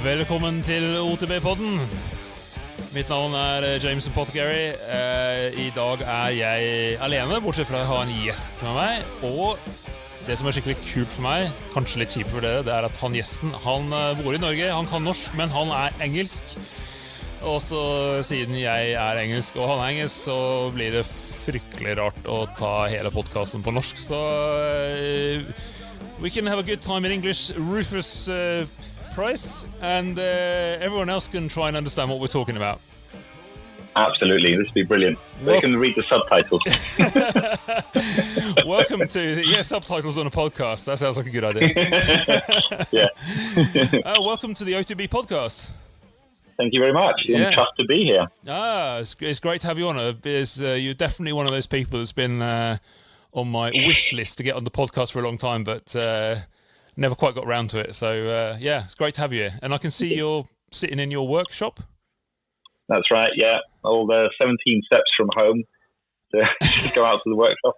Velkommen til OTBpodden. Mitt navn James Pottegary. I dag jeg alene, bortsett fra å ha en gjest med meg. Og det som skikkelig kult for meg, kanskje litt kjipt for dere, det at han gjesten, han bor i Norge, han kan norsk, men han engelsk. Og så siden jeg engelsk og han engelsk, så blir det fryktelig rart å ta hele podcasten på norsk. Så we can have a good time in English. Rufus Preiss, and everyone else can try and understand what we're talking about. Absolutely, this would be brilliant. They can read the subtitles. Welcome to subtitles on a podcast. That sounds like a good idea. Yeah. Welcome to the OTB podcast. Thank you very much. I'm chuffed to be here. It's great to have you on. You're definitely one of those people that's been on my wish list to get on the podcast for a long time, but never quite got around to it. So it's great to have you here. And I can see you're sitting in your workshop. That's right, yeah. All the 17 steps from home to go out to the workshop.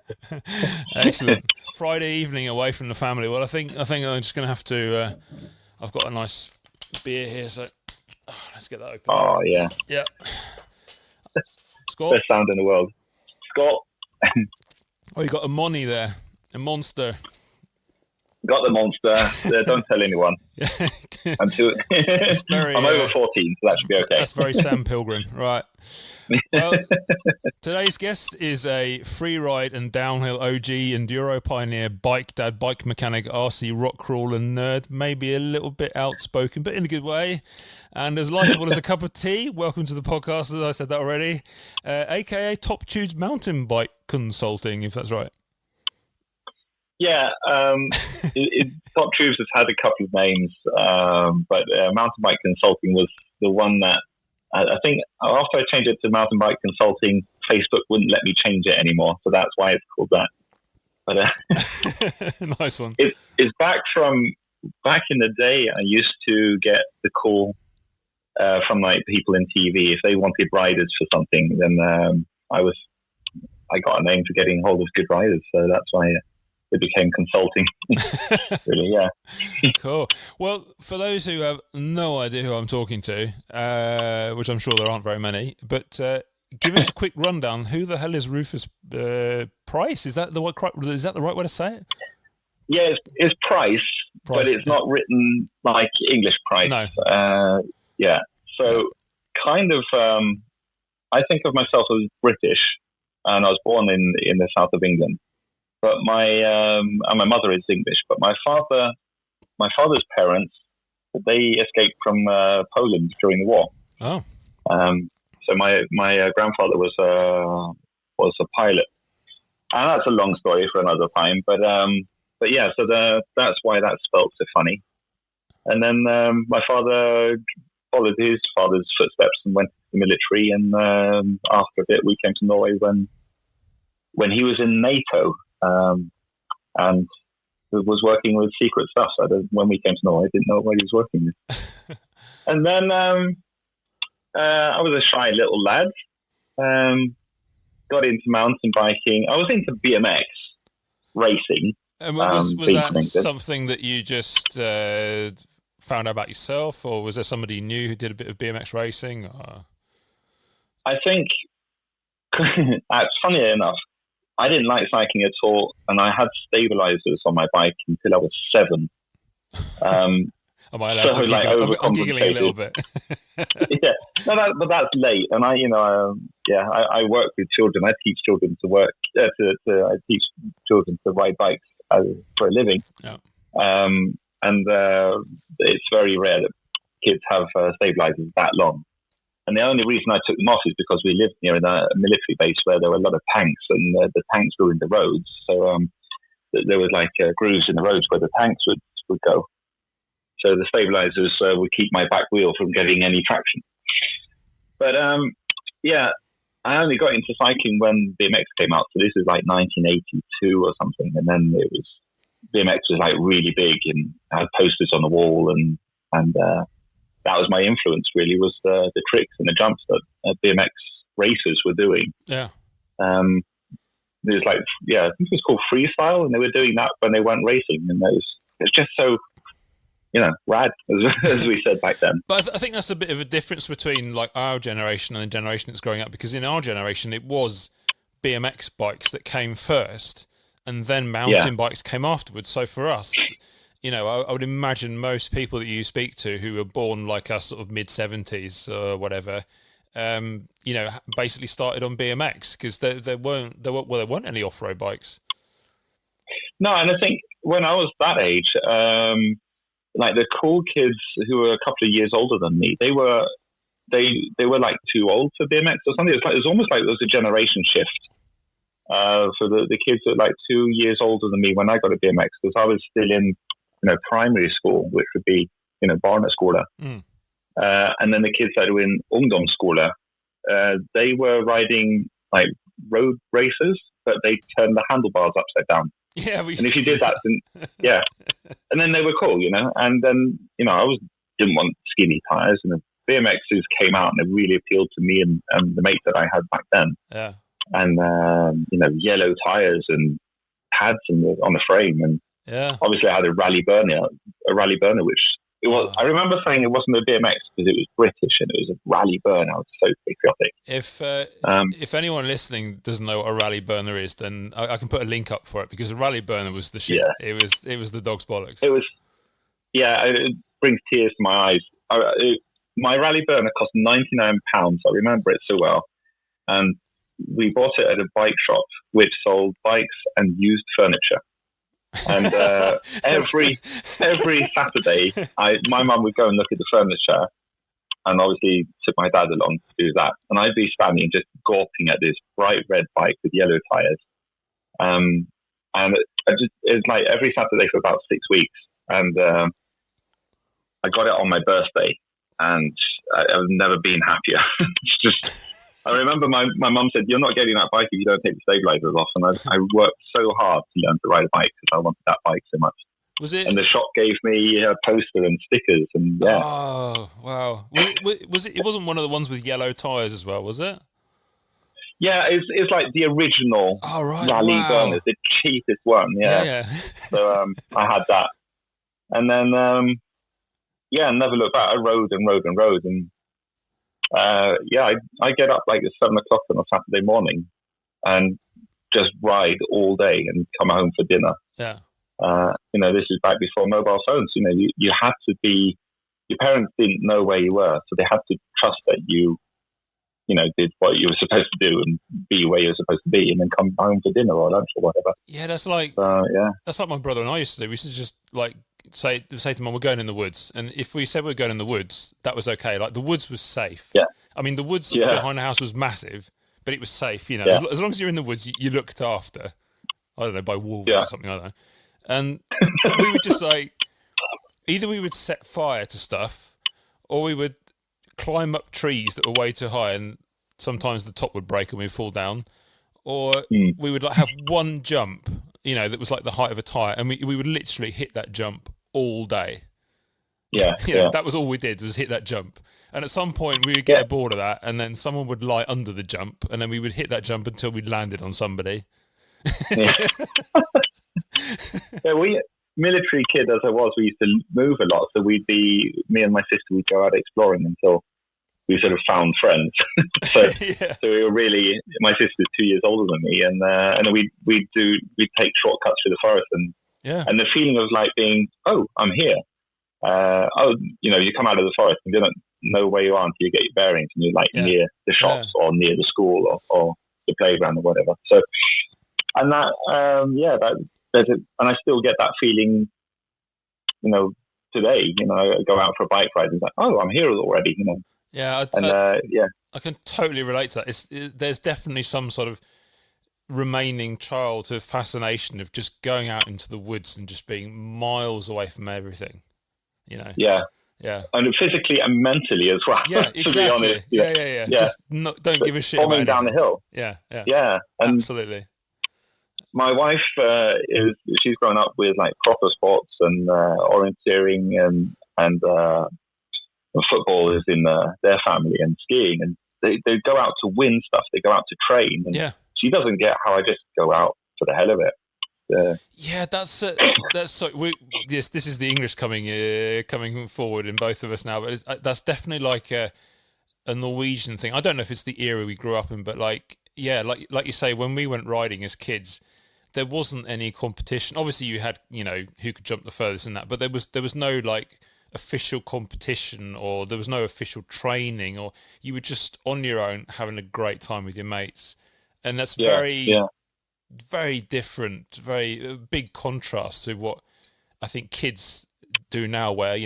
Excellent. Friday evening away from the family. Well, I think I'm just going to have to... I've got a nice beer here, so let's get that open. Oh, yeah. Yeah. Scott? Best sound in the world. Scott. Oh, you got a Money there. A monster. Got the monster. Don't tell anyone. I'm over 14, so that should be okay. That's very Sam Pilgrim, right? Well, today's guest is a freeride and downhill OG enduro-pioneer, bike dad, bike mechanic, RC rock crawler nerd, maybe a little bit outspoken, but in a good way, and as likable as a cup of tea. Welcome to the podcast, as I said that already, aka TopTubes Mountain bike consulting, if that's right. Yeah, TopTubes has had a couple of names, but Mountain Bike Consulting was the one that I think after I changed it to Mountain Bike Consulting, Facebook wouldn't let me change it anymore, so that's why it's called that. But nice one. It's back in the day. I used to get the call from like people in TV if they wanted riders for something. Then I got a name for getting hold of good riders, so that's why. It became consulting. Really, yeah. Cool. Well, for those who have no idea who I'm talking to, which I'm sure there aren't very many, but give us a quick rundown. Who the hell is Rufus Preiss? Is that the right way to say it? Yeah, it's Preiss, but it's not written like English Price. No. Yeah. So kind of, I think of myself as British, and I was born in the south of England. But my mother is English, but my father's parents, they escaped from Poland during the war. Oh. So my grandfather was a pilot, and that's a long story for another time. But yeah, so that's why that's spelled so funny. And then my father followed his father's footsteps and went to the military. And after a bit, we came to Norway when he was in NATO. And was working with secret stuff. So when we came to Norway, I didn't know what he was working with. And then I was a shy little lad. Got into mountain biking. I was into BMX racing. And was that something that you just found out about yourself, or was there somebody you knew who did a bit of BMX racing? Or? I think, funny enough, I didn't like cycling at all, and I had stabilizers on my bike until I was 7. Am I allowed to giggle? I'm giggling a little bit. Yeah, but that's late, and I work with children. I teach children to work. I teach children to ride bikes for a living. Yeah. And it's very rare that kids have stabilizers that long. And the only reason I took them off is because we lived near a military base where there were a lot of tanks, and the tanks were in the roads. So there was like grooves in the roads where the tanks would go. So the stabilizers would keep my back wheel from getting any traction. But I only got into cycling when BMX came out. So this is like 1982 or something. And then BMX was like really big and had posters on the wall, and that was my influence, really, was the tricks and the jumps that BMX racers were doing. Yeah. There's I think it was called freestyle, and they were doing that when they weren't racing. And it was just so rad, as we said back then. But I think that's a bit of a difference between like our generation and the generation that's growing up, because in our generation it was BMX bikes that came first, and then mountain bikes came afterwards. So for us, I would imagine most people that you speak to who were born like us, sort of mid-70s or whatever, basically started on BMX because there weren't any off-road bikes. No, and I think when I was that age, like the cool kids who were a couple of years older than me, they were like too old for BMX or something. It was almost like there was a generation shift for the kids that were like 2 years older than me when I got a BMX, because I was still in primary school, which would be barneskola. And then the kids that were in ungdomsskola, they were riding like road races, but they turned the handlebars upside down. Yeah, and if you did that, then and then they were cool, And then I didn't want skinny tires, and the BMXs came out, and it really appealed to me and the mate that I had back then. Yeah, and yellow tires and pads on the frame, and obviously I had a rally burner, which it was. I remember saying it wasn't a BMX because it was British and it was a rally burner. I was so patriotic. If anyone listening doesn't know what a rally burner is, then I can put a link up for it, because a rally burner was the shit. Yeah. It was the dog's bollocks. It was, it brings tears to my eyes. My rally burner cost £99. I remember it so well, and we bought it at a bike shop which sold bikes and used furniture. And every Saturday, my mum would go and look at the furniture, and obviously took my dad along to do that. And I'd be standing just gawping at this bright red bike with yellow tires. And it's like every Saturday for about 6 weeks. And I got it on my birthday, and I've never been happier. It's just, I remember my mum said, "You're not getting that bike if you don't take the stabilizers off." And I worked so hard to learn to ride a bike because I wanted that bike so much. Was it? And the shop gave me a poster and stickers, and Oh, wow! Was it? It wasn't one of the ones with yellow tires as well, was it? Yeah, it's like the original rally burner, the cheapest one. Yeah. So I had that, and then never looked back. I rode and rode and rode, and I get up like at 7 o'clock on a Saturday morning and just ride all day and come home for dinner. Yeah. This is back before mobile phones. You had to be, your parents didn't know where you were, so they had to trust that you did what you were supposed to do and be where you were supposed to be, and then come home for dinner or lunch or whatever. Yeah, that's like my brother and I used to do. We used to just like say to Mum, we're going in the woods, and if we said we're going in the woods, that was okay. Like the woods was safe. Yeah. I mean, the woods behind the house was massive, but it was safe. As long as you're in the woods, you looked after. I don't know, by wolves or something like that. And we would just like, either we would set fire to stuff, or we would climb up trees that were way too high, and sometimes the top would break and we'd fall down, or we would like have one jump, that was like the height of a tire, and we would literally hit that jump all day. Yeah, that was all we did, was hit that jump. And at some point we would get bored of that, and then someone would lie under the jump, and then we would hit that jump until we landed on somebody. We military kid as I was, we used to move a lot, so me and my sister would go out exploring until we sort of found friends. So we were really, my sister's 2 years older than me, and we'd take shortcuts through the forest, and the feeling of like being, I'm here. You come out of the forest and you don't know where you are until you get your bearings, and you're like near the shops or near the school or the playground or whatever. So, and and I still get that feeling, today. I go out for a bike ride and it's like, I'm here already. Yeah, I can totally relate to that. There's definitely some sort of remaining childhood fascination of just going out into the woods and just being miles away from everything. Yeah. And physically and mentally as well. Yeah, exactly. To be honest. Yeah. Just don't give a shit about bombing down the hill. Yeah. And absolutely. My wife she's grown up with like proper sports and orienteering and football is in their family, and skiing, and they go out to win stuff. They go out to train. And she doesn't get how I just go out for the hell of it. Yeah, that's so. This is the English coming forward in both of us now, but that's definitely like a Norwegian thing. I don't know if it's the era we grew up in, but like you say, when we went riding as kids, there wasn't any competition. Obviously, you had who could jump the furthest and that, but there was no like official competition, or there was no official training, or you were just on your own having a great time with your mates, and that's very different, very big contrast to what I think kids do now, where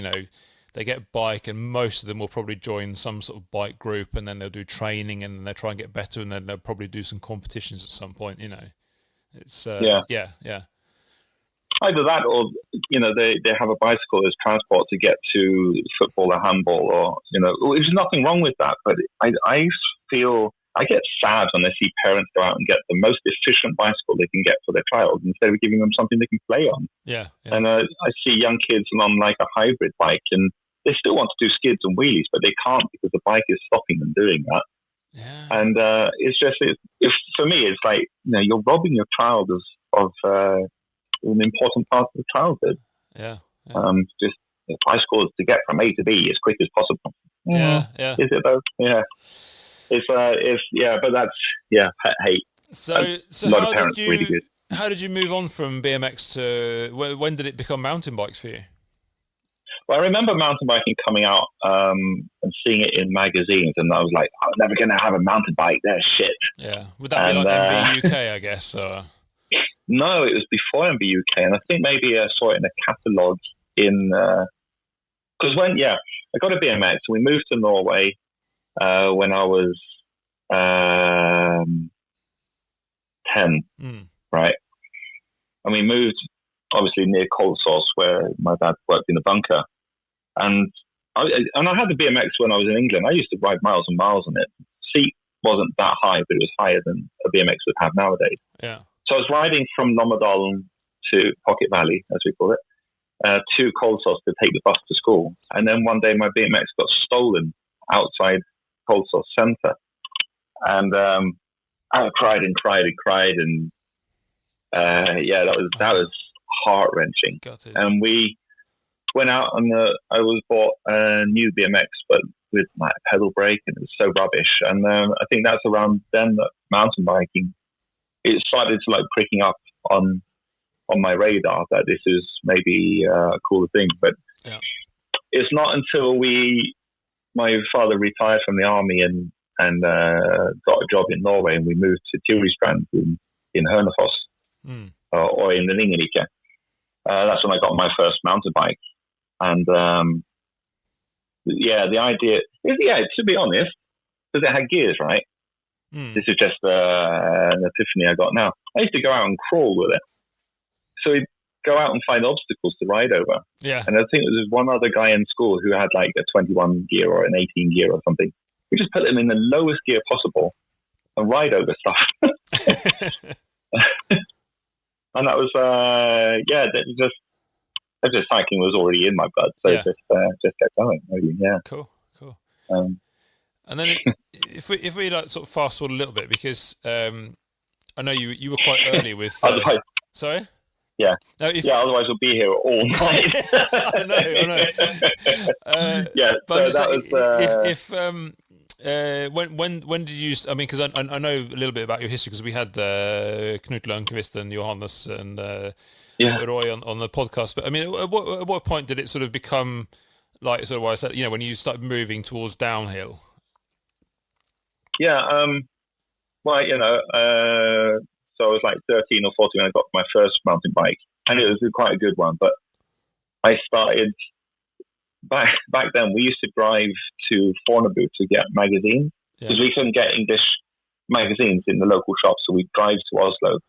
they get a bike and most of them will probably join some sort of bike group, and then they'll do training and they'll try and get better, and then they'll probably do some competitions at some point. It's either that, or they have a bicycle as transport to get to football or handball, or there's nothing wrong with that. But I feel I get sad when I see parents go out and get the most efficient bicycle they can get for their child instead of giving them something they can play on. Yeah. And I see young kids on like a hybrid bike, and they still want to do skids and wheelies, but they can't because the bike is stopping them doing that. Yeah. And for me, it's like you're robbing your child of an important part of the childhood. Yeah. Just bicycles to get from A to B as quick as possible. Yeah. Is it though? Yeah. But that's pet hate. So a lot of parents really good. How did you move on from BMX to when did it become mountain bikes for you? Well, I remember mountain biking coming out and seeing it in magazines, and I was like, I'm never going to have a mountain bike. They're shit. Yeah. Would that be like MB UK, I guess? Or? No, it was before MB UK, and I think maybe I saw it in a catalogue because I got a BMX, and we moved to Norway when I was 10, right? And we moved obviously near Cold Source, where my dad worked in a bunker. And I had the BMX when I was in England. I used to ride miles and miles on it. Seat wasn't that high, but it was higher than a BMX would have nowadays. Yeah. So I was riding from Lommedalen to Pocket Valley, as we call it, to Cold Source to take the bus to school. And then one day my BMX got stolen outside Cold Source Centre. And I cried and cried and cried. And that was heart-wrenching. And we went out and I was bought a new BMX, but with like a pedal brake, and it was so rubbish. And I think that's around then that mountain biking, it started to like pricking up on my radar that this is maybe a cooler thing. But it's not until my father retired from the army and got a job in Norway, and we moved to Turistrand in Hønefoss or in the Ringerike. That's when I got my first mountain bike. And the idea is, to be honest, because it had gears, right? This is just an epiphany I got now. I used to go out and crawl with it. So we'd go out and find obstacles to ride over. Yeah. And I think there was one other guy in school who had like a 21 gear or an 18 gear or something. We just put them in the lowest gear possible and ride over stuff. And that was, just cycling was already in my blood. So just kept going. Maybe, yeah. Cool. And then if we like sort of fast forward a little bit, because I know you were quite early with. Sorry. Yeah. No, otherwise we'll be here all night. I know. But when did you? I mean, because I know a little bit about your history, because we had Knut Lundqvist and Johannes and Roy on the podcast. But I mean, at what point did it sort of become like sort of what I said? When you started moving towards downhill. Yeah. So I was like 13 or 14 when I got my first mountain bike, and it was quite a good one. But I started back then. We used to drive to Fornebu to get magazines because we couldn't get English magazines in the local shops, so we'd drive to Oslo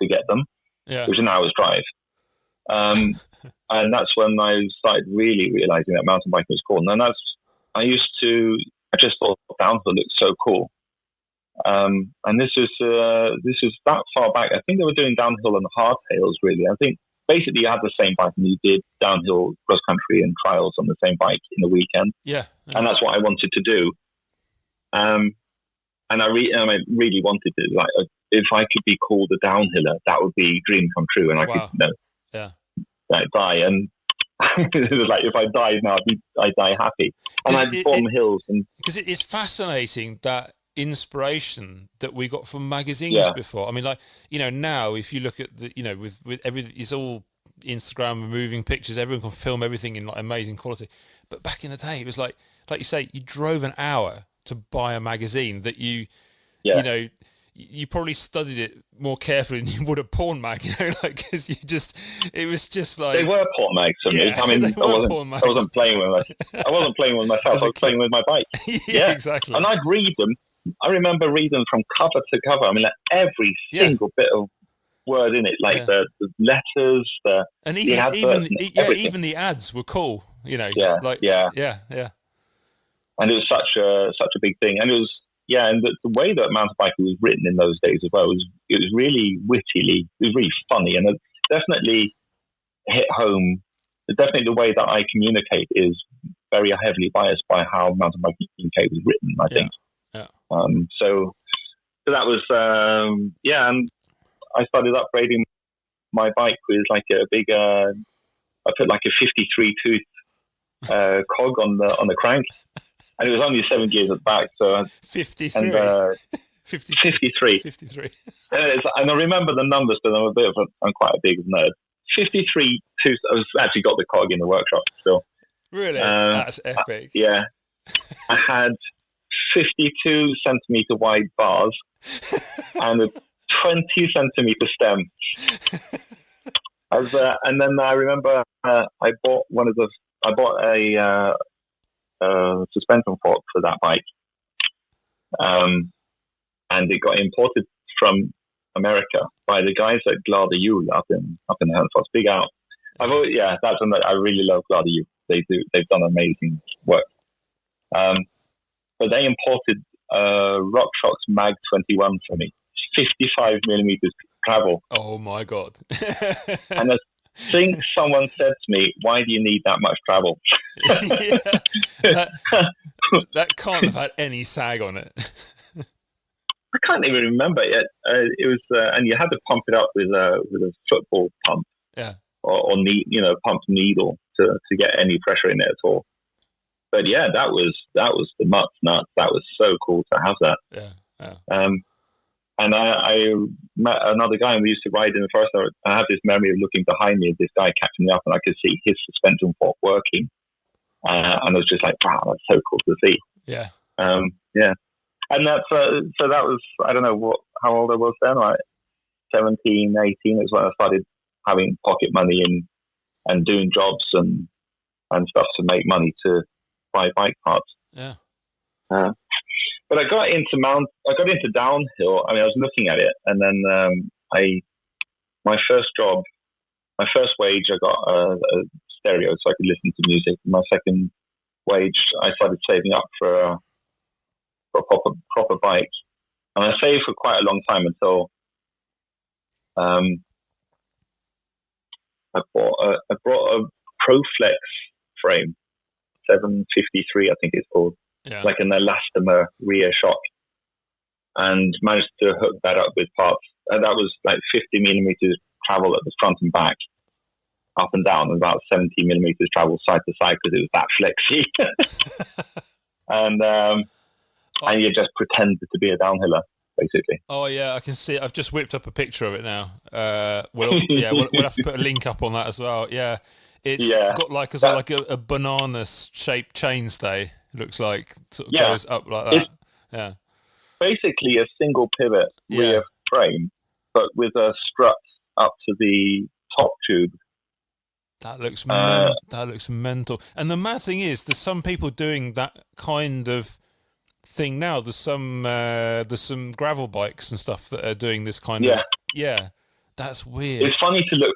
to get them, which was an hour's drive. And that's when I started really realizing that mountain biking was cool. And I just thought downhill looked so cool. And this is that far back. I think they were doing downhill and hardtails, really. I think basically you had the same bike and you did downhill, cross country and trials on the same bike in a weekend. Yeah. And that's what I wanted to do. And I really wanted to. Like, if I could be called a downhiller, that would be a dream come true, and I could, like, die. And it was like, if I died now, I'd die happy. And I'd bomb hills. Because it's fascinating that inspiration that we got from magazines before. I mean, like, now if you look at the, with everything, it's all Instagram, moving pictures, everyone can film everything in like amazing quality. But back in the day, it was like you say, you drove an hour to buy a magazine that you probably studied it more carefully than you would a porn mag, because it was just like, they were porn mags for me. I mean, I wasn't playing with myself. I was playing with my bike. Exactly. And I'd read them. I remember reading them from cover to cover. I mean, like every single bit of word in it, like the letters, and the adverts, even the ads were cool. Yeah. And it was such a big thing, and it was and the way that mountain biking was written in those days as well it was really wittily, it was really funny, and it definitely hit home. Definitely the way that I communicate is very heavily biased by how mountain biking was written, I think. So that was and I started upgrading my bike with like a big I put like a 53 tooth cog on the crank, and it was only 7 gears at the back. So 53. And, 53. And I remember the numbers because I'm quite a big nerd. 53 tooth. I've actually got the cog in the workshop still. Really? That's epic. I had 52 centimeter wide bars and a 20 centimeter stem. And then I remember I bought a suspension fork for that bike, and it got imported from America by the guys at Glada Hjul up in Hönfors. Big out. I really love Glada Hjul. They've done amazing work. But they imported RockShox Mag 21 for me, 55 millimeters travel. Oh my god! And I think someone said to me, "Why do you need that much travel?" That can't have had any sag on it. I can't even remember it. It was, and you had to pump it up with a football pump, or pumped needle to get any pressure in it at all. But that was the nuts. That was so cool to have that. And I met another guy, and we used to ride in the forest. I have this memory of looking behind me, this guy catching me up, and I could see his suspension fork working. And I was just like, wow, that's so cool to see. And that's, so that was, I don't know how old I was then, like 17, 18 is when I started having pocket money and doing jobs and stuff to make money to buy bike parts. But I got into downhill. I mean, I was looking at it, and then my first wage, I got a stereo so I could listen to music. My second wage, I started saving up for a proper bike, and I saved for quite a long time until I brought a ProFlex frame, 753, I think it's called. Like an elastomer rear shock, and managed to hook that up with parts. And that was like 50 millimeters travel at the front and back, up and down, and about 70 millimeters travel side to side because it was that flexy. And you just pretended to be a downhiller, basically. Oh yeah, I can see it. I've just whipped up a picture of it now. We'll have to put a link up on that as well. Yeah, it's got like a banana-shaped chainstay. Looks like sort of goes up like that. Basically a single pivot rear frame, but with a strut up to the top tube. That looks mental. And the mad thing is, there's some people doing that kind of thing now. There's some gravel bikes and stuff that are doing this kind of. Yeah, that's weird. It's funny to look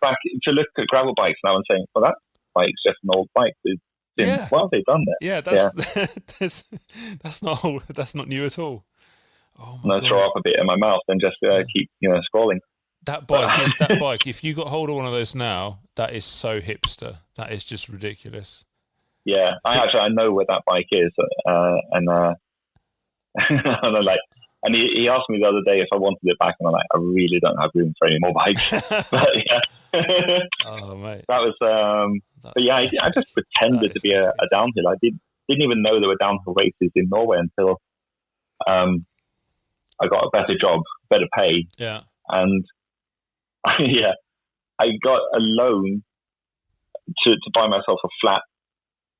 at gravel bikes now and saying, well, that bike's just an old bike. Well, they've done that. Yeah, that's not new at all. Oh my God. Throw up a bit in my mouth and just keep scrolling. That bike. If you got hold of one of those now, that is so hipster. That is just ridiculous. Yeah, I know where that bike is, and I'm like, And he asked me the other day if I wanted it back, and I'm like, I really don't have room for any more bikes. But yeah. Oh, mate. That was, but yeah, I just pretended to be a downhill. I didn't even know there were downhill races in Norway until I got a better job, better pay. Yeah. And yeah, I got a loan to buy myself a flat,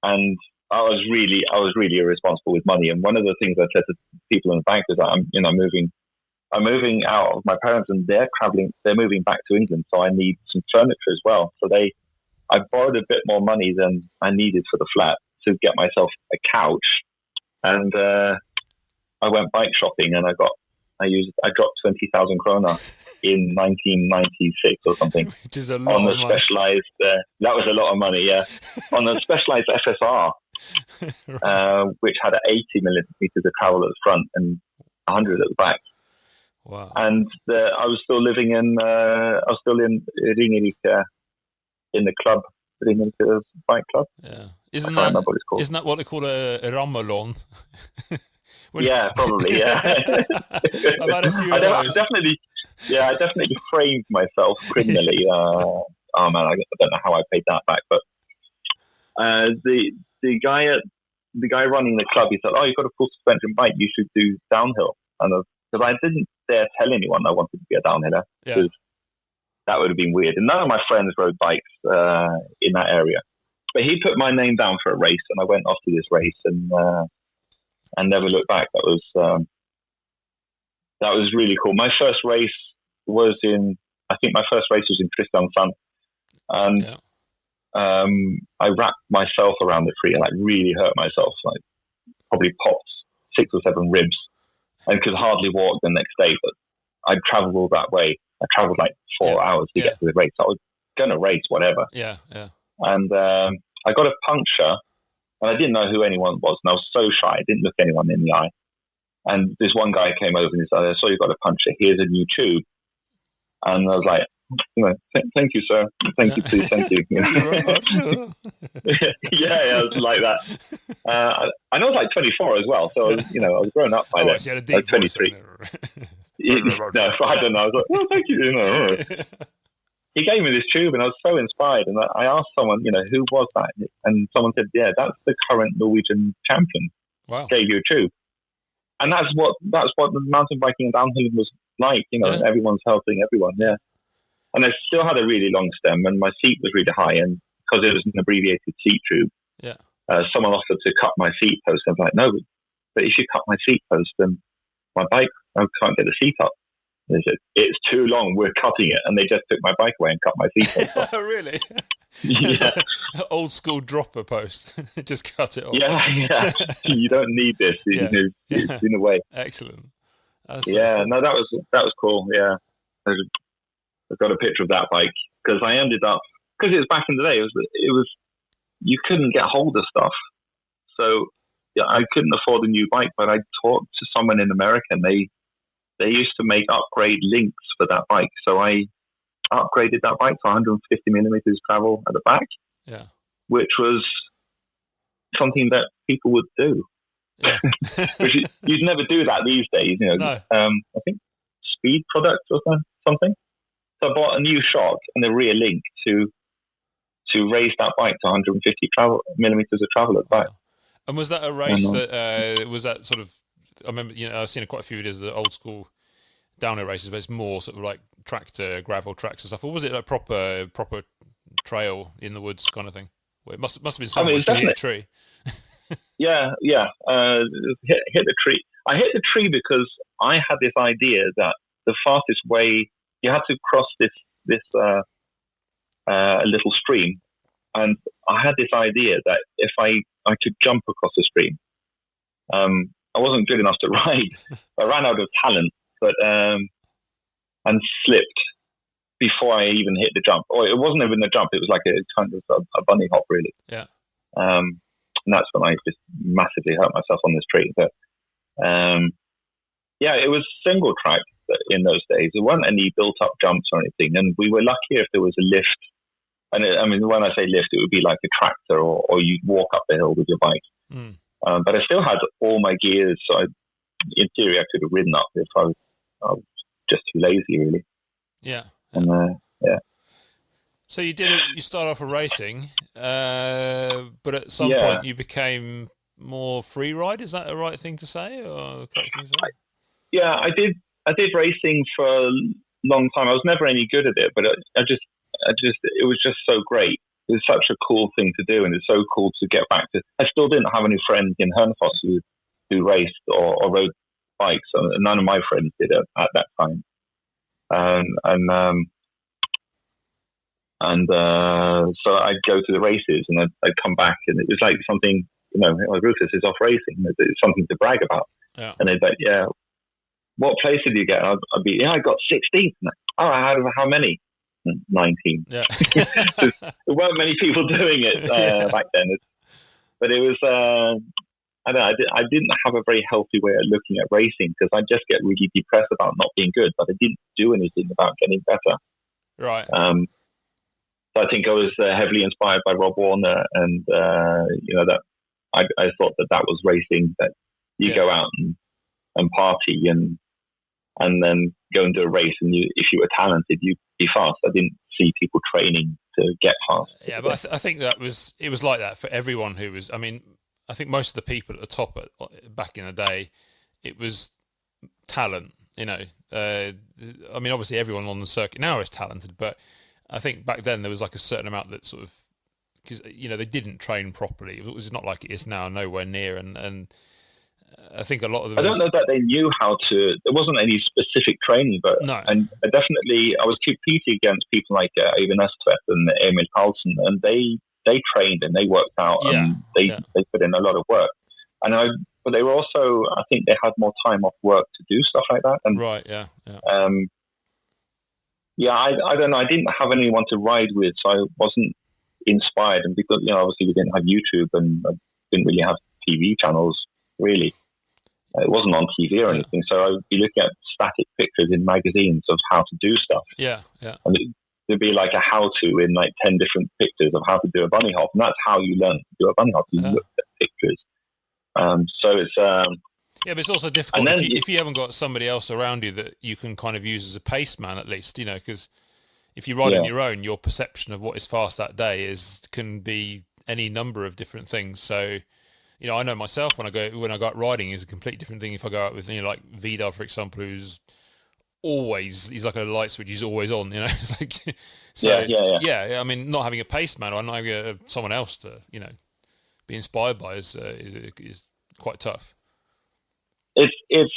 and I was really irresponsible with money. And one of the things I said to people in the bank is that I'm moving out of my parents, and they're moving back to England, so I need some furniture as well. So I borrowed a bit more money than I needed for the flat to get myself a couch, and I went bike shopping, and I dropped 20,000 krona in 1996 or something. Which is a lot on of a money. Specialized. That was a lot of money, yeah. On a specialized FSR, Right. which had 80 millimeters of travel at the front and 100 at the back. Wow. And I was still living in Ringerike, in the club, Ringerike bike club. Yeah. I can't remember what it's called. Isn't that what they call a rammelån? Yeah, probably. Yeah. I've had a few of I those. definitely framed myself criminally. Oh man, I don't know how I paid that back, but the guy running the club, he said, "Oh, you've got a full suspension bike. You should do downhill." And because I didn't dare tell anyone I wanted to be a downhiller, because that would have been weird. And none of my friends rode bikes in that area. But he put my name down for a race, and I went off to this race and never looked back. That was really cool. My first race was in Kristiansand, and I wrapped myself around the tree and really hurt myself. Probably popped 6 or 7 ribs, and could hardly walk the next day. But I travelled all that way. I travelled 4 hours to get to the race. I was going to race whatever. Yeah, yeah. And I got a puncture, and I didn't know who anyone was, and I was so shy. I didn't look anyone in the eye. And this one guy came over and he said, "I saw you got a puncture. Here's a new tube." And I was like, "Thank you, sir. Thank you, please. Thank you." Yeah, it was like that. And I was 24 as well, so I was grown up by then. So you had a I deep was 23. No, I don't know. I was like, "Oh, thank you." He gave me this tube, and I was so inspired. And I asked someone, who was that? And someone said, "Yeah, that's the current Norwegian champion." Wow. Gave you a tube. And that's what the mountain biking and downhill was like, everyone's helping everyone, yeah. And I still had a really long stem, and my seat was really high, and because it was an abbreviated seat tube, someone offered to cut my seat post. I was like, "No, but if you cut my seat post, then my bike, I can't get the seat up." They said, "It's too long, we're cutting it." And they just took my bike away and cut my seat post off. Really? Yeah. Old school dropper post. Just cut it off. Yeah. You don't need this. It's in a way. Excellent. That was cool. Yeah. I've got a picture of that bike because I ended up, because it was back in the day, it was you couldn't get hold of stuff. So I couldn't afford a new bike, but I talked to someone in America, and they used to make upgrade links for that bike. So I upgraded that bike to 150 millimeters travel at the back, which was something that people would do. Yeah. Which you'd never do that these days. No. I think Speed Products or something. So I bought a new shock and a rear link to raise that bike to 150 millimeters of travel at the back. And was that a race that was that sort of? I remember, I've seen quite a few videos of the old school downhill races, but it's more sort of like tractor, gravel tracks and stuff. Or was it like proper trail in the woods kind of thing? Well, it must have been somewhere. You hit a tree. Yeah. Hit the tree. I hit the tree because I had this idea that the fastest way, you had to cross this little stream, and I had this idea that if I could jump across the stream, I wasn't good enough to ride. I ran out of talent, but and slipped before I even hit the jump. Or it wasn't even a jump; it was like a kind of a bunny hop, really. Yeah. And that's when I just massively hurt myself on this tree. But it was single track in those days. There weren't any built-up jumps or anything, and we were lucky if there was a lift. And when I say lift, it would be like a tractor, or you'd walk up the hill with your bike. But I still had all my gears. So in theory, I could have ridden up if I was just too lazy, really. Yeah. And yeah. So you started off with racing, but at some Yeah. point you became more free ride. Is that a right thing to say, or the correct thing to say? Yeah, I did racing for a long time. I was never any good at it, but it was just so great. It was such a cool thing to do, and it's so cool to get back to. I still didn't have any friends in Hernfors who raced or rode bikes. None of my friends did it at that time. So I'd go to the races, and I'd come back, and it was like something, like Rufus is off racing. It's something to brag about. Yeah. And they'd be like, yeah, what place did you get? I'd be, I got 16th. Oh, out of how many? 19. Yeah. There weren't many people doing it back then. But it was, I don't know, I didn't have a very healthy way of looking at racing, because I just get really depressed about not being good, but I didn't do anything about getting better. Right. So I think I was heavily inspired by Rob Warner, and that I thought that was racing, that you go out and party and then go and do a race, and if you were talented, you'd be fast. I didn't see people training to get fast. Yeah, but I think it was like that for everyone who was. I mean, I think most of the people at the top back in the day, it was talent. I mean, obviously everyone on the circuit now is talented, but I think back then there was like a certain amount that sort of, because they didn't train properly. It was not like it is now, nowhere near, and I think a lot of them. I don't know that they knew how to. There wasn't any specific training, but no. And definitely, I was competing against people like Even Estvedt and Emil Carlsen, and they trained and they worked out, and they put in a lot of work. But they were also, I think they had more time off work to do stuff like that. And right, yeah. I don't know. I didn't have anyone to ride with, so I wasn't inspired. And because obviously we didn't have YouTube, and I didn't really have TV channels really. It wasn't on TV or anything, so I would be looking at static pictures in magazines of how to do stuff. Yeah. And there'd be like a how-to in like 10 different pictures of how to do a bunny hop, and that's how you learn to do a bunny hop. You look at pictures. So it's but it's also difficult if you haven't got somebody else around you that you can kind of use as a pace man, at least, because if you ride on your own, your perception of what is fast that day can be any number of different things. So. I know myself when I go out riding is a completely different thing if I go out with like Vidar, for example, he's like a light switch, he's always on. It's like I mean, not having a pace man or not having someone else to be inspired by is quite tough. It's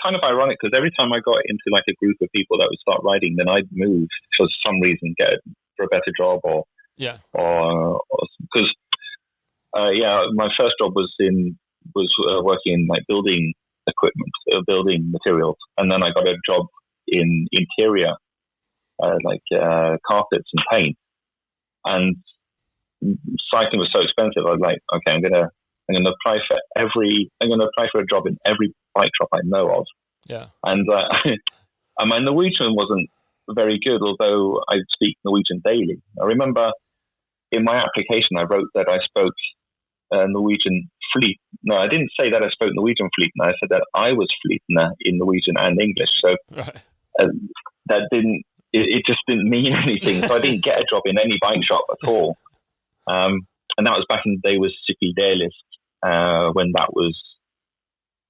kind of ironic, because every time I got into like a group of people that would start riding, then I'd move for some reason, get for a better job or because. My first job was working in like building equipment, building materials, and then I got a job in interior, carpets and paint. And cycling was so expensive. I was like, okay, I'm gonna apply for a job in every bike shop I know of. Yeah. And my Norwegian wasn't very good, although I speak Norwegian daily. I remember in my application I wrote that I spoke Norwegian fleet. No, I didn't say that I spoke Norwegian fleet. I said that I was fleetner in Norwegian and English. So that didn't. It just didn't mean anything. So I didn't get a job in any bike shop at all. And that was back in the day with Sykkeldelist, when that was.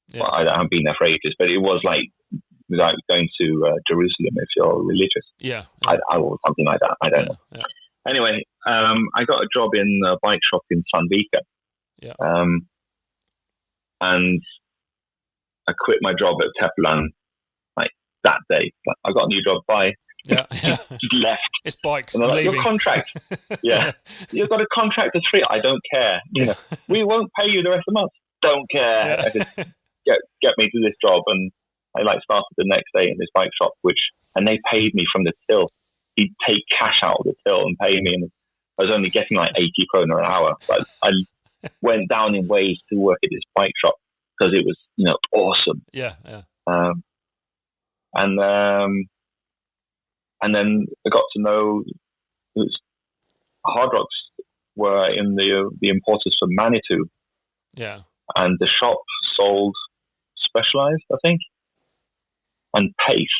Yeah. Well, I haven't been there for ages, but it was like going to Jerusalem if you're religious. Yeah. Or something like that. I don't know. Yeah. Anyway, I got a job in a bike shop in Sandvika. Yeah. And I quit my job at Teppeland like that day. I got a new job. Bye. Yeah. Left. It's bikes. And like, your contract. You've got a contract that's free. I don't care. We won't pay you the rest of the month. Don't care. Yeah. I just get me to this job, and I started the next day in this bike shop, and they paid me from the till. He'd take cash out of the till and pay me, and I was only getting like 80 kroner an hour. But I went down in ways to work at this bike shop because it was, awesome. Yeah. And then I got to know Hard Rocks were in the importers for Manitou. Yeah. And the shop sold Specialized, I think, and pace.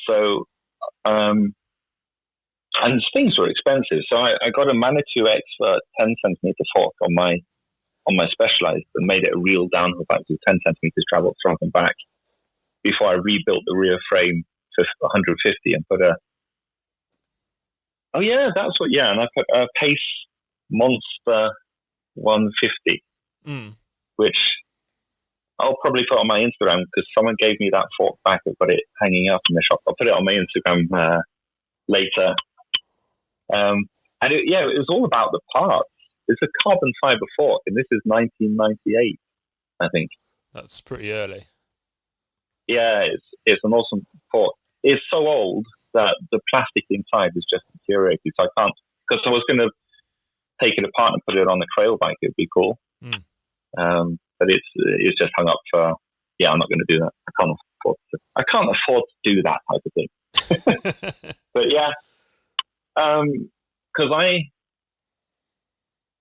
So, and things were expensive. So I got a Manitou Expert 10 centimeter fork on my Specialized and made it a real downhill bike with 10 centimeters travel front and back before I rebuilt the rear frame to 150 and put and I put a Pace Monster 150, which I'll probably put on my Instagram because someone gave me that fork back. I've got it hanging up in the shop. I'll put it on my Instagram later. And it was all about the parts. It's a carbon fiber fork, and this is 1998, I think. That's pretty early. Yeah, it's an awesome fork. It's so old that the plastic inside is just deteriorated. So I can't, because I was going to take it apart and put it on a trail bike. It'd be cool. But it's just hung up for. Yeah, I'm not going to do that. I can't afford to do that type of thing. But yeah, because I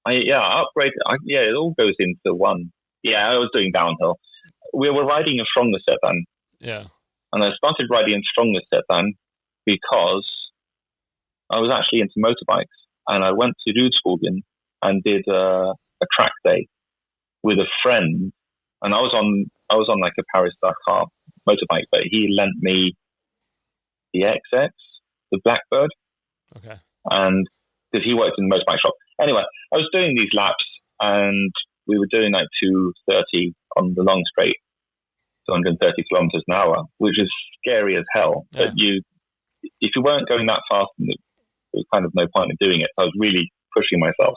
upgraded. It all goes into one. Yeah, I was doing downhill. We were riding a Frognerseteren. Yeah. And I started riding a Frognerseteren because I was actually into motorbikes, and I went to Rudskogen and did a track day with a friend, and I was on like a Paris-Dakar motorbike, but he lent me the XX, the Blackbird. Okay. And because he worked in the motorbike shop. Anyway, I was doing these laps, and we were doing like 230 on the long straight, 230 kilometers an hour, which is scary as hell. Yeah. But if you weren't going that fast, there was kind of no point in doing it. I was really pushing myself.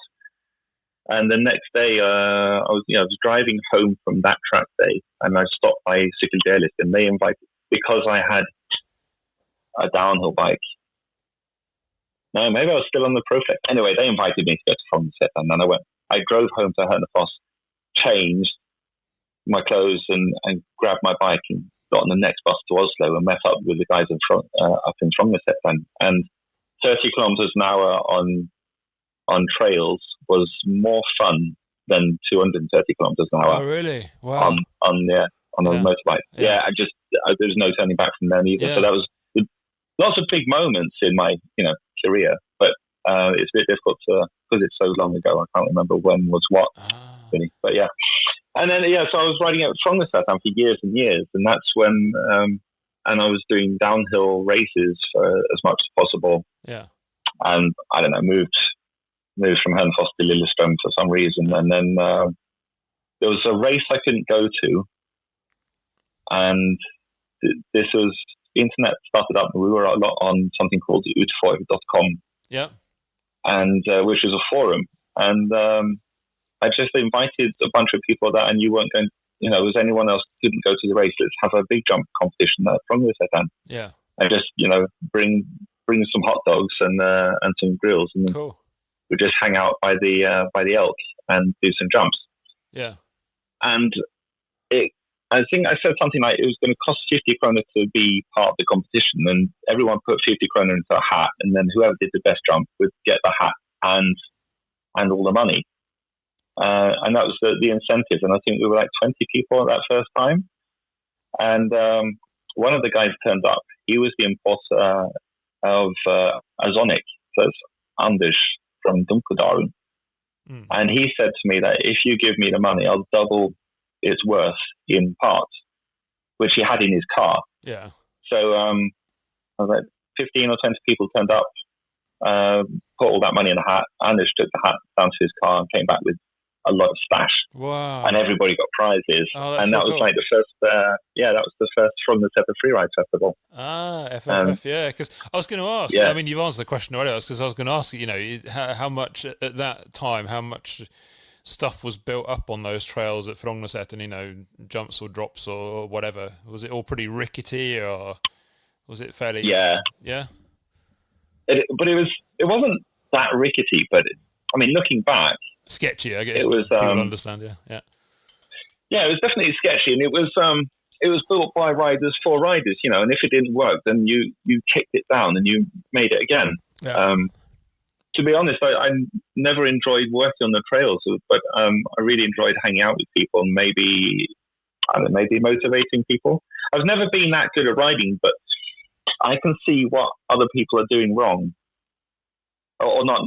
And the next day, I was driving home from that track day, and I stopped by Cykeldelist, and they invited, because I had a downhill bike. No, maybe I was still on the Proflex. Anyway, they invited me to go to Frognerseteren, and then I went. I drove home to Hønefoss, changed my clothes, and grabbed my bike and got on the next bus to Oslo and met up with the guys up in Frognerseteren. And 30 kilometers an hour on trails was more fun than 230 kilometers an hour. Oh, really? Wow. On a motorbike. Yeah, there was no turning back from then either. Yeah. So that was lots of big moments in my career, but it's a bit difficult because it's so long ago. I can't remember when was what. Really. But yeah. And then, so I was riding at Frognerseteren for years and years, and that's when, and I was doing downhill races for as much as possible. Yeah. And I don't know, moved from Hønefoss to Lillestrøm for some reason, and then there was a race I couldn't go to, and this was, the internet started up, and we were a lot on something called utformiljø.com. Yeah. And which is a forum, and I just invited a bunch of people that I knew weren't going. Was anyone else who couldn't go to the race? Let's have a big jump competition at Frognerseteren. Yeah. And just bring some hot dogs and some grills, and cool. We just hang out by the elk and do some jumps. Yeah. And I think I said something like it was going to cost 50 kroner to be part of the competition, and everyone put 50 kroner into a hat, and then whoever did the best jump would get the hat and all the money. And that was the incentive. And I think we were like 20 people at that first time. And one of the guys turned up. He was the importer of Azonic, so it's Anders from Dunkedalen. And he said to me that if you give me the money, I'll double its worth in parts, which he had in his car. Yeah. So I was like, 15 or 20 people turned up, put all that money in the hat. Anders took the hat down to his car and came back with a lot of stash. Wow. And everybody got prizes. Oh, and that was cool. like the first, that was the first Frognersetern Freeride Festival. FFF, yeah. Because I was going to ask, I mean, you've answered the question already, because I was going to ask, how much at that time, how much stuff was built up on those trails at Frognerseteren, jumps or drops or whatever. Was it all pretty rickety, or was it fairly... Yeah. Yeah? But it wasn't that rickety, but looking back, sketchy, I guess. It was, people understand, yeah. Yeah, it was definitely sketchy, and it was built by riders for riders, and if it didn't work, then you kicked it down and you made it again. Yeah. To be honest, I never enjoyed working on the trails, but I really enjoyed hanging out with people and maybe I don't know, maybe motivating people. I've never been that good at riding, but I can see what other people are doing wrong. Or not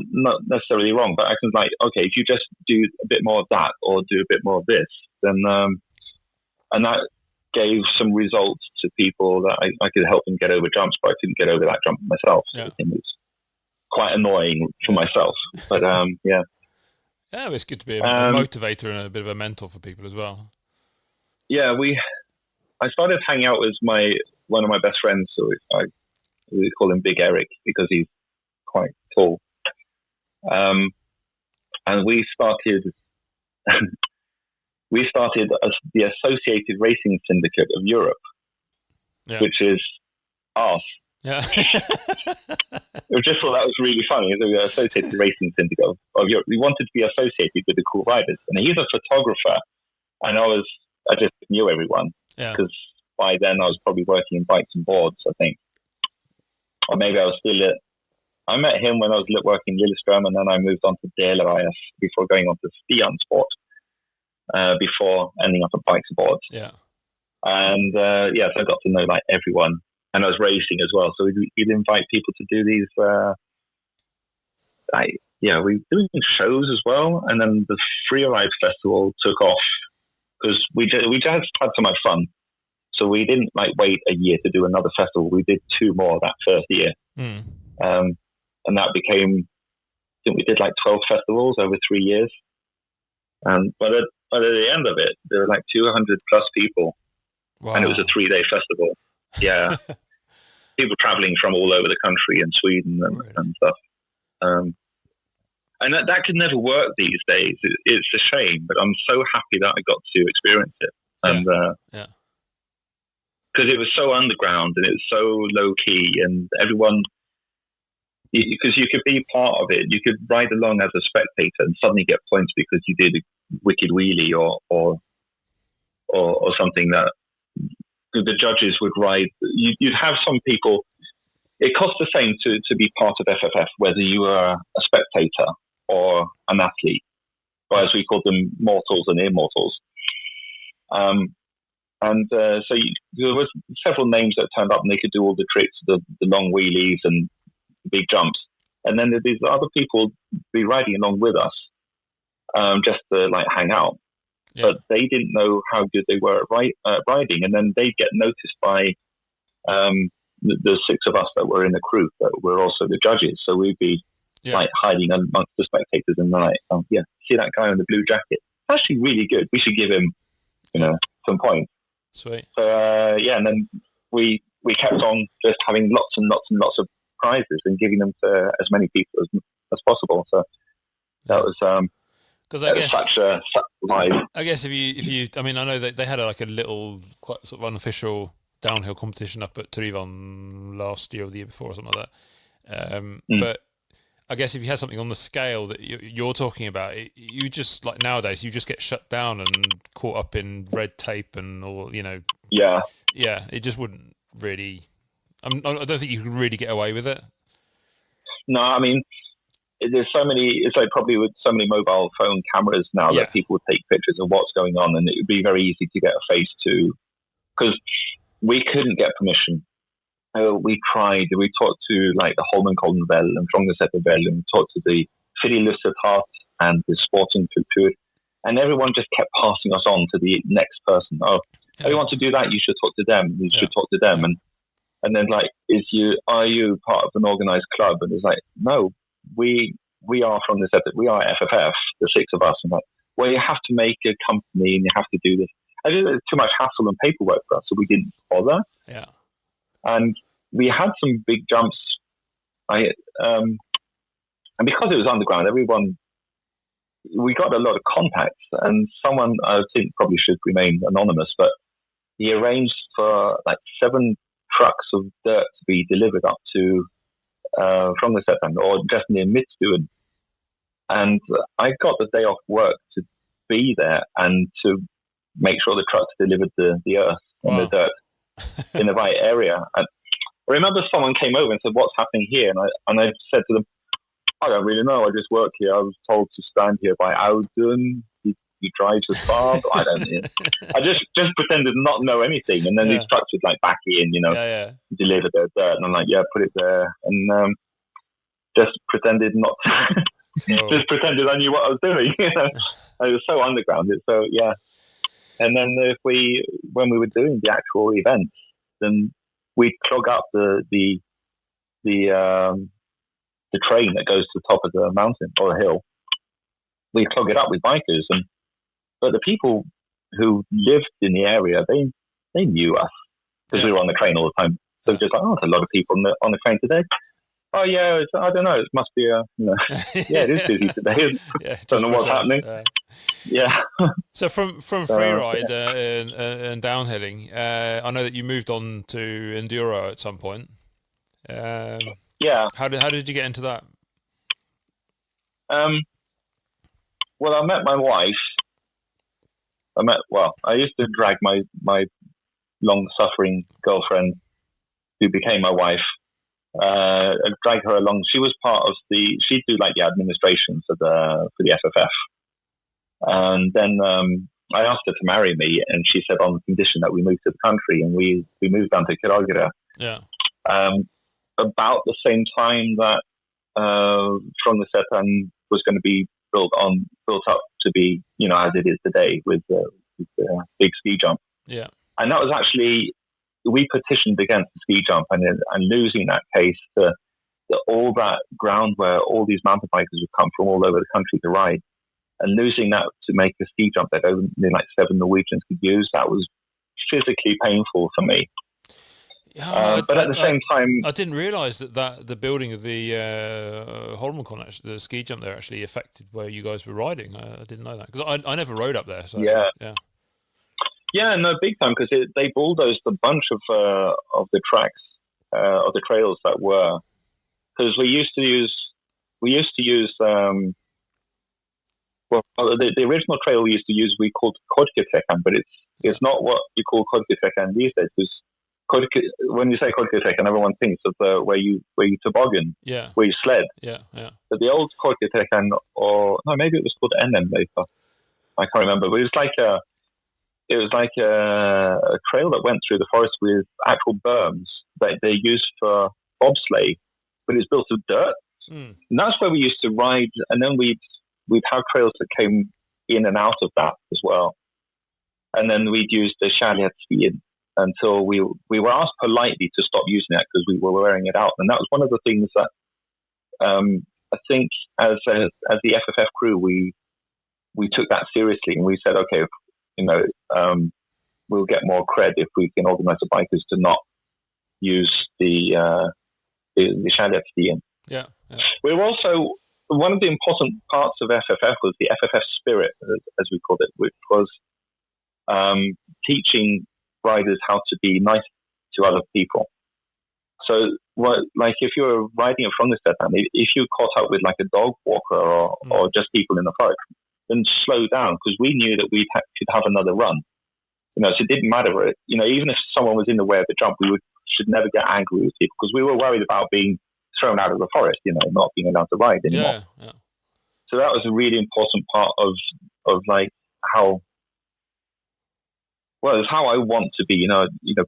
necessarily wrong, but I can okay, if you just do a bit more of that or do a bit more of this, then, and that gave some results to people that I could help them get over jumps, but I couldn't get over that jump myself. So I think it's quite annoying for myself, but yeah. Yeah, it's good to be a motivator and a bit of a mentor for people as well. Yeah, I started hanging out with one of my best friends, so we call him Big Eric because he's quite tall. And we started as the Associated Racing Syndicate of Europe, which is us. Yeah. I just thought that was really funny. The Associated Racing Syndicate of Europe. We wanted to be associated with the cool riders, and he's a photographer, and I just knew everyone because by then I was probably working in bikes and boards, I think, or maybe I was still at. I met him when I was working in Lillestrøm, and then I moved on to DH-ritt before going on to stiene sport, before ending up at bikes and boards. Yeah. And so I got to know everyone, and I was racing as well. So we'd invite people to do these. We doing shows as well, and then the Freeride Festival took off because we just had so much fun. So we didn't wait a year to do another festival. We did 2 more that first year. And that became, I think we did 12 festivals over 3 years. But at the end of it, there were 200 plus people. Wow. And it was a 3-day festival. Yeah. People traveling from all over the country and Sweden and stuff. And that could never work these days. It's a shame, but I'm so happy that I got to experience it. And because it was so underground and it was so low key, and everyone, because you could be part of it, you could ride along as a spectator and suddenly get points because you did a wicked wheelie or something that the judges would ride. You'd have some people. It costs the same to be part of FFF, whether you are a spectator or an athlete, or as we call them, mortals and immortals. So there was several names that turned up, and they could do all the tricks, the long wheelies and big jumps. And then there'd be other people be riding along with us, just to hang out. Yeah. But they didn't know how good they were at riding, and then they'd get noticed by the 6 of us that were in the crew that were also the judges. So we'd be hiding amongst the spectators and see that guy in the blue jacket? Actually really good. We should give him, some points. Sweet. So and then we kept on just having lots and lots and lots of prizes and giving them to as many people as possible. So that was because I guess such a vibe. I guess if you I mean, I know that they had a little quite sort of unofficial downhill competition up at Tryvann last year or the year before or something like that. But I guess if you had something on the scale that you're talking about, you just nowadays you just get shut down and caught up in red tape and all, it just wouldn't really. I don't think you could really get away with it. No, I mean, there's so many. It's probably with so many mobile phone cameras now that people would take pictures of what's going on, and it would be very easy to get a face to. Because we couldn't get permission. We tried. We talked to the Holmenkollen-vel and Frognerseteren, and talked to the Frognerseteren and the sporting fulgt, and everyone just kept passing us on to the next person. Oh, you want to do that? You should talk to them. You should talk to them. And then are you part of an organized club? And it's no, we are from we are FFF, the 6 of us. And you have to make a company and you have to do this. I think there's too much hassle and paperwork for us, so we didn't bother. Yeah. And we had some big jumps. And because it was underground, we got a lot of contacts, and someone I think probably should remain anonymous, but he arranged for 7 trucks of dirt to be delivered up to Frognerseteren, or just near Midtstuen. And I got the day off work to be there and to make sure the trucks delivered the earth and the dirt in the right area. And I remember someone came over and said, "What's happening here?" And I said to them, "I don't really know. I just work here. I was told to stand here by Audun. He He drives as far. I don't know. I just pretended not to know anything, and then these trucks would like back in, deliver their dirt, and I'm like, yeah, put it there, and just pretended not. Just pretended I knew what I was doing. I was so underground. So yeah. And then when we were doing the actual events, then we'd clog up the train that goes to the top of the mountain or the hill. We'd clog it up with bikers, but the people who lived in the area, they knew us because we were on the train all the time. So just like, there's a lot of people on the train today. Oh yeah, I don't know. It must be yeah, it is busy today. Don't know what's happening. Yeah. So from freeride and downhilling, I know that you moved on to enduro at some point. Yeah. How did you get into that? Well, I met my wife. I used to drag my long-suffering girlfriend, who became my wife. I dragged her along. She was part of she'd do like the administration for the FFF. And then I asked her to marry me, and she said on the condition that we moved to the country, and we moved down to Kragerø. Yeah. About the same time that Frognerseteren was going to be built up to be, as it is today with the big ski jump. Yeah. And that was actually, we petitioned against the ski jump, and losing that case, all that ground where all these mountain bikers would come from all over the country to ride, and losing that to make a ski jump that only like 7 Norwegians could use, that was physically painful for me. Yeah, but at the same time, I didn't realise that the building of the Holmenkollen, the ski jump there, actually affected where you guys were riding. I didn't know that because I never rode up there. So yeah, no, big time, because they bulldozed a bunch of the tracks, of the trails that were, because we used to use the original trail we used to use we called Korketekkan, but it's not what you call Korketekkan these days. Because when you say Korketekkan, everyone thinks of where you toboggan, where you sled. Yeah. But the old Korketekkan, or no, maybe it was called NM later. I can't remember. But it was like a trail that went through the forest with actual berms that they used for bobsleigh, but it's built of dirt. And that's where we used to ride, and then we'd have trails that came in and out of that as well. And then we'd use the stiene until we were asked politely to stop using it because we were wearing it out. And that was one of the things that I think as the FFF crew, we took that seriously, and we said, okay, we'll get more cred if we can organize the bikers to not use the stiene. Yeah. We were also, one of the important parts of FFF was the FFF spirit, as we called it, which was teaching riders how to be nice to other people. So, like if you were riding a Frognerseteren, if you caught up with like a dog walker or just people in the forest, then slow down, because we knew that we could have another run. So it didn't matter. Even if someone was in the way of the jump, we should never get angry with people, because we were worried about being thrown out of the forest, not being allowed to ride anymore. Yeah. So that was a really important part of like how. Well, it's how I want to be,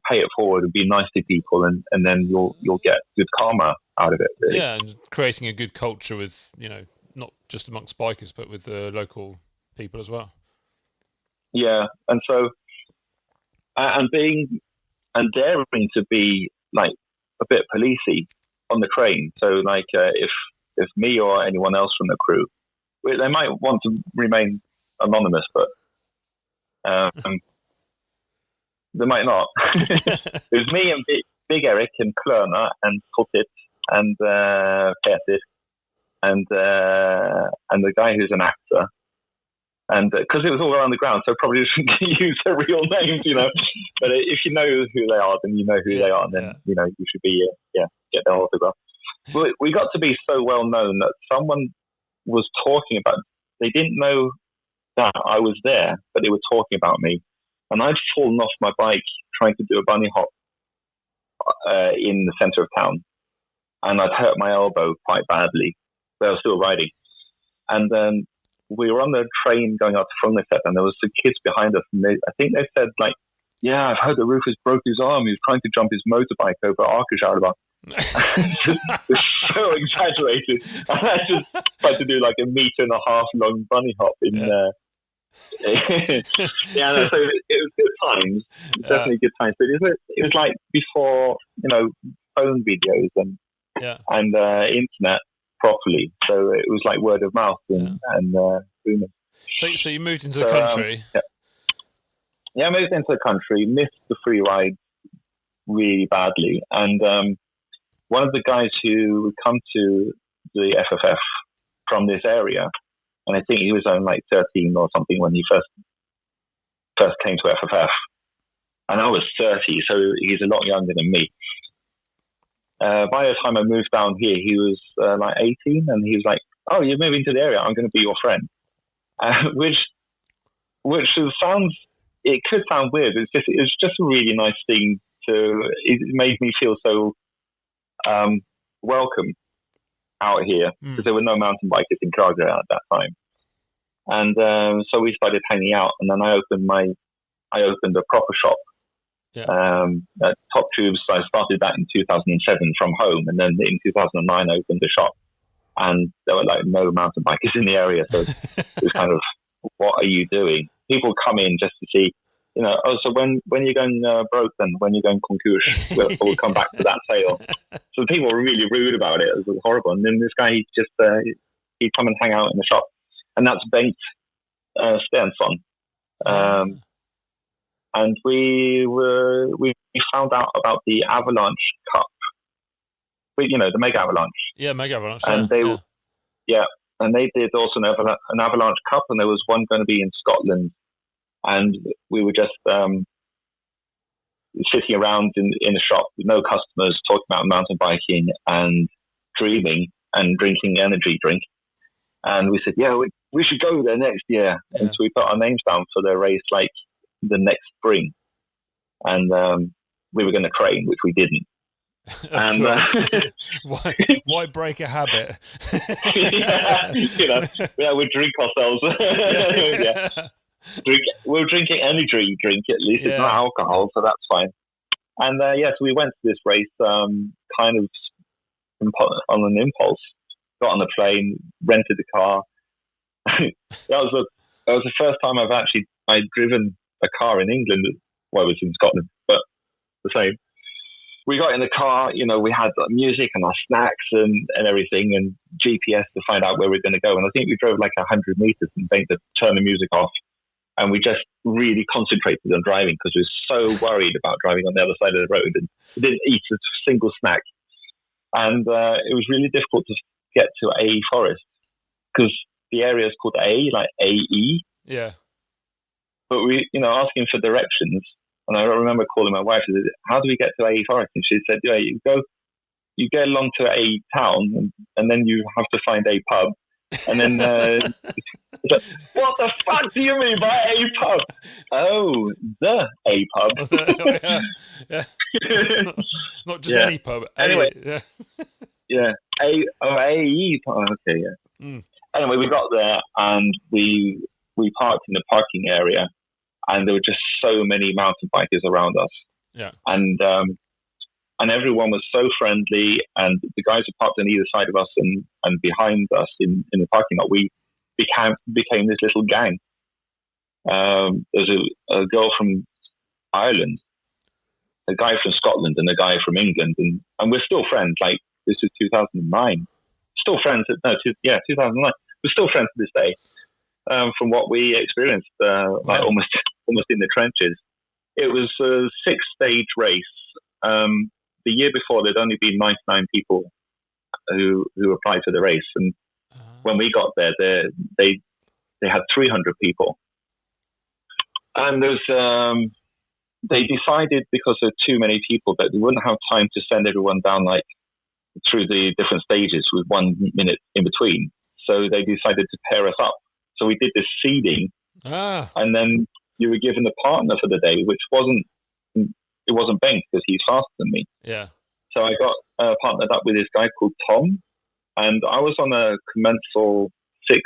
pay it forward and be nice to people, and then you'll get good karma out of it. Really. Yeah, and creating a good culture with, not just amongst bikers, but with the local people as well. Yeah, and so, and daring to be like a bit policey on the train. So, like, if me or anyone else from the crew, they might want to remain anonymous, but they might not. It was me and Big Eric and Klöner and Pottit and Peter and the guy who's an actor. And because it was all around the ground, so probably shouldn't use their real names, But if you know who they are, then you know who they are, and then you should be get their autograph. We got to be so well known that someone was talking about. They didn't know that I was there, but they were talking about me. And I'd fallen off my bike trying to do a bunny hop in the center of town. And I'd hurt my elbow quite badly, but I was still riding. And then we were on the train going out to Frognerseteren, and there was some kids behind us, and I think they said, like, yeah, I've heard that Rufus broke his arm. He was trying to jump his motorbike over Akersjärva. It's so exaggerated. And I just tried to do like a 1.5 meter long bunny hop in there. So it was good times, definitely good times. But it was like before, phone videos and internet properly. So it was like word of mouth and booming. So you moved into the country. I moved into the country, missed the free ride really badly. And one of the guys who would come to the FFF from this area, and I think he was only like 13 or something when he first came to FFF. And I was 30, so he's a lot younger than me. By the time I moved down here, he was like 18, and he was like, "Oh, you're moving to the area. I'm going to be your friend," which sounds. It could sound weird. It's just a really nice thing to. It made me feel so welcome out here because there were no mountain bikers in Kragerø at that time, and so we started hanging out. And then I opened a proper shop at TopTubes. I started that in 2007 from home, and then in 2009 I opened the shop, and there were like no mountain bikers in the area. So it was kind of, what are you doing? People come in just to see, so when you're going broke, then when you're going konkurs, we'll come back to that sale. So people were really rude about it. It was horrible. And then this guy, he'd come and hang out in the shop, and that's Bengt Stensson. And we found out about the Avalanche Cup, but the Mega Avalanche. Yeah, Mega Avalanche. And and they did also an Avalanche Cup, and there was one going to be in Scotland. And we were just sitting around in the shop with no customers, talking about mountain biking and dreaming and drinking energy drink. And we said, yeah, we should go there next year. Yeah. And so we put our names down for the race like the next spring. And we were going to train, which we didn't. And why break a habit? We drink ourselves. We're drinking energy drink, at least it's not alcohol, so that's fine. And so we went to this race kind of on an impulse. Got on the plane, rented a car. that was the first time I'd driven a car in England. Well, it was in Scotland, but the same. We got in the car, we had music and our snacks and everything, and GPS to find out where we were going to go. And I think we drove like 100 meters and then to turn the music off. And we just really concentrated on driving because we were so worried about driving on the other side of the road, and we didn't eat a single snack. And it was really difficult to get to A Forest because the area is called A, like AE. Yeah. But we, asking for directions. And I remember calling my wife and said, "How do we get to A Forest?" And she said, "Yeah, you get along to A town, and then you have to find a pub." And then, what the fuck do you mean by A pub? Oh, the A pub. Not just any pub. Anyway, AE pub. Okay, yeah. Anyway, we got there and we parked in the parking area, and there were just so many mountain bikers around us. Yeah. And everyone was so friendly, and the guys who parked on either side of us and behind us in the parking lot, we became this little gang. There's a girl from Ireland, a guy from Scotland, and a guy from England, and we're still friends. Like, this is 2009. Still friends. 2009. We're still friends to this day. From what we experienced, like almost in the trenches. It was a 6-stage race. The year before, there'd only been 99 people who applied for the race, and when we got there, they had 300 people. And they decided, because there were too many people, that they wouldn't have time to send everyone down like through the different stages with 1 minute in between. So they decided to pair us up. So we did this seeding, and then you were given a partner for the day, which wasn't Bengt because he's faster than me. Yeah. So I got partnered up with this guy called Tom, and I was on a commensal 6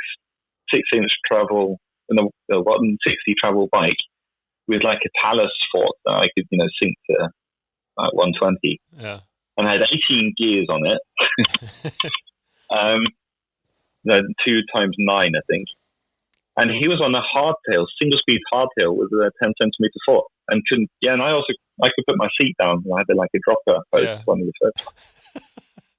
6-inch travel, and a 160 travel bike with like a Talus fork that I could, sink to like 120. Yeah. And I had 18 gears on it. 2 times 9, I think. And he was on a hardtail, single speed hardtail with a 10 centimeter fork, and couldn't. Yeah, and I could put my seat down. I had like a dropper. Yeah. One of the first.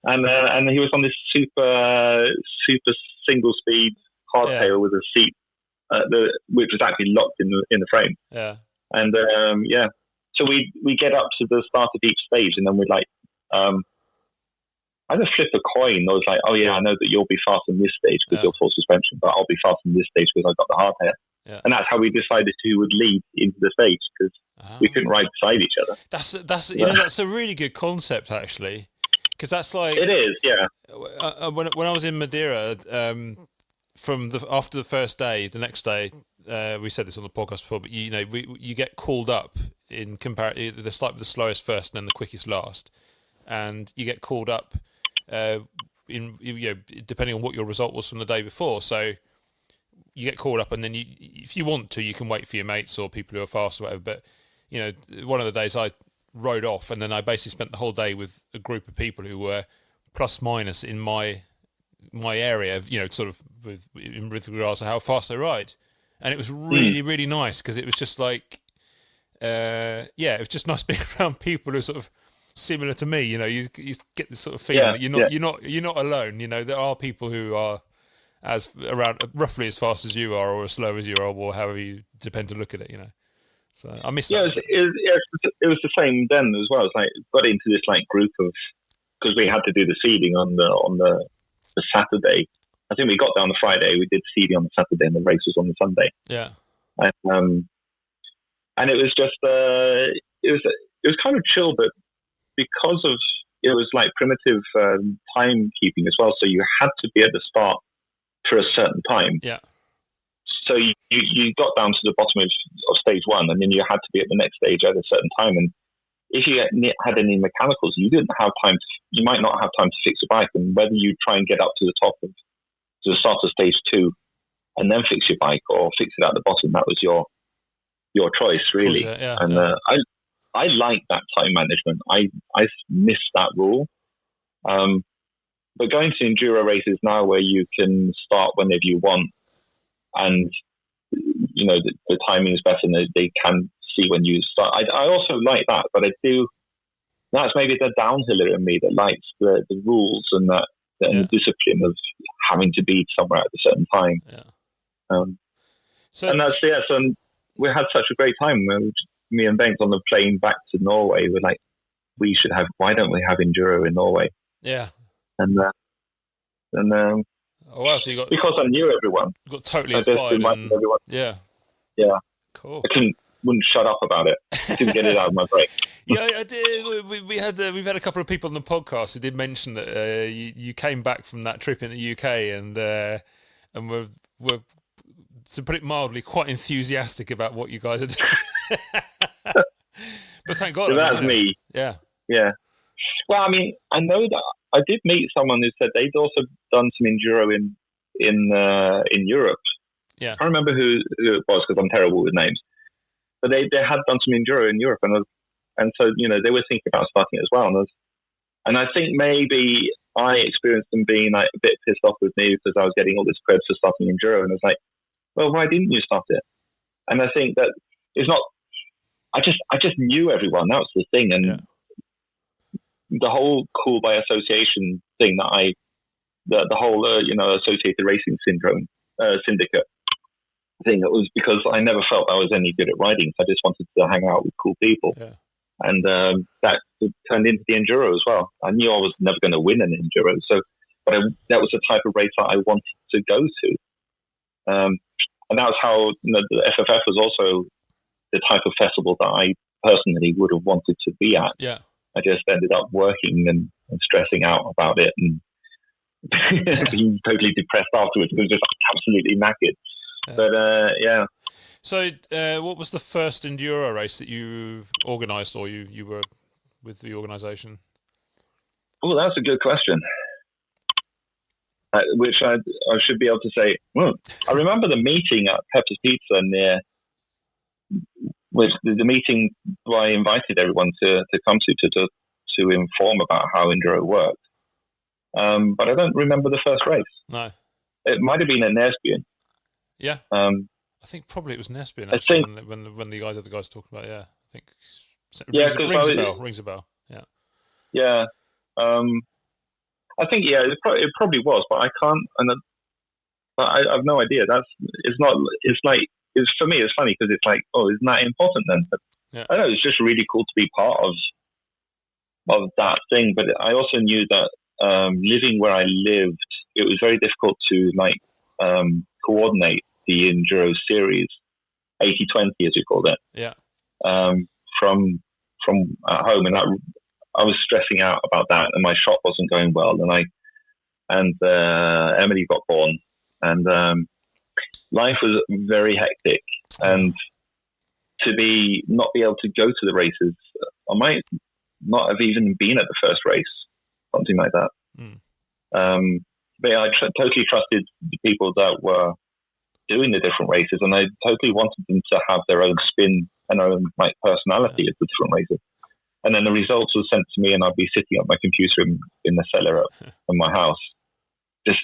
And he was on this super single speed hardtail with a seat, which was actually locked in the frame. Yeah. And so we get up to the start of each stage, and then we'd like either flip a coin, or it's like, oh yeah, I know that you'll be fast in this stage because you're full suspension, but I'll be fast in this stage because I've got the hardtail. Yeah. And that's how we decided who would lead into the stage, because we couldn't ride beside each other. That's a really good concept, actually, because that's like, it is, yeah. When I was in Madeira, after the first day, the next day, we said this on the podcast before, but you get called up in comparison. They start with the slowest first and then the quickest last, and you get called up depending on what your result was from the day before. So you get called up, and then if you want to, you can wait for your mates or people who are fast or whatever. But one of the days I rode off, and then I basically spent the whole day with a group of people who were plus minus in my area, sort of with regards to how fast they ride. And it was really, really nice, because it was just like, it was just nice being around people who are sort of similar to me. You get this sort of feeling that you're not alone. There are people who are roughly as fast as you are, or as slow as you are, or however you depend to look at it. So I miss that. It was the same then as well. It's like got into this like group of, because we had to do the seeding on the Saturday. I think we got there on the Friday. We did seeding on the Saturday, and the race was on the Sunday. Yeah. And it was just it was kind of chill, but because of it was like primitive timekeeping as well. So you had to be at the start for a certain time. Yeah. So you got down to the bottom of stage 1, and then you had to be at the next stage at a certain time. And if you had any mechanicals, you didn't have time. You might not have time to fix your bike, and whether you try and get up to the start of stage 2, and then fix your bike, or fix it at the bottom, that was your choice, really. Course, yeah, and I like that time management. I miss that rule. But going to enduro races now, where you can start whenever you want, and the timing is better, and they can see when you start. I also like that, but I do. That's maybe the downhiller in me that likes the rules and the discipline of having to be somewhere at a certain time. Yeah. So we had such a great time. Me and Bengt on the plane back to Norway were like, why don't we have enduro in Norway? Yeah. And oh wow! So because I knew everyone. You got totally inspired. Everyone. Yeah. Yeah. Cool. I wouldn't shut up about it. Couldn't get it out of my brain. Yeah, I did. We've had a couple of people on the podcast who did mention that you came back from that trip in the UK and were, to put it mildly, quite enthusiastic about what you guys are doing. But thank God. So that's me. Yeah. Yeah. Well, I mean, I know that I did meet someone who said they'd also done some enduro in Europe. Yeah. I can't remember who it was, because I'm terrible with names. But they had done some enduro in Europe, and so they were thinking about starting it as well. And I think maybe I experienced them being like a bit pissed off with me because I was getting all this credit for starting enduro, and I was like, well, why didn't you start it? And I think that it's not. I just knew everyone. That was the thing, and the whole cool by association thing the whole associated racing syndicate thing. It was because I never felt I was any good at riding, so I just wanted to hang out with cool people. Yeah. And that turned into the enduro as well. I knew I was never going to win an enduro, but that was the type of race that I wanted to go to. And that was how the FFF was also the type of festival that I personally would have wanted to be at. Yeah. I just ended up working and stressing out about it and being totally depressed afterwards. It was just absolutely knackered. But yeah. So what was the first enduro race that you organised, or you were with the organisation? Oh, that's a good question. which I should be able to say. Well, I remember the meeting at Pepper's Pizza near, which the meeting where I invited everyone to come to inform about how enduro worked. But I don't remember the first race. No, it might have been at Nesbian. Yeah, I think probably it was Nesbian. Actually, when the guys talking about, yeah, I think rings a bell. Yeah, yeah. I think it probably was, but I can't. But I have no idea. It's for me. It's funny because it's like, oh, isn't that important then? But yeah. I don't know. It's just really cool to be part of that thing. But I also knew that living where I lived, it was very difficult to coordinate the enduro series, 80-20 as we called it. Yeah. From at home, and I was stressing out about that, and my shop wasn't going well, and Emily got born, and life was very hectic, and to not be able to go to the races, I might not have even been at the first race, something like that. But I totally trusted the people that were doing the different races, and I totally wanted them to have their own spin and own personality at the different races. And then the results were sent to me, and I'd be sitting at my computer in the cellar in my house, just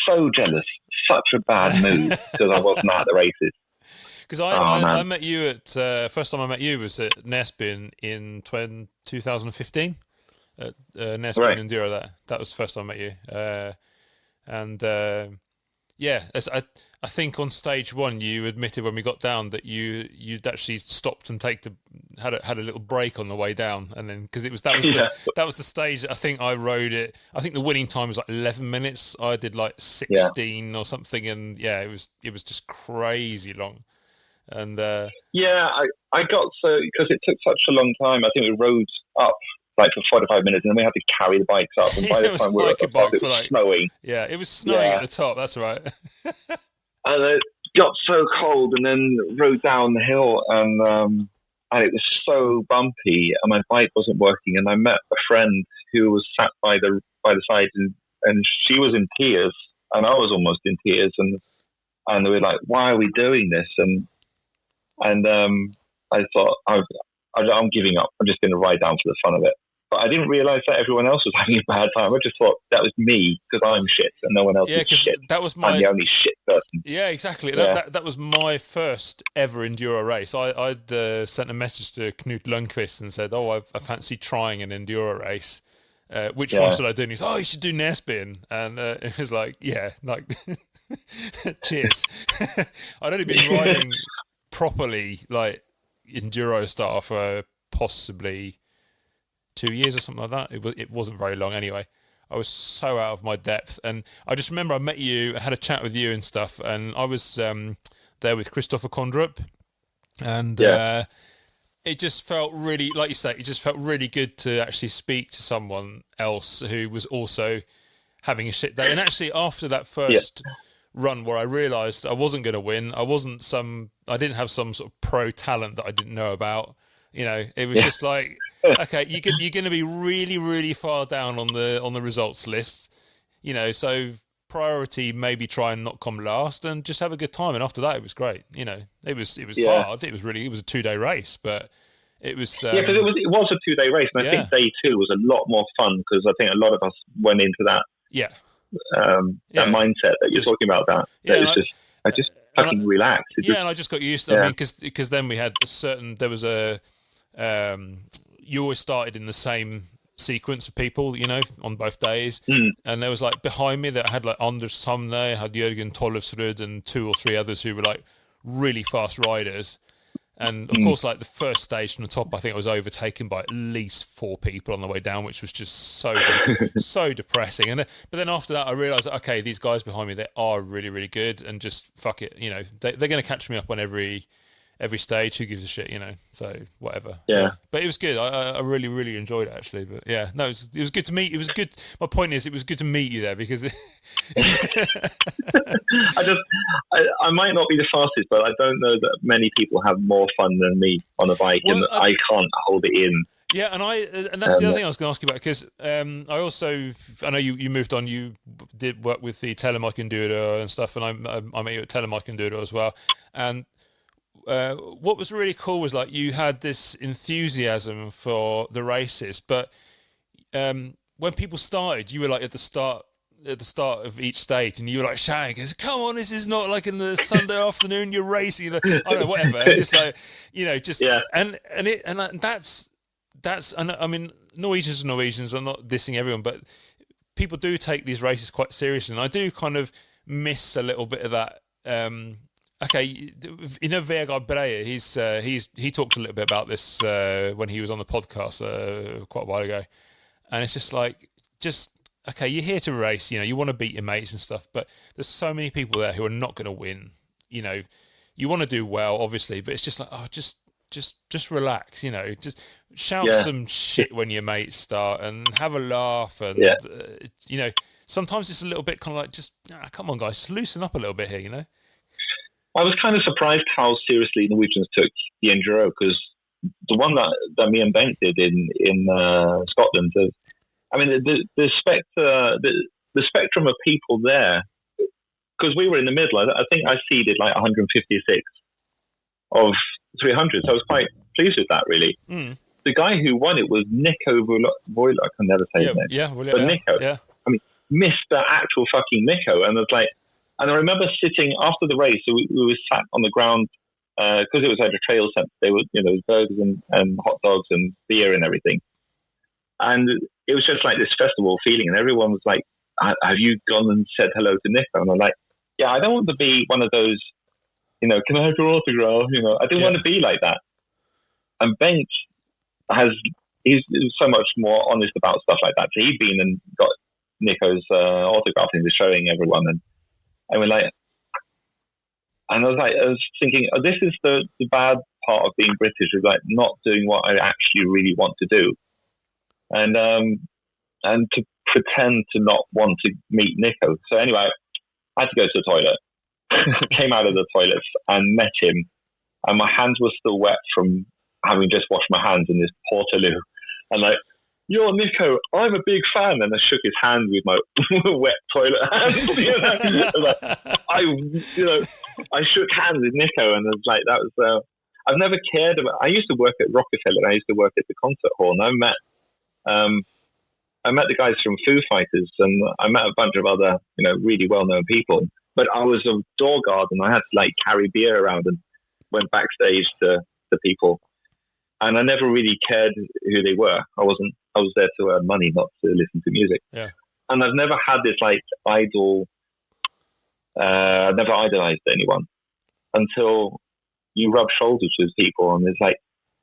so jealous, such a bad mood because I wasn't at the races. Because I met you at first time I met you was at Nesbian in 2015. At Nesbian right. Enduro. That was the first time I met you. I think on stage one you admitted when we got down that you'd actually stopped and had a little break on the way down, and then because that was the stage that I think I rode it. I think the winning time was like 11 minutes. I did like 16 or something, and it was just crazy long. And I got because it took such a long time. I think we rode up like for 45 minutes, and then we had to carry the bikes up. And by the time we were up, it was snowing. Yeah, it was snowing at the top. That's right. And it got so cold, and then rode down the hill, and it was so bumpy, and my bike wasn't working. And I met a friend who was sat by the side, and she was in tears, and I was almost in tears, and they were like, "Why are we doing this?" And I thought, I'm giving up. I'm just going to ride down for the fun of it. But I didn't realise that everyone else was having a bad time. I just thought that was me because I'm shit and no one else is shit. I'm the only shit person. Yeah, exactly. Yeah. That was my first ever enduro race. I'd sent a message to Knut Lundqvist and said, I fancy trying an enduro race. Which one should I do? And he's, you should do Nesbian. And it was like, cheers. I'd only been riding properly, like, enduro style for possibly 2 years or something like that. It wasn't very long anyway. I was so out of my depth, and I just remember I met you, I had a chat with you and stuff, and I was there with Christopher Kondrup, and it just felt really, like you say, it just felt really good to actually speak to someone else who was also having a shit day. And actually after that first run where I realised I wasn't going to win, I didn't have some sort of pro talent that I didn't know about. It was just like, okay, you're going to be really, really far down on the results list, so priority maybe try and not come last and just have a good time. And after that, it was great. It was hard. It was a 2-day race, but it was because it was a 2-day race, and I think day 2 was a lot more fun because I think a lot of us went into that that mindset that you're talking about. I just fucking relaxed. And I just got used to it. I mean, because then we had there was you always started in the same sequence of people, on both days. And there was like behind me that I had like Anders Samne, I had Jørgen Tollefsrud and 2 or 3 others who were like really fast riders. And of course, like the first stage from the top, I think I was overtaken by at least 4 people on the way down, which was just so depressing. But then after that, I realised, okay, these guys behind me, they are really, really good, and just fuck it, they're going to catch me up on every stage. Who gives a shit, So whatever. Yeah. But it was good. I really, really enjoyed it actually. But yeah, no, it was good to meet. It was good. My point is, it was good to meet you there because. I might not be the fastest, but I don't know that many people have more fun than me on a bike, and I can't hold it in. Yeah, and that's the other thing I was going to ask you about, because I know you moved on. You did work with the Telemark Enduro and stuff, and I met you at Telemark Enduro as well. And what was really cool was like you had this enthusiasm for the races, but when people started, you were like at the start of each stage, and you were like shouting, "Come on, this is not like in the Sunday afternoon you're racing." I don't know, whatever. Just like and that's, and I mean, Norwegians are Norwegians. I'm not dissing everyone, but people do take these races quite seriously, and I do kind of miss a little bit of that. Okay, Vegard Breyer, he talked a little bit about this when he was on the podcast quite a while ago, and it's just like, okay, you're here to race, you want to beat your mates and stuff, but there's so many people there who are not going to win. You want to do well, obviously, but it's just like, just relax, just shout some shit when your mates start and have a laugh, and sometimes it's a little bit kind of like, just come on guys, just loosen up a little bit here. I was kind of surprised how seriously Norwegians took the enduro, because the one that me and Bengt did in Scotland, I mean, the spectrum of people there, because we were in the middle. I think I seeded like 156 of 300, so I was quite pleased with that, really. The guy who won it was Nico Voiler. I can never say his name. Yeah, Nico. Yeah. I mean, Mr. Actual fucking Nico. And it's like, and I remember sitting after the race, so we were sat on the ground, because it was at a trail centre. They were, there was burgers and hot dogs and beer and everything. And it was just like this festival feeling, and everyone was like, "Have you gone and said hello to Nico?" And I'm like, "Yeah, I don't want to be one of those, can I have your autograph?" I didn't want to be like that. And Bengt he's so much more honest about stuff like that. So he'd been and got Nico's autograph and was showing everyone, and we're like, and I was thinking, this is the bad part of being British, is like not doing what I actually really want to do. And to pretend to not want to meet Nico. So anyway, I had to go to the toilet, came out of the toilet and met him, and my hands were still wet from having just washed my hands in this portaloo. And like, "You're Nico, I'm a big fan." And I shook his hand with my wet toilet hands. I shook hands with Nico, and it was like, that was, I've never cared about, I used to work at Rockefeller, and I used to work at the concert hall, and I met the guys from Foo Fighters, and I met a bunch of other, really well-known people. But I was a door guard, and I had to like carry beer around and went backstage to people. And I never really cared who they were. I was there to earn money, not to listen to music. Yeah. And I've never had this like idol. I've never idolized anyone until you rub shoulders with people, and it's like,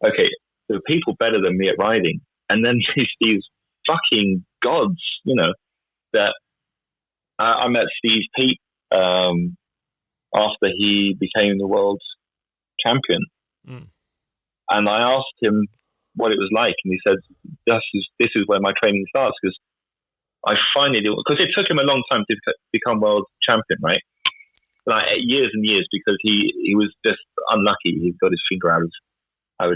okay, there are people better than me at riding. And then these fucking gods, that I met Steve Peat after he became the world champion. And I asked him what it was like, and he said, this is where my training starts, because I finally do, because it took him a long time to become world champion, right? Like years and years, because he was just unlucky. He got his finger out of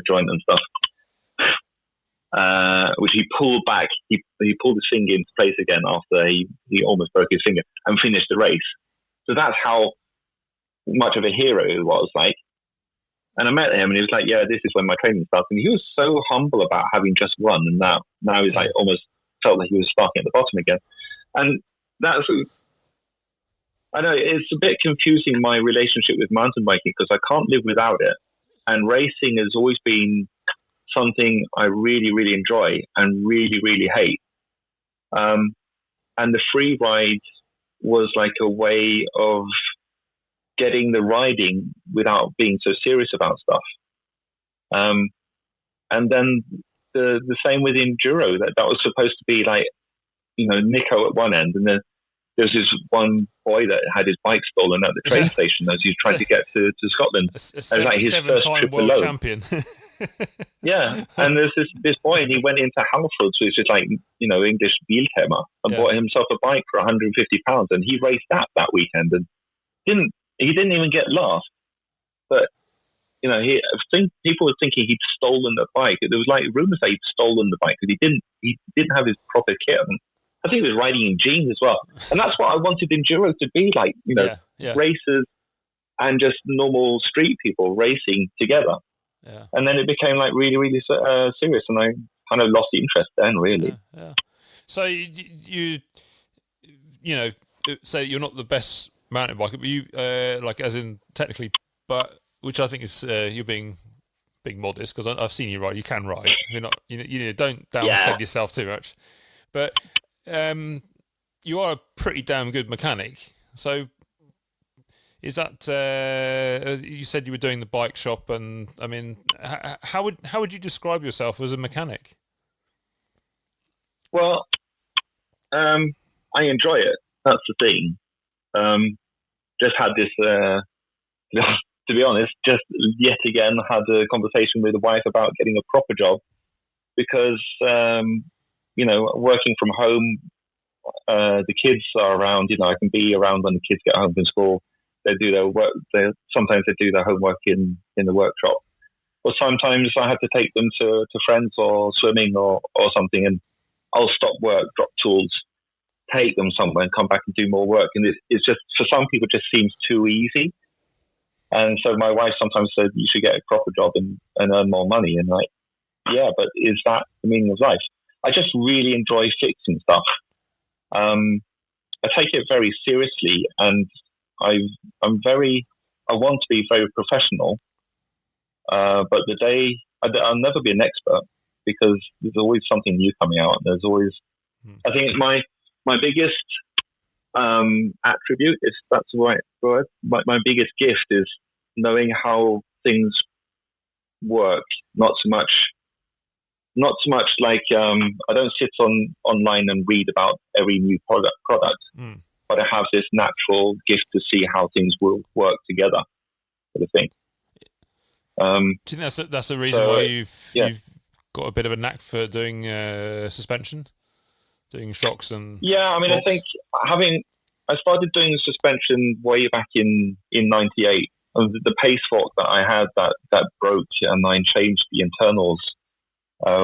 joint and stuff. Which he pulled back. He pulled his finger into place again after he almost broke his finger and finished the race. So that's how much of a hero he was, like. And I met him, and he was like, "Yeah, this is when my training starts." And he was so humble about having just won, and now he's like almost felt like he was starting at the bottom again. And that's, I know it's a bit confusing, my relationship with mountain biking, because I can't live without it. And racing has always been something I really, really enjoy and really, really hate. And the free ride was like a way of getting the riding without being so serious about stuff. And then the same with enduro, that was supposed to be like, Nico at one end, and then there's this one boy that had his bike stolen at the train station as he tried to get to Scotland. A seven-time world champion. Yeah, and there's this boy, and he went into Halfords, which is like, English Biltema, and bought himself a bike for £150, and he raced that weekend, and he didn't even get last. But I think people were thinking he'd stolen the bike. There was like rumors that he'd stolen the bike because he didn't have his proper kit. And I think he was riding in jeans as well. And that's what I wanted enduro to be like, racers and just normal street people racing together. Yeah. And then it became like really, really serious, and I kind of lost the interest then, really. Yeah. So you say you're not the best mountain biker, but you like as in technically, but which I think is you're being modest, because I've seen you ride. You can ride. You're not. Don't downsell yourself too much. But you are a pretty damn good mechanic. So is that you said you were doing the bike shop, and I mean, how would you describe yourself as a mechanic? Well, I enjoy it. That's the thing. Just had this. To be honest, just yet again had a conversation with the wife about getting a proper job, because working from home, the kids are around. I can be around when the kids get home from school. They do their work. Sometimes they do their homework in the workshop, or sometimes I have to take them to friends or swimming or something, and I'll stop work, drop tools, take them somewhere, and come back and do more work. And it's just, for some people, it just seems too easy. And so my wife sometimes said, you should get a proper job and earn more money. And like, yeah, but is that the meaning of life? I just really enjoy fixing stuff. I take it very seriously, and I want to be very professional. But I'll never be an expert, because there's always something new coming out. And there's always, I think my biggest attribute, if that's the right word, my biggest gift is knowing how things work. Not so much like I don't sit online and read about every new product, but I have this natural gift to see how things will work together, sort of thing. Do you think that's the reason why you've got a bit of a knack for doing suspension, doing shocks and forks? I think I started doing suspension way back in '98. The pace fork that I had that broke, and I changed the internals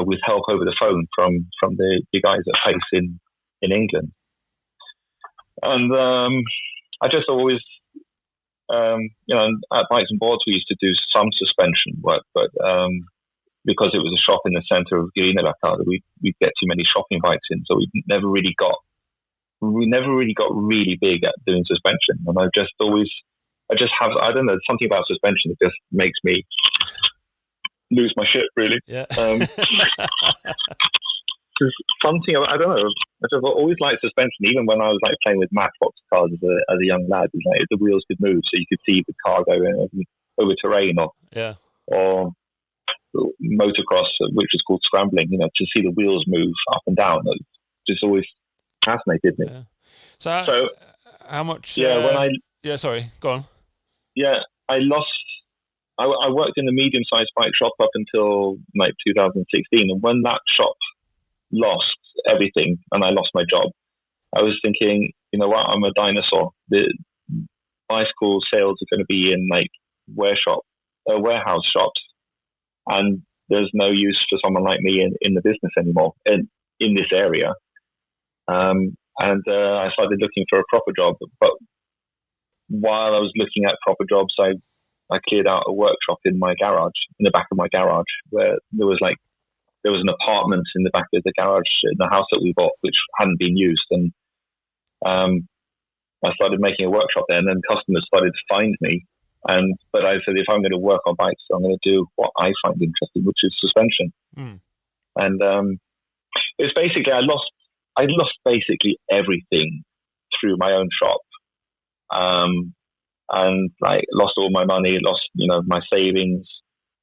with help over the phone from the guys at Pace in England. And I just always, at Bikes and Boards we used to do some suspension work, but because it was a shop in the centre of Grünerløkka, we'd get too many shopping bikes in, so we never really got really big at doing suspension. And I just have, I don't know, something about suspension that just makes me lose my shit, really. Yeah. Something, I don't know, I've always liked suspension, even when I was like playing with Matchbox cars as a young lad. It's like the wheels could move, so you could see the car going over terrain, or motocross, which is called scrambling, to see the wheels move up and down. It just always fascinated me. Yeah. So how much... sorry, go on. Yeah, I worked in a medium-sized bike shop up until like 2016, and when that shop lost everything and I lost my job, I was thinking, you know what, I'm a dinosaur. The bicycle sales are going to be in like warehouse shops, and there's no use for someone like me in the business anymore in this area. And I started looking for a proper job, but while I was looking at proper jobs, I cleared out a workshop in the back of my garage, where there was an apartment in the back of the garage in the house that we bought, which hadn't been used. And I started making a workshop there, and then customers started to find me. But I said, if I'm going to work on bikes, I'm going to do what I find interesting, which is suspension. And it's basically, I lost basically everything through my own shop. And like lost all my money, lost, my savings.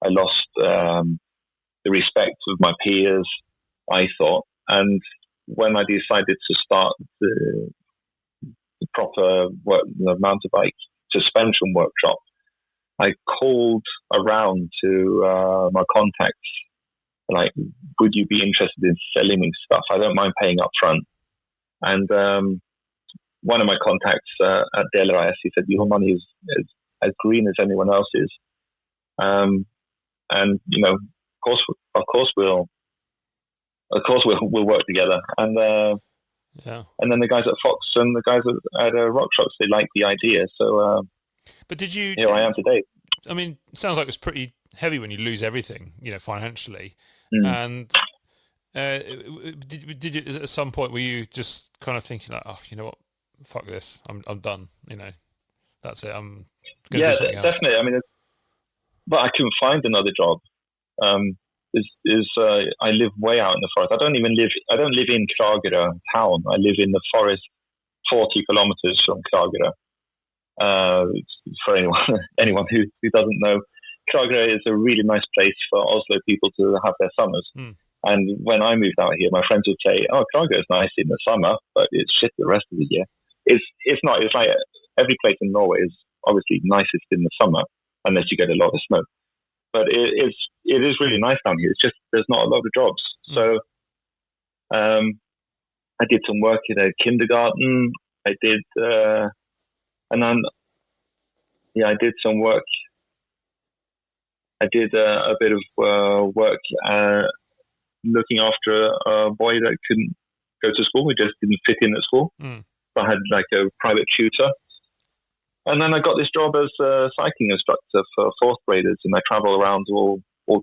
I lost the respect of my peers, I thought. And when I decided to start the proper work, mountain bike suspension workshop, I called around to my contacts, like, would you be interested in selling me stuff? I don't mind paying up front. And one of my contacts at denne, he said, your money is as green as anyone else's. And of course we'll work together. And and then the guys at Fox and the guys at Rock Shops, they liked the idea. So, but did you? Here I am today. I mean, it sounds like it was pretty heavy when you lose everything, financially. And did you at some point were you just kind of thinking like, oh, you know what, fuck this, I'm done. That's it. I'm gonna do something else. Definitely. I mean, but I couldn't find another job. I live way out in the forest. I don't live in Kragerø town. I live in the forest 40 kilometers from Kragerø. For anyone who doesn't know, Frognerseteren is a really nice place for Oslo people to have their summers. And when I moved out here, my friends would say, "Oh, Frognerseteren is nice in the summer, but it's shit the rest of the year." It's not. It's like every place in Norway is obviously nicest in the summer, unless you get a lot of snow. But it is really nice down here. It's just there's not a lot of jobs. So I did some work in a kindergarten. I did, I did some work. I did a bit of work looking after a boy that couldn't go to school. We just didn't fit in at school. So I had like a private tutor. And then I got this job as a cycling instructor for fourth graders, and I travel around all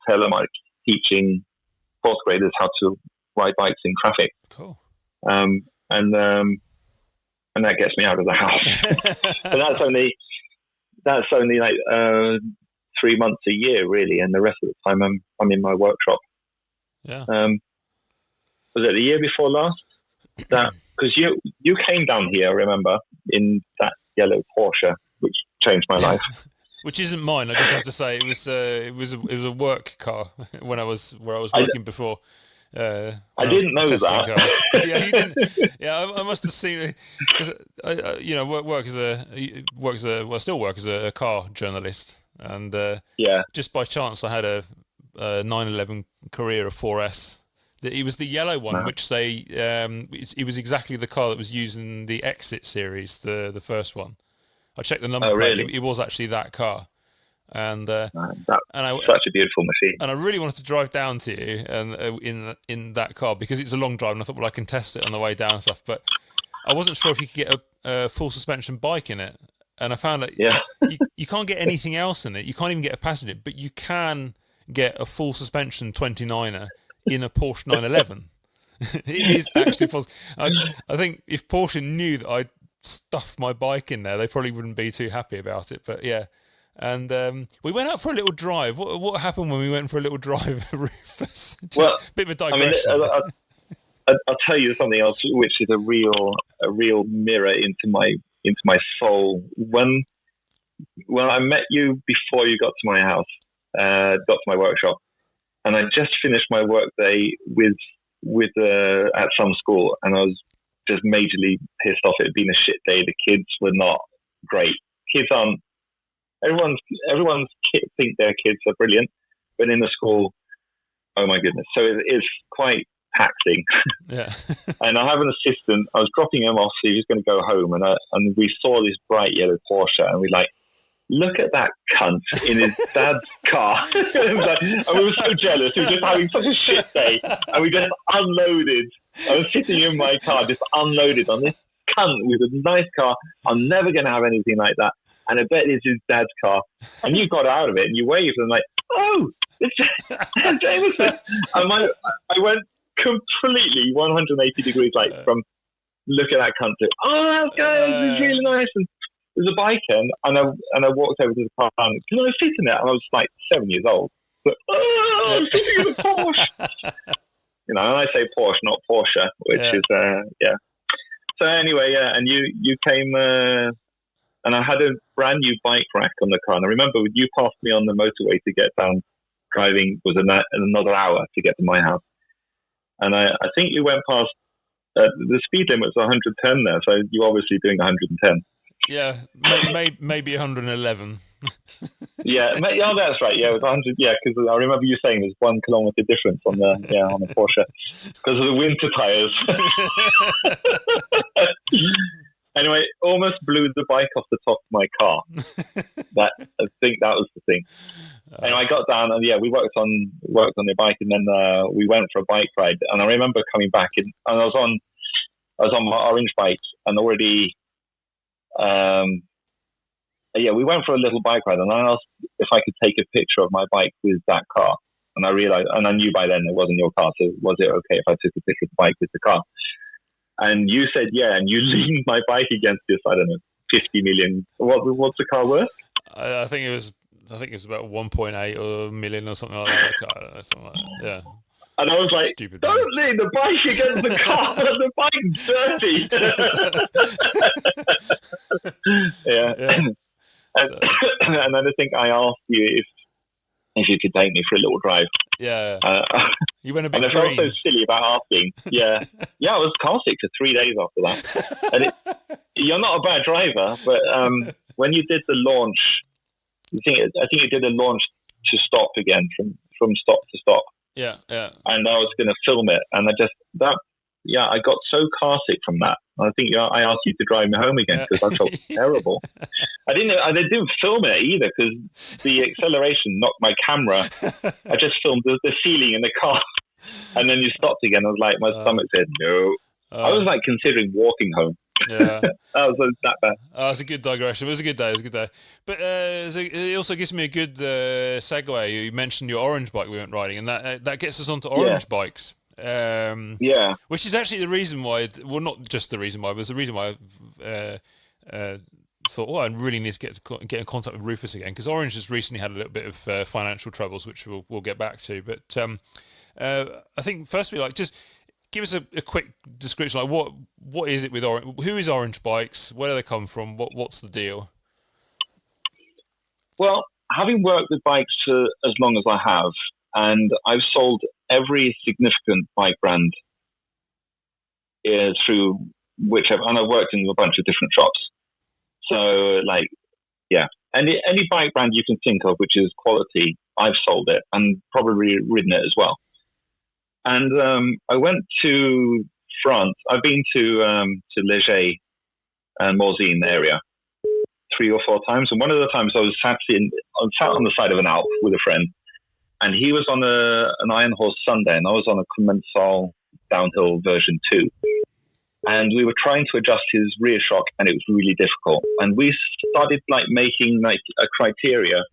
Telemark teaching fourth graders how to ride bikes in traffic. Cool. And that gets me out of the house. But that's only like 3 months a year, really, and the rest of the time I'm in my workshop. Yeah. Was it the year before last? Because you came down here, I remember, in that yellow Porsche, which changed my life. Which isn't mine. I just have to say it was a work car where I was working before. I didn't know that. Cars. Yeah, you didn't. Yeah, I must have seen it. Cause I still work as a car journalist, and just by chance I had a 911 Carrera 4S. It was the yellow one, which it was exactly the car that was used in the Exit series, the first one. I checked the number plate. Really? It was actually that car. And such a beautiful machine. And I really wanted to drive down to you and in that car because it's a long drive, and I thought, well, I can test it on the way down and stuff. But I wasn't sure if you could get a full suspension bike in it. And I found that you can't get anything else in it. You can't even get a passenger, but you can get a full suspension 29er in a Porsche 911. It is actually possible. I think if Porsche knew that I'd stuffed my bike in there, they probably wouldn't be too happy about it. But yeah. And we went out for a little drive. What happened when we went for a little drive, Rufus? Just a bit of a digression. I mean, I'll tell you something else, which is a real mirror into my soul. When I met you before you got to my house, got to my workshop, and I just finished my work day with at some school, and I was just majorly pissed off. It had been a shit day. The kids were not great. Kids aren't. Everyone's think their kids are brilliant, but in the school, oh my goodness. So it's quite taxing. Yeah. And I have an assistant. I was dropping him off, so he was going to go home, and we saw this bright yellow Porsche, and we like, look at that cunt in his dad's car. And we were so jealous. We were just having such a shit day, and we just unloaded. I was sitting in my car, just unloaded on this cunt with a nice car. I'm never going to have anything like that. And I bet it's his dad's car. And you got out of it and you waved and like, oh, it's Jameson. And I went completely 180 degrees, like from look at that cunt to, oh, that's good, it's really nice. And there's a biker, and I walked over to the car and can I sit in it? And I was like 7 years old. But, I'm sitting in a Porsche. And I say Porsche, not Porsche, which is, So anyway, and you came... and I had a brand new bike rack on the car. And I remember you passed me on the motorway to get down. Driving was another hour to get to my house. And I think you went past, the speed limit was 110 there. So you're obviously doing 110. Yeah, maybe 111. Oh, that's right. Yeah, it was 100. Yeah, because I remember you saying there's 1 kilometer difference on the Porsche because of the winter tires. Anyway, almost blew the bike off the top of my car. I think that was the thing. Anyway, I got down and we worked on the bike, and then we went for a bike ride. And I remember coming back and I was on my orange bike, and already, we went for a little bike ride, and I asked if I could take a picture of my bike with that car. And I realized, and I knew by then it wasn't your car, so was it okay if I took a picture of the bike with the car? And you said, yeah, and you leaned my bike against this, I don't know, 50 million. What's the car worth? I think it was about 1.8 or million or something like that. I don't know, something like that. Yeah. And I was like, Stupid don't lean the bike against the car. The bike's dirty. yeah. And then I think I asked you if you could take me for a little drive. Yeah. You went a bit and I felt so silly about asking. Yeah. I was car sick for 3 days after that. And you're not a bad driver, but when you did the launch, I think you did a launch to stop again, from stop to stop. Yeah. And I was going to film it, and I got so car sick from that. I think I asked you to drive me home again because I felt terrible. I didn't film it either because the acceleration knocked my camera. I just filmed the ceiling in the car, and then you stopped again. I was like, my stomach said no. I was like considering walking home. Yeah, that was that bad. It's a good digression. It was a good day. But so it also gives me a good segue. You mentioned your orange bike we went riding, and that gets us onto orange bikes. Which is actually the reason why. Well, not just the reason why, but it's the reason why I thought, I really need to get in contact with Rufus again, because Orange has recently had a little bit of financial troubles, which we'll get back to. But I think firstly, just give us a quick description. What is it with Orange? Who is Orange Bikes? Where do they come from? What's the deal? Well, having worked with bikes for as long as I have, and I've sold every significant bike brand through whichever, and I've worked in a bunch of different shops. So, any bike brand you can think of which is quality, I've sold it and probably ridden it as well. And I went to France. I've been to Léger and Morzine area 3 or 4 times, and one of the times I was sat on the side of an Alp with a friend. And he was on an Iron Horse Sunday, and I was on a Commensal downhill version 2. And we were trying to adjust his rear shock, and it was really difficult. And we started making a criteria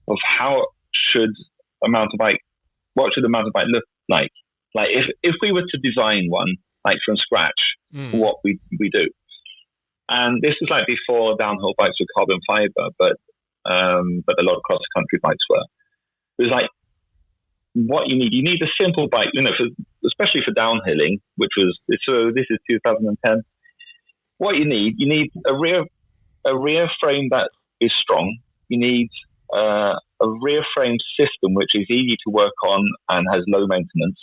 of what should a mountain bike look like? Like if we were to design one from scratch, what we do. And this was before downhill bikes were carbon fiber, but a lot of cross country bikes were. It was what you need a simple bike, especially for downhilling, this is 2010. What you need a rear frame that is strong. You need a rear frame system which is easy to work on and has low maintenance.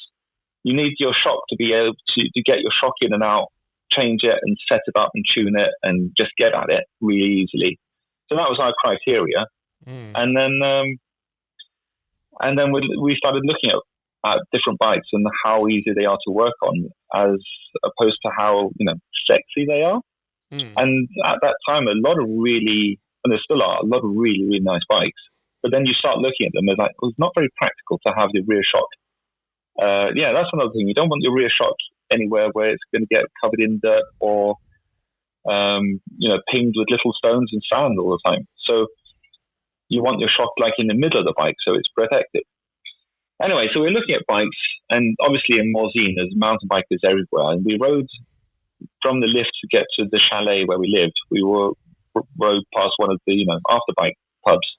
You need your shock to be able to get your shock in and out, change it and set it up and tune it and just get at it really easily. So that was our criteria. And then we started looking at different bikes and how easy they are to work on, as opposed to how sexy they are. And at that time, and there still are a lot of really, really nice bikes. But then you start looking at them, it's it's not very practical to have the rear shock. That's another thing. You don't want your rear shock anywhere where it's going to get covered in dirt or pinged with little stones and sand all the time. So you want your shock in the middle of the bike, so it's protected. Anyway, so we're looking at bikes, and obviously in Morzine, there's mountain bikers everywhere. And we rode from the lift to get to the chalet where we lived. We rode past one of the after bike pubs,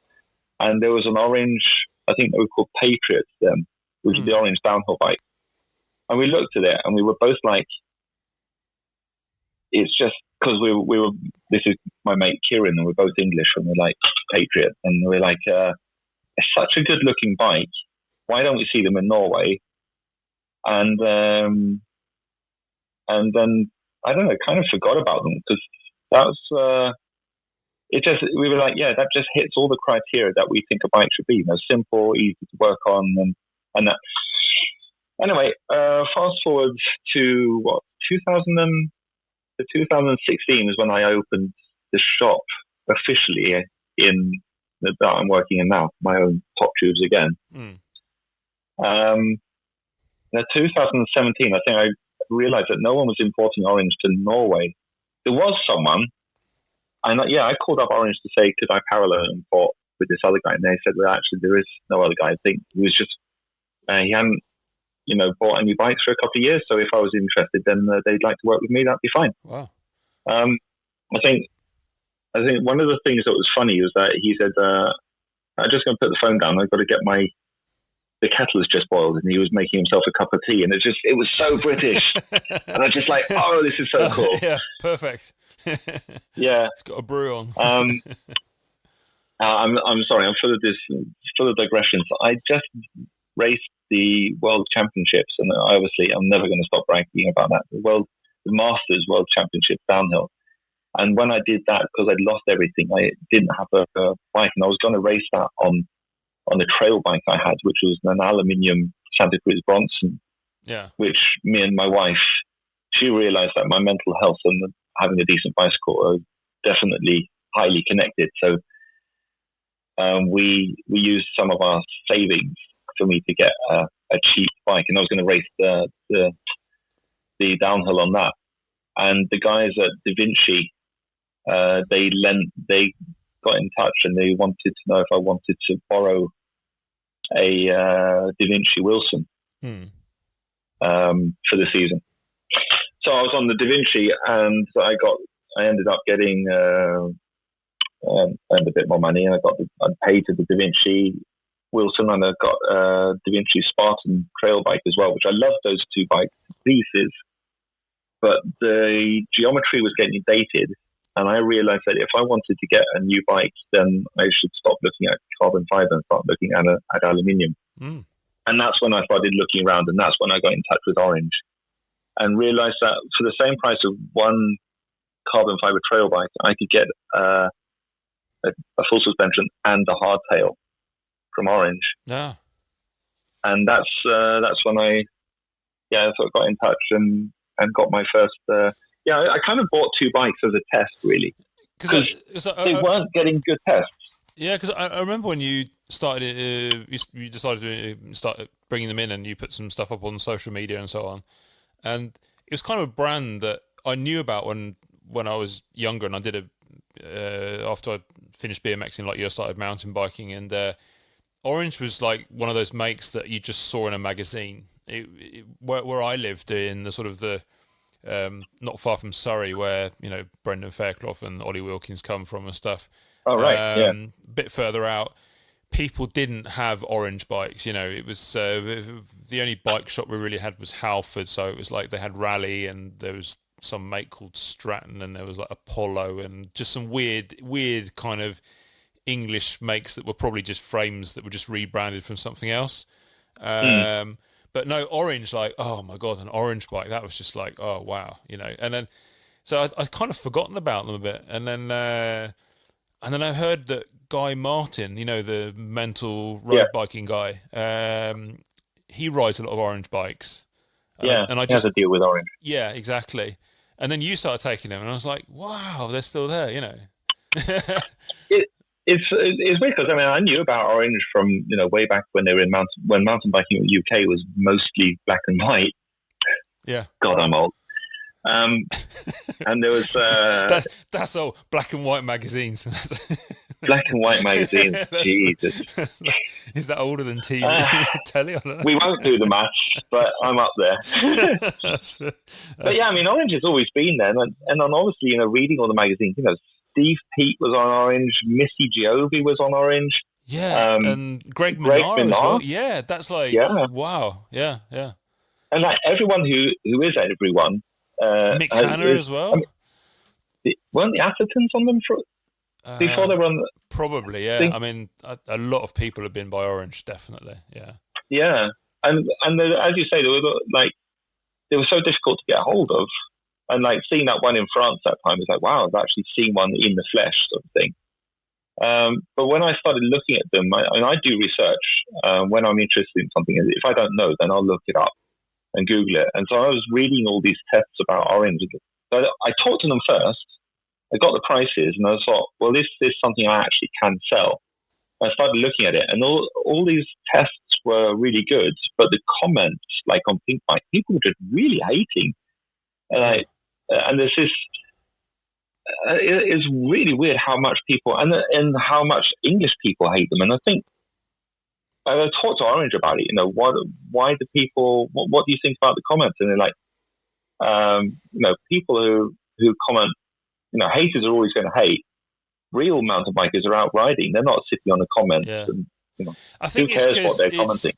and there was an orange, I think they were called Patriots then, which is the orange downhill bike. And we looked at it, and we were both it's just because we were. This is my mate Kieran, and we're both English, and we're Patriot, and we're it's such a good looking bike. Why don't we see them in Norway? And then I don't know, kind of forgot about them because that was we were that just hits all the criteria that we think a bike should be. Simple, easy to work on, and that. Anyway, fast forward to 2000. So 2016 is when I opened the shop officially in that I'm working in now, my own TopTubes again. Now 2017, I think I realized that no one was importing orange to Norway. There was someone, and I called up Orange to say, could I parallel import with this other guy? And they said, well, actually, there is no other guy. I think he was just, he hadn't, bought any bikes for a couple of years. So if I was interested, then they'd like to work with me. That'd be fine. Wow. I think one of the things that was funny was that he said, I'm just going to put the phone down. I've got to get the kettle has just boiled, and he was making himself a cup of tea, and it was so British. And I was just like, oh, this is so cool. Yeah, perfect. Yeah. It's got a brew on. I'm sorry, I'm full of digressions. I just raced the World Championships, and obviously I'm never going to stop bragging about that. The Masters World Championships downhill. And when I did that, because I'd lost everything, I didn't have a bike, and I was going to race that on the trail bike I had, which was an aluminium Santa Cruz Bronson. Yeah. Which me and my wife, she realized that my mental health and having a decent bicycle are definitely highly connected. So we used some of our savings for me to get a cheap bike, and I was going to race the downhill on that. And the guys at Da Vinci, they got in touch, and they wanted to know if I wanted to borrow a Da Vinci Wilson for the season. So I was on the Da Vinci, and I ended up getting earned a bit more money, and I paid to the Da Vinci Wilson, and I got a Da Vinci Spartan trail bike as well, which I love those two bikes to pieces. But the geometry was getting dated, and I realized that if I wanted to get a new bike, then I should stop looking at carbon fiber and start looking at aluminium. And that's when I started looking around, and that's when I got in touch with Orange and realized that for the same price of one carbon fiber trail bike, I could get a full suspension and a hardtail from Orange. Yeah. And that's when I sort of got in touch and got my first. I kind of bought two bikes as a test, really, because they weren't getting good tests. Yeah, because I remember when you started, you decided to start bringing them in, and you put some stuff up on social media and so on. And it was kind of a brand that I knew about when I was younger, and I did after I finished BMXing, like you, I started mountain biking, and Orange was like one of those makes that you just saw in a magazine. Where I lived in the sort of the not far from Surrey, where Brendan Fairclough and Ollie Wilkins come from and stuff. Oh right, yeah. A bit further out, people didn't have Orange bikes. It was the only bike shop we really had was Halford, so it was like they had Rally, and there was some make called Stratton, and there was like Apollo, and just some weird kind of English makes that were probably just frames that were just rebranded from something else. But no, Orange, like, oh my God, an Orange bike, that was just like, oh wow, and then so I'd kind of forgotten about them a bit, and then I heard that Guy Martin, the mental road biking guy, he rides a lot of Orange bikes. And I just had to deal with Orange. Yeah, exactly. And then you started taking them, and I was like, wow, they're still there, It's weird because I knew about Orange from way back when they were when mountain biking in the UK was mostly black and white. Yeah. God, I'm old. And there was that's all black and white magazines. Black and white magazines. Jesus, is that older than TV? Telly? We won't do the maths, but I'm up there. But yeah, Orange has always been there, and then obviously reading all the magazines, Steve Pete was on Orange, Missy Giove was on Orange. Yeah, and Greg Minnaar as well. Yeah, that's like wow. Yeah. And like everyone who is everyone. Mick Hanna as well. Weren't the Athertons on them before they were on? Probably, yeah. A lot of people have been by Orange, definitely. Yeah. Yeah, and as you say, they were so difficult to get a hold of. And like seeing that one in France that time was like, wow, I've actually seen one in the flesh, sort of thing. But when I started looking at them, I do research when I'm interested in something. If I don't know, then I'll look it up and Google it. And so I was reading all these tests about Orange, So I talked to them first. I got the prices, and I thought, well, this is something I actually can sell. I started looking at it, and all these tests were really good, but the comments, like on Pink Bike, people were just really hating. And there's this. It's really weird how much people and how much English people hate them. And I think I talked to Orange about it. Why do people? What do you think about the comments? And they're like, people who comment, haters are always going to hate. Real mountain bikers are out riding. They're not sitting on the comments. Yeah. And, I think who cares what they're commenting?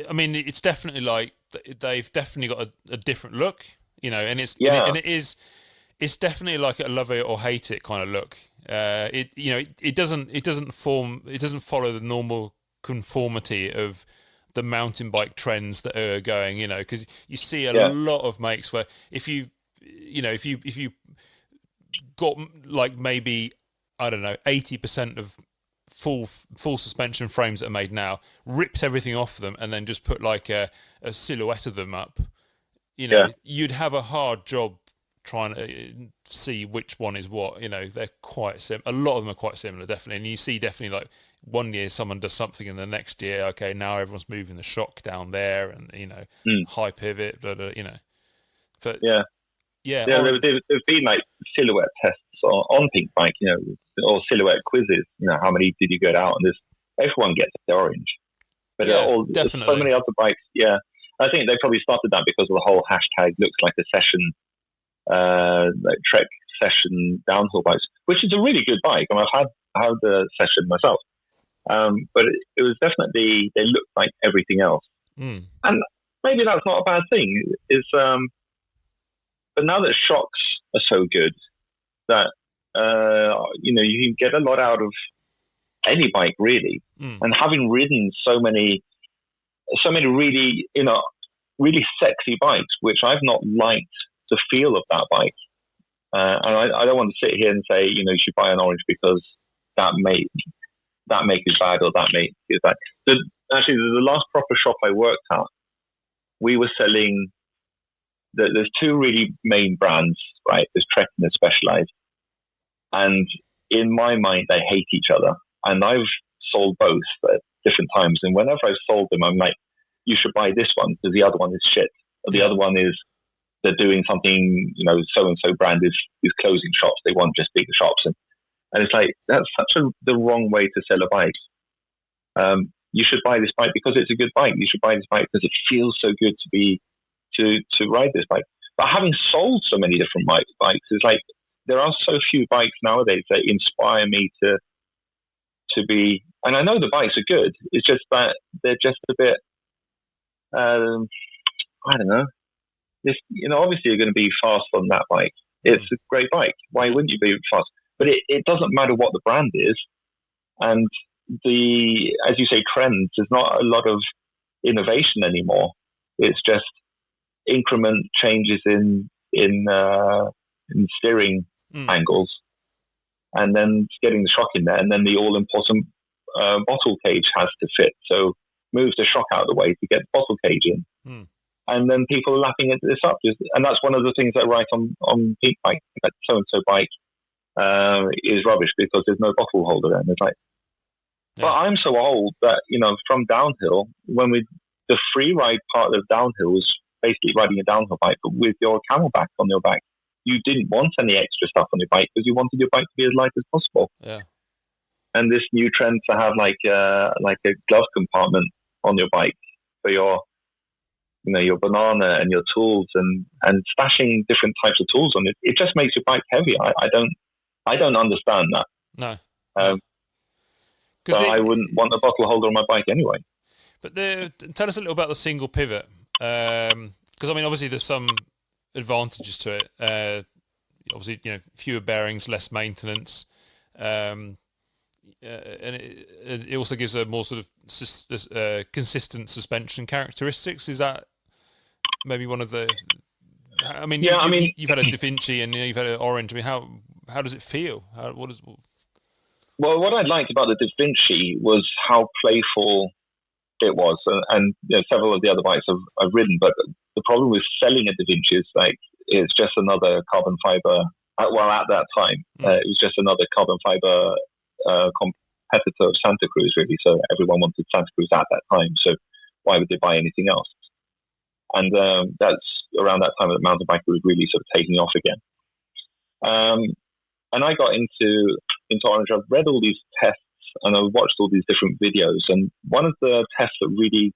I mean, it's definitely like they've definitely got a different look, and it's it's definitely like a love it or hate it kind of look. It doesn't follow the normal conformity of the mountain bike trends that are going, because you see a lot of makes where if you got like maybe, I don't know, 80% of full suspension frames that are made now, ripped everything off them and then just put like a silhouette of them up, you'd have a hard job trying to see which one is what. They're quite similar. A lot of them are quite similar, definitely. And you see definitely like one year someone does something and the next year, okay, now everyone's moving the shock down there and, high pivot, blah, blah, But yeah. There's been like silhouette tests on Pink Bike, or silhouette quizzes. How many did you get out? And everyone gets the orange. But definitely. So many other bikes. Yeah, I think they probably started that because of the whole hashtag looks like a session, like Trek session downhill bikes, which is a really good bike. I mean, I've had the session myself, but it was definitely, they looked like everything else. And maybe that's not a bad thing. But now that shocks are so good that you can get a lot out of any bike really. And having ridden so many really really sexy bikes, which I've not liked the feel of that bike, and I don't want to sit here and say you should buy an orange because that make is bad or that make is bad. Actually, the last proper shop I worked at, we were selling. There's two really main brands, right? There's Trek and there's Specialized. And in my mind, they hate each other. And I've sold both at different times. And whenever I've sold them, I'm like, you should buy this one because the other one is shit. Or the other one is they're doing something, so-and-so brand is closing shops. They want just bigger shops. And it's like, that's the wrong way to sell a bike. You should buy this bike because it's a good bike. You should buy this bike because it feels so good to ride this bike. But having sold so many different bikes, it's like there are so few bikes nowadays that inspire me to be. And I know the bikes are good. It's just that they're just a bit. I don't know. Obviously you're going to be fast on that bike. It's a great bike. Why wouldn't you be fast? But it doesn't matter what the brand is. And as you say, trends. There's not a lot of innovation anymore. It's just increment changes in steering angles, and then getting the shock in there, and then the all-important bottle cage has to fit. So move the shock out of the way to get the bottle cage in. And then people are lapping this up. And that's one of the things I write on Pink Bike, that so-and-so bike is rubbish because there's no bottle holder there. And it's like, but I'm so old that, from downhill, the free ride part of downhill was basically riding a downhill bike, but with your camelback on your back. You didn't want any extra stuff on your bike because you wanted your bike to be as light as possible. Yeah. And this new trend to have like a glove compartment on your bike for your banana and your tools and stashing different types of tools on it. It just makes your bike heavy. I don't understand that. No. But I wouldn't want a bottle holder on my bike anyway. But tell us a little about the single pivot. Because obviously there's some advantages to it. Obviously, fewer bearings, less maintenance, and it also gives a more sort of consistent suspension characteristics. Is that maybe one of the? You've had a Da Vinci and you've had an Orange. How does it feel? Well, what I liked about the Da Vinci was how playful it was, and several of the other bikes I've ridden. But the problem with selling a Da Vinci is like it's just another carbon fiber. Well, at that time, it was just another carbon fiber competitor of Santa Cruz, really. So everyone wanted Santa Cruz at that time. So why would they buy anything else? And that's around that time that mountain bike was really sort of taking off again. And I got into Orange. I've read all these tests and I watched all these different videos. And one of the tests that really